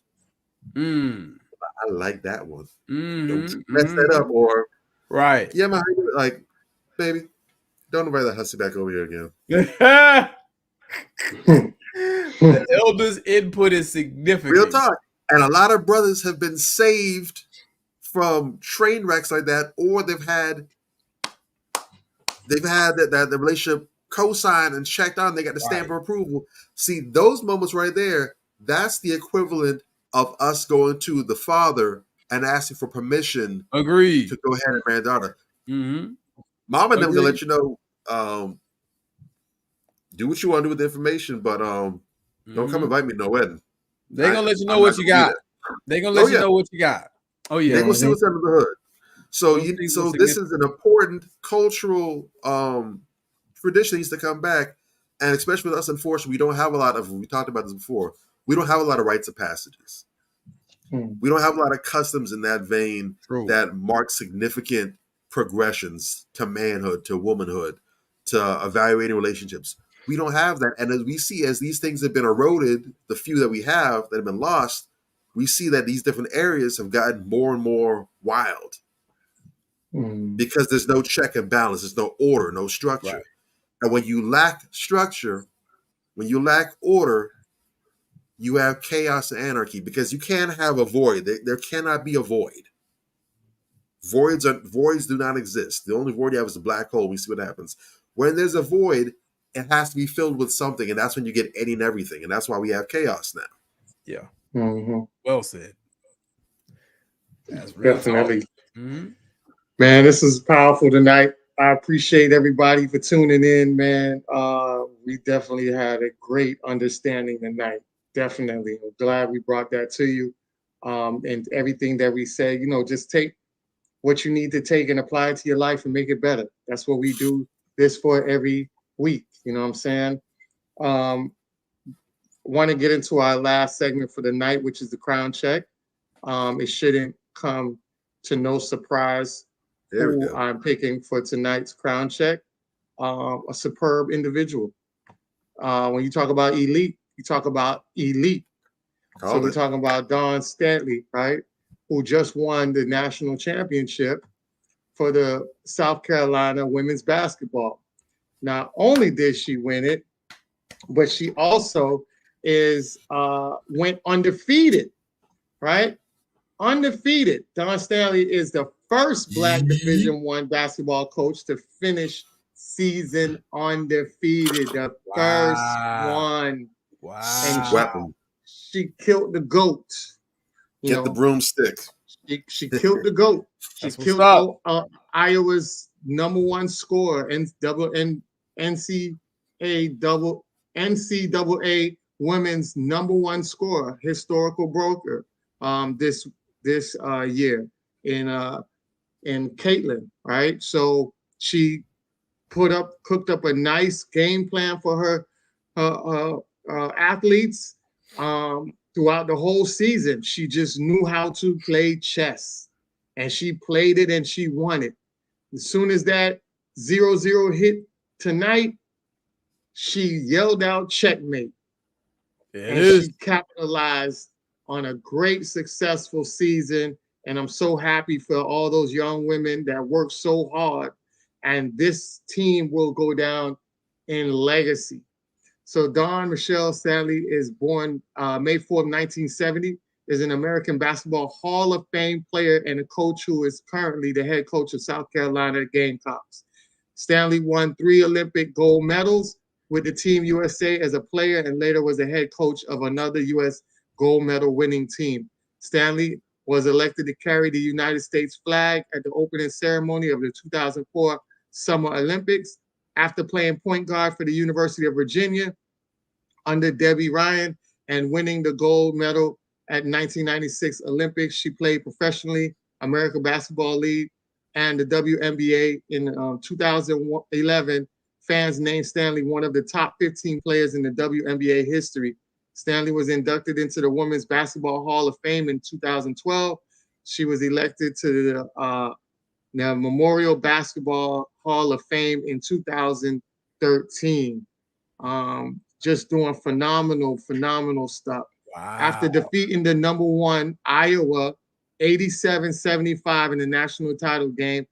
I like that one. Don't mess that up. Or right. Yeah, like, baby, don't invite that hussy back over here again. The elders' input is significant. Real talk. And a lot of brothers have been saved from train wrecks like that, or they've had that the relationship co-signed and checked on. They got the stamp of approval. See, those moments right there, that's the equivalent of us going to the father and asking for permission. Agreed. To go ahead and marry daughter. Mm-hmm. Mom and them gonna let you know, do what you want to do with the information, but don't come invite me to no wedding. They're gonna let you know what you got. They're gonna let you know what you got. Oh yeah. They're gonna see what's under the hood. So this is an important cultural tradition that needs to come back. And especially with us, unfortunately, we don't have a lot of, we talked about this before, we don't have a lot of rites of passages. We don't have a lot of customs in that vein that mark significant progressions to manhood, to womanhood, to evaluating relationships. We don't have that. And as we see, as these things have been eroded, the few that we have that have been lost, we see that these different areas have gotten more and more wild because there's no check and balance. There's no order, no structure. Right. And when you lack structure, when you lack order, you have chaos and anarchy because you can't have a void. There cannot be a void. Voids do not exist. The only void you have is a black hole. We see what happens. When there's a void, it has to be filled with something, and that's when you get any and everything. And that's why we have chaos now. Yeah. Mm-hmm. Well said. That's real Definitely. Mm-hmm. Man, this is powerful tonight. I appreciate everybody for tuning in, man. We definitely had a great understanding tonight. Definitely. I'm glad we brought that to you. And everything that we said, just take what you need to take and apply it to your life and make it better. That's what we do this for every week. You know what I'm saying? Want to get into our last segment for the night, which is the crown check. It shouldn't come to no surprise who I'm picking for tonight's crown check. A superb individual. When you talk about elite, you talk about elite. So we're talking about Dawn Staley, right? Who just won the national championship for the South Carolina women's basketball. Not only did she win it, but she also went undefeated, right? Undefeated. Dawn Staley is the first Black Division I basketball coach to finish season undefeated. The first one. Wow. And she killed the GOAT. Get the broomstick. She killed the GOAT. She killed Iowa's #1 scorer and NCAA women's #1 scorer, historical broker this year in Caitlin, right? So she cooked up a nice game plan for her athletes throughout the whole season. She just knew how to play chess, and she played it and she won it. As soon as that 0-0 hit tonight, she yelled out checkmate. She capitalized on a great, successful season. And I'm so happy for all those young women that worked so hard. And this team will go down in legacy. So Dawn Michelle Staley is born May 4th, 1970, is an American Basketball Hall of Fame player and a coach who is currently the head coach of South Carolina Gamecocks. Staley won 3 Olympic gold medals with the Team USA as a player and later was the head coach of another U.S. gold medal winning team. Staley was elected to carry the United States flag at the opening ceremony of the 2004 Summer Olympics. After playing point guard for the University of Virginia under Debbie Ryan and winning the gold medal at 1996 Olympics, she played professionally, American Basketball League, and the WNBA. In 2011, fans named Staley one of the top 15 players in the WNBA history. Staley was inducted into the Women's Basketball Hall of Fame in 2012. She was elected to the Memorial Basketball Hall of Fame in 2013. Just doing phenomenal stuff. Wow. After defeating the #1 Iowa 87-75 in the national title game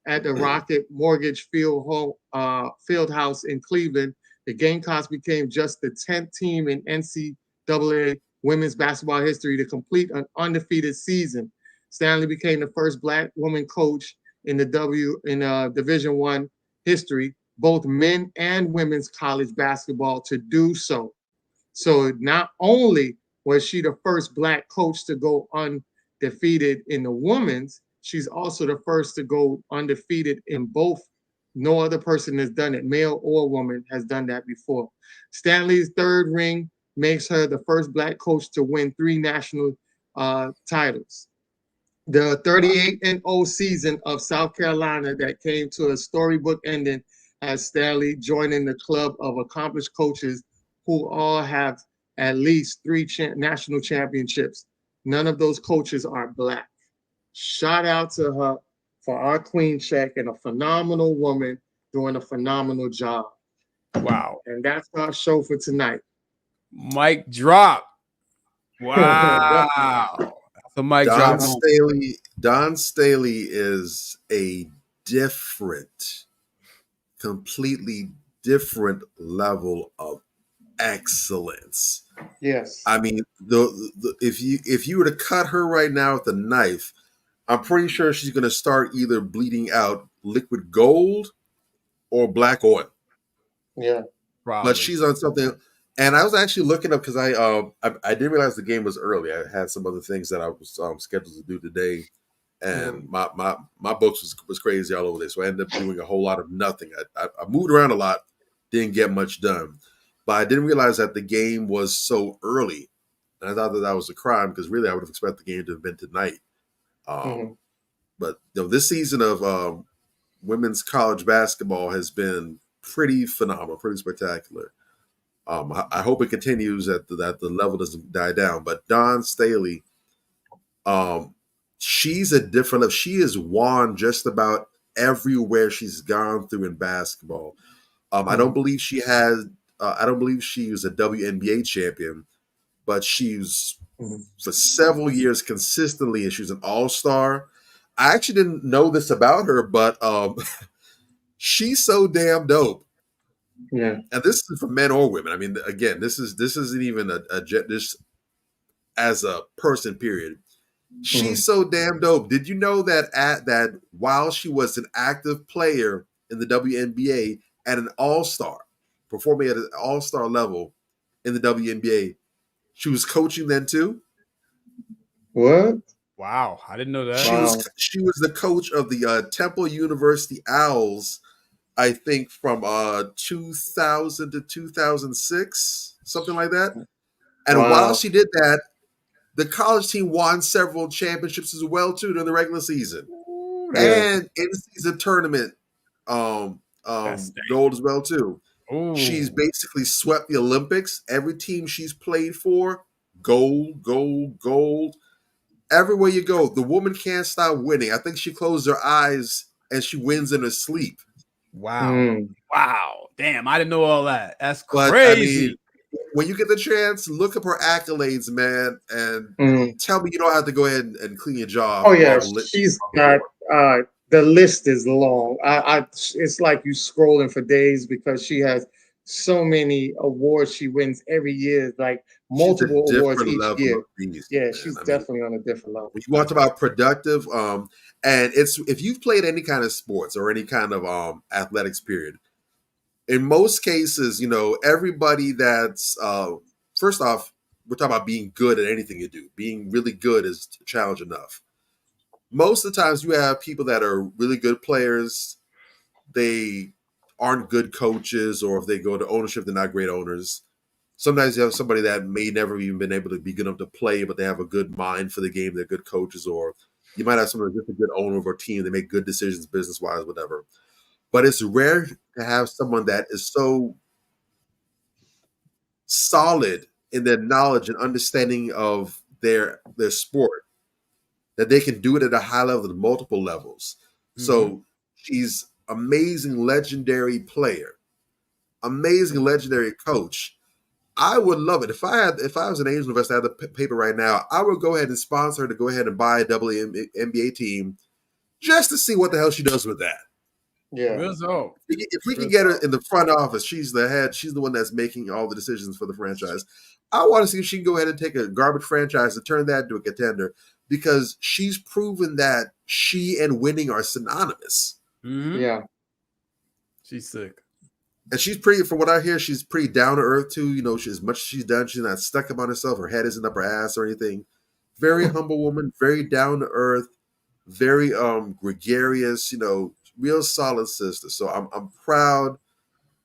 at the Rocket Mortgage Fieldhouse in Cleveland, the Gamecocks became just the 10th team in NCAA women's basketball history to complete an undefeated season. Stanley became the first Black woman coach in Division I history, both men and women's college basketball, to do so. So not only was she the first Black coach to go undefeated in the women's, she's also the first to go undefeated in both. No other person has done it, male or woman, has done that before. Stanley's third ring makes her the first Black coach to win 3 national titles. The 38-0 season of South Carolina that came to a storybook ending as Stanley joining the club of accomplished coaches who all have at least 3 national championships. None of those coaches are Black. Shout out to her for our queen check, and a phenomenal woman doing a phenomenal job. Wow. And that's our show for tonight. Mic drop. Wow. That's a mic drop. Don Staley is a completely different level of excellence. Yes. I mean, if you were to cut her right now with a knife, I'm pretty sure she's going to start either bleeding out liquid gold or black oil. Yeah. Probably. But she's on something. And I was actually looking up because I didn't realize the game was early. I had some other things that I was scheduled to do today. And my books was crazy all over this. So I ended up doing a whole lot of nothing. I moved around a lot, didn't get much done. But I didn't realize that the game was so early. And I thought that was a crime because really I would have expected the game to have been tonight. But this season of women's college basketball has been pretty phenomenal, pretty spectacular. I hope it continues that the level doesn't die down. But Dawn Staley, she's a different level. She has won just about everywhere she's gone through in basketball. I don't believe she has. I don't believe she was a WNBA champion, but she's for several years consistently, and she's an all-star. I actually didn't know this about her, but she's so damn dope. Yeah, and this is for men or women. I mean, again, this isn't even this as a person. Period. She's so damn dope. Did you know that while she was an active player in the WNBA and an all-star, performing at an all-star level in the WNBA, she was coaching then too? What? Wow, I didn't know that. She was the coach of the Temple University Owls, I think from 2000 to 2006, something like that. And while she did that, the college team won several championships as well too during the regular season. And in-season tournament gold as well too. Ooh. She's basically swept the Olympics. Every team she's played for, gold, gold, gold. Everywhere you go, the woman can't stop winning. I think she closed her eyes and she wins in her sleep. Wow. Wow. Damn, I didn't know all that. That's But, crazy. I mean, when you get the chance, look up her accolades, man, and tell me you don't have to go ahead and clean your job. Oh yeah, she's got the list is long. It's like you scrolling for days because she has so many awards she wins every year, like multiple awards each year. Yeah, she's definitely on a different level. When you talk about productive, and it's if you've played any kind of sports or any kind of athletics period, in most cases, everybody that's first off, we're talking about being good at anything you do. Being really good is a challenge enough. Most of the times you have people that are really good players. They aren't good coaches, or if they go to ownership, they're not great owners. Sometimes you have somebody that may never even been able to be good enough to play, but they have a good mind for the game. They're good coaches, or you might have somebody that's just a good owner of a team. They make good decisions business-wise, whatever. But it's rare to have someone that is so solid in their knowledge and understanding of their sport that they can do it at a high level at multiple levels. So she's amazing, legendary player, amazing, legendary coach. I would love it if I was an Angel investor, I had the paper right now. I would go ahead and sponsor her to go ahead and buy a WNBA team just to see what the hell she does with that. Yeah. Real talk. If we can get her in the front office, she's the head. She's the one that's making all the decisions for the franchise. I want to see if she can go ahead and take a garbage franchise and turn that into a contender, because she's proven that she and winning are synonymous. Mm-hmm. Yeah. She's sick. And she's pretty, from what I hear, she's pretty down to earth too. You know, as much as she's done, she's not stuck up on herself. Her head isn't up her ass or anything. Very humble woman, very down to earth, very gregarious. You know, real solid sister. So I'm proud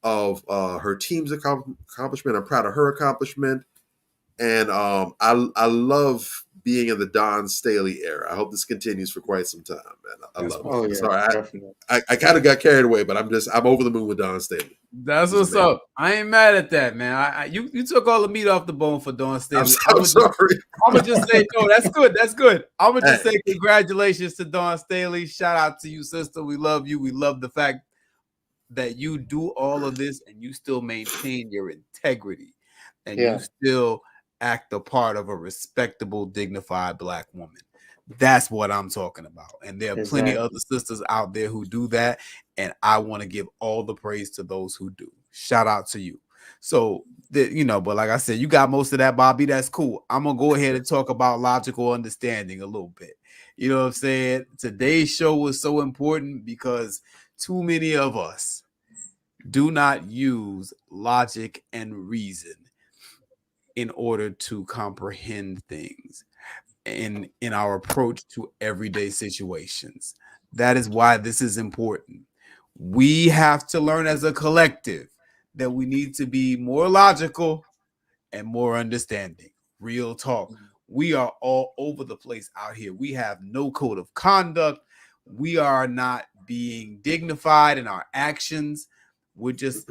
of her team's accomplishment. I'm proud of her accomplishment, and I love being in the Dawn Staley era. I hope this continues for quite some time, man. I love it. Oh, yeah, Sorry, I kind of got carried away, but I'm over the moon with Dawn Staley. That's what's up. I ain't mad at that, man. You took all the meat off the bone for Dawn Staley. I'm sorry. I'm gonna just say no. That's good. That's good. I'm gonna just say congratulations to Dawn Staley. Shout out to you, sister. We love you. We love the fact that you do all of this and you still maintain your integrity and you still act the part of a respectable, dignified Black woman. That's what I'm talking about. And there are plenty of other sisters out there who do that. And I want to give all the praise to those who do. Shout out to you. So, but like I said, you got most of that, Bobby. That's cool. I'm going to go ahead and talk about logical understanding a little bit. You know what I'm saying? Today's show was so important because too many of us do not use logic and reason in order to comprehend things in our approach to everyday situations. That is why this is important. We have to learn as a collective that we need to be more logical and more understanding. Real talk. We are all over the place out here. We have no code of conduct. We are not being dignified in our actions. We're just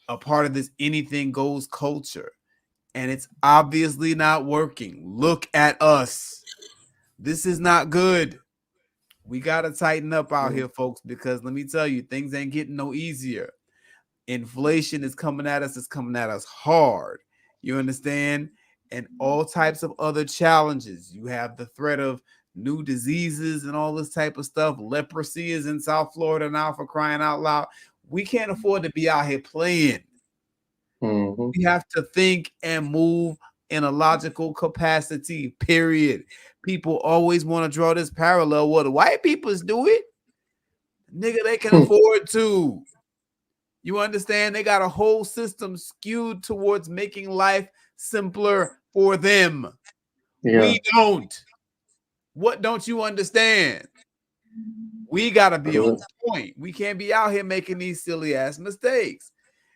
a part of this anything goes culture. And it's obviously not working. Look at us. This is not good. We got to tighten up out here, folks, because let me tell you, things ain't getting no easier. Inflation is coming at us. It's coming at us hard. You understand? And all types of other challenges. You have the threat of new diseases and all this type of stuff. Leprosy is in South Florida now, for crying out loud. We can't afford to be out here playing. We have to think and move in a logical capacity, period. People always want to draw this parallel. Well, the white peoples do it. Nigga, they can afford to. You understand? They got a whole system skewed towards making life simpler for them. We don't. What don't you understand? We got to be on point. We can't be out here making these silly ass mistakes.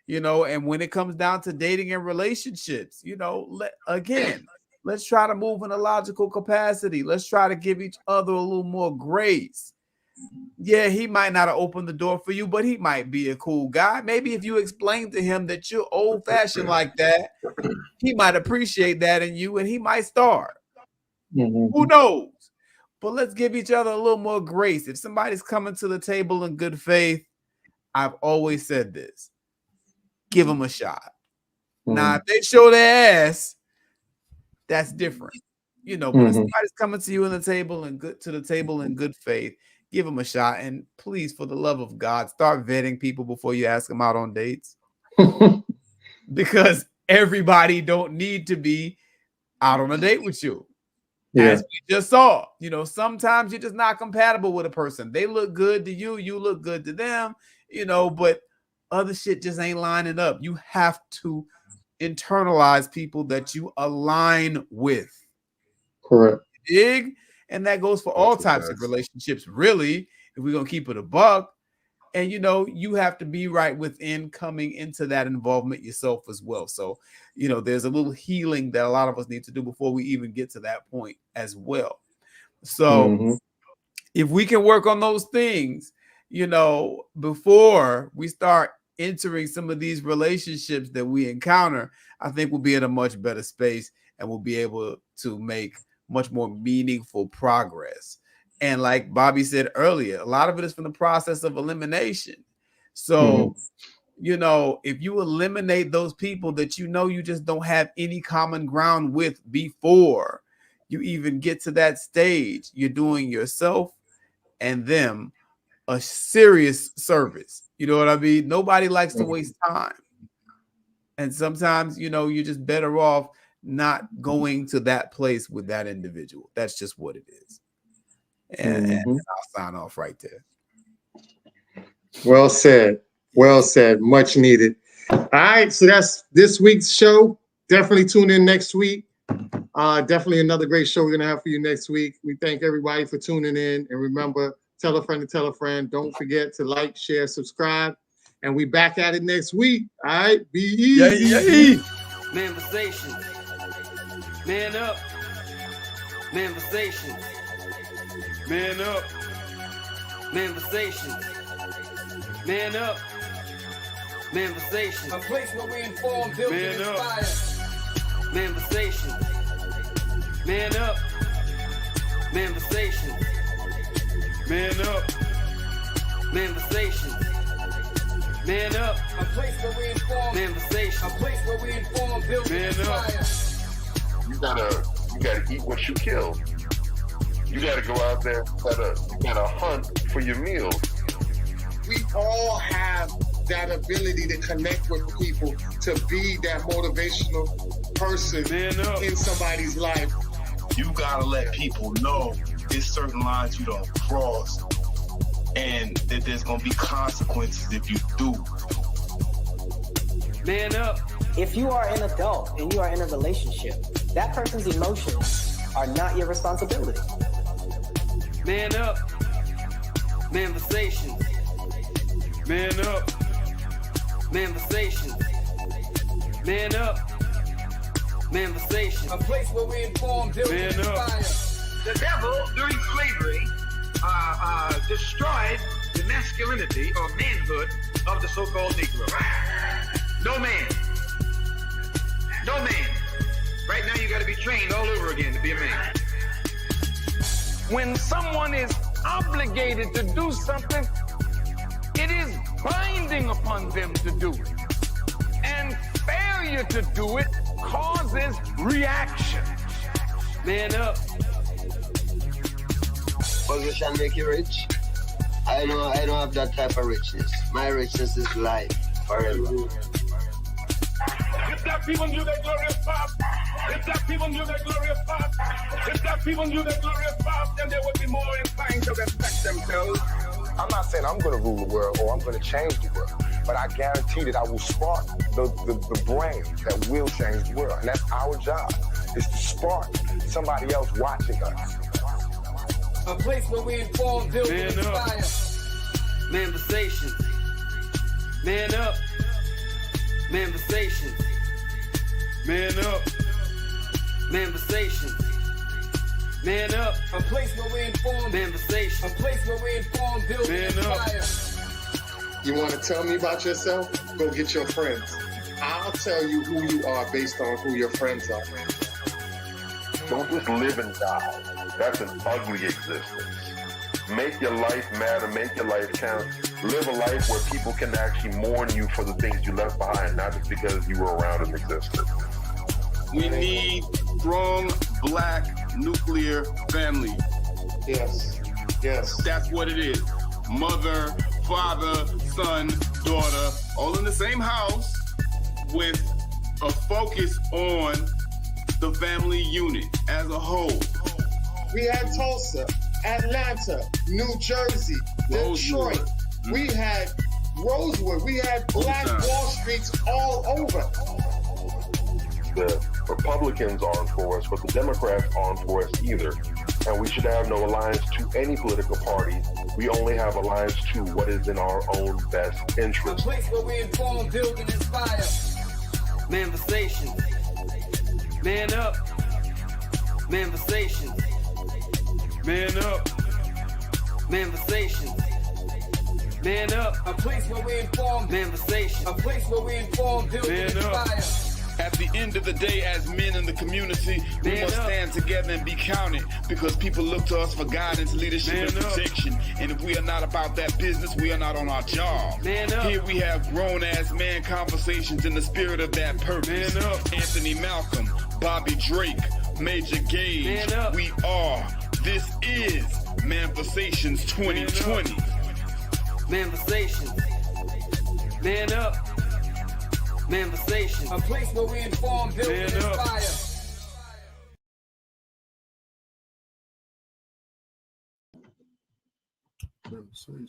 And when it comes down to dating and relationships, let's try to move in a logical capacity. Let's try to give each other a little more grace. Yeah, he might not have opened the door for you, but he might be a cool guy. Maybe if you explain to him that you're old-fashioned like that, he might appreciate that in you and he might start. Who knows? But let's give each other a little more grace. If somebody's coming to the table in good faith, I've always said this. Give them a shot. Now, if they show their ass, that's different. But if somebody's coming to you in the table and in good faith, give them a shot. And please, for the love of God, start vetting people before you ask them out on dates. Because everybody don't need to be out on a date with you. As we just saw, sometimes you're just not compatible with a person. They look good to you, you look good to them, but other shit just ain't lining up. You have to internalize people that you align with. Correct. Dig? And that goes for all types of relationships, really, if we're going to keep it a buck. And, you have to be right within coming into that involvement yourself as well. So, there's a little healing that a lot of us need to do before we even get to that point as well. So if we can work on those things, before we start entering some of these relationships that we encounter, I think we'll be in a much better space and we'll be able to make much more meaningful progress. And like Bobby said earlier, a lot of it is from the process of elimination. So, if you eliminate those people that you just don't have any common ground with before you even get to that stage, you're doing yourself and them a serious service. You know what I mean? Nobody likes to waste time. And sometimes, you know, you're just better off not going to that place with that individual. That's just what it is. And I'll sign off right there. Well said. Well said. Much needed. All right. So that's this week's show. Definitely tune in next week. Definitely another great show we're going to have for you next week. We thank everybody for tuning in. And remember, tell a friend to tell a friend. Don't forget to like, share, subscribe. And we back at it next week. All right. Be easy. Manifestations. Man up. Manifestations. Man up. Manifestations. Man up. Manifestations. A place where we inform, build, and inspire. Manifestations. Man up. Manifestations. Man up. Manifestations. Man up. A place where we inform. Manifestations. A place where we inform, build, and inspire. You gotta eat what you kill. You gotta go out there. You gotta hunt for your meals. We all have that ability to connect with people, to be that motivational person in somebody's life. You gotta let people know there's certain lines you don't cross, and that there's gonna be consequences if you do. Man up. If you are an adult and you are in a relationship, that person's emotions are not your responsibility. Man up. Manifestations. Man up. Manifestations. Man up. Manifestations. A place where we inform, build, and inspire. The devil, during slavery, destroyed the masculinity or manhood of the so-called Negro. No man. No man. Right now you got to be trained all over again to be a man. When someone is obligated to do something, it is binding upon them to do it. And failure to do it causes reaction. Man up. Position make you rich. I don't have that type of richness. My richness is life forever. If that people knew their glorious past, if that people knew their glorious past, if that people knew their glorious past, then they would be more inclined to respect themselves. I'm not saying I'm going to rule the world or I'm going to change the world, but I guarantee that I will spark the brain that will change the world. And that's our job, is to spark somebody else watching us. A place where we inform, build, and inspire. Manifestations. Man up. Manifestations. Man up. Manifestations. Man up. A place where we inform. Manifestations. A place where we inform, build, and inspire. You want to tell me about yourself? Go get your friends. I'll tell you who you are based on who your friends are. Don't just live and die. That's an ugly existence. Make your life matter. Make your life count. Live a life where people can actually mourn you for the things you left behind, not just because you were around and existed. We need strong black nuclear family. Yes. Yes. That's what it is. Mother, father, son, daughter, all in the same house with a focus on the family unit as a whole. We had Tulsa, Atlanta, New Jersey, Detroit. We had Rosewood. We had Black Wall Streets all over. The Republicans aren't for us, but the Democrats aren't for us either. And we should have no alliance to any political party. We only have alliance to what is in our own best interest. A place where we inform, build, and inspire. Manifestations. Man up. Manifestations. Man up. Manifestations. Man up. A place where we inform. Manifestations. A place where we inform, build, and inspire. At the end of the day, as men in the community, we must stand together and be counted, because people look to us for guidance, leadership, and protection. And if we are not about that business, we are not on our job. Here we have grown-ass man conversations in the spirit of that purpose. Anthony Malcolm, Bobby Drake, Major Gage. We are. This is Manifestations 2020. Manversations. Man up. Manversations. A place where we inform, build, and Man up. inspire.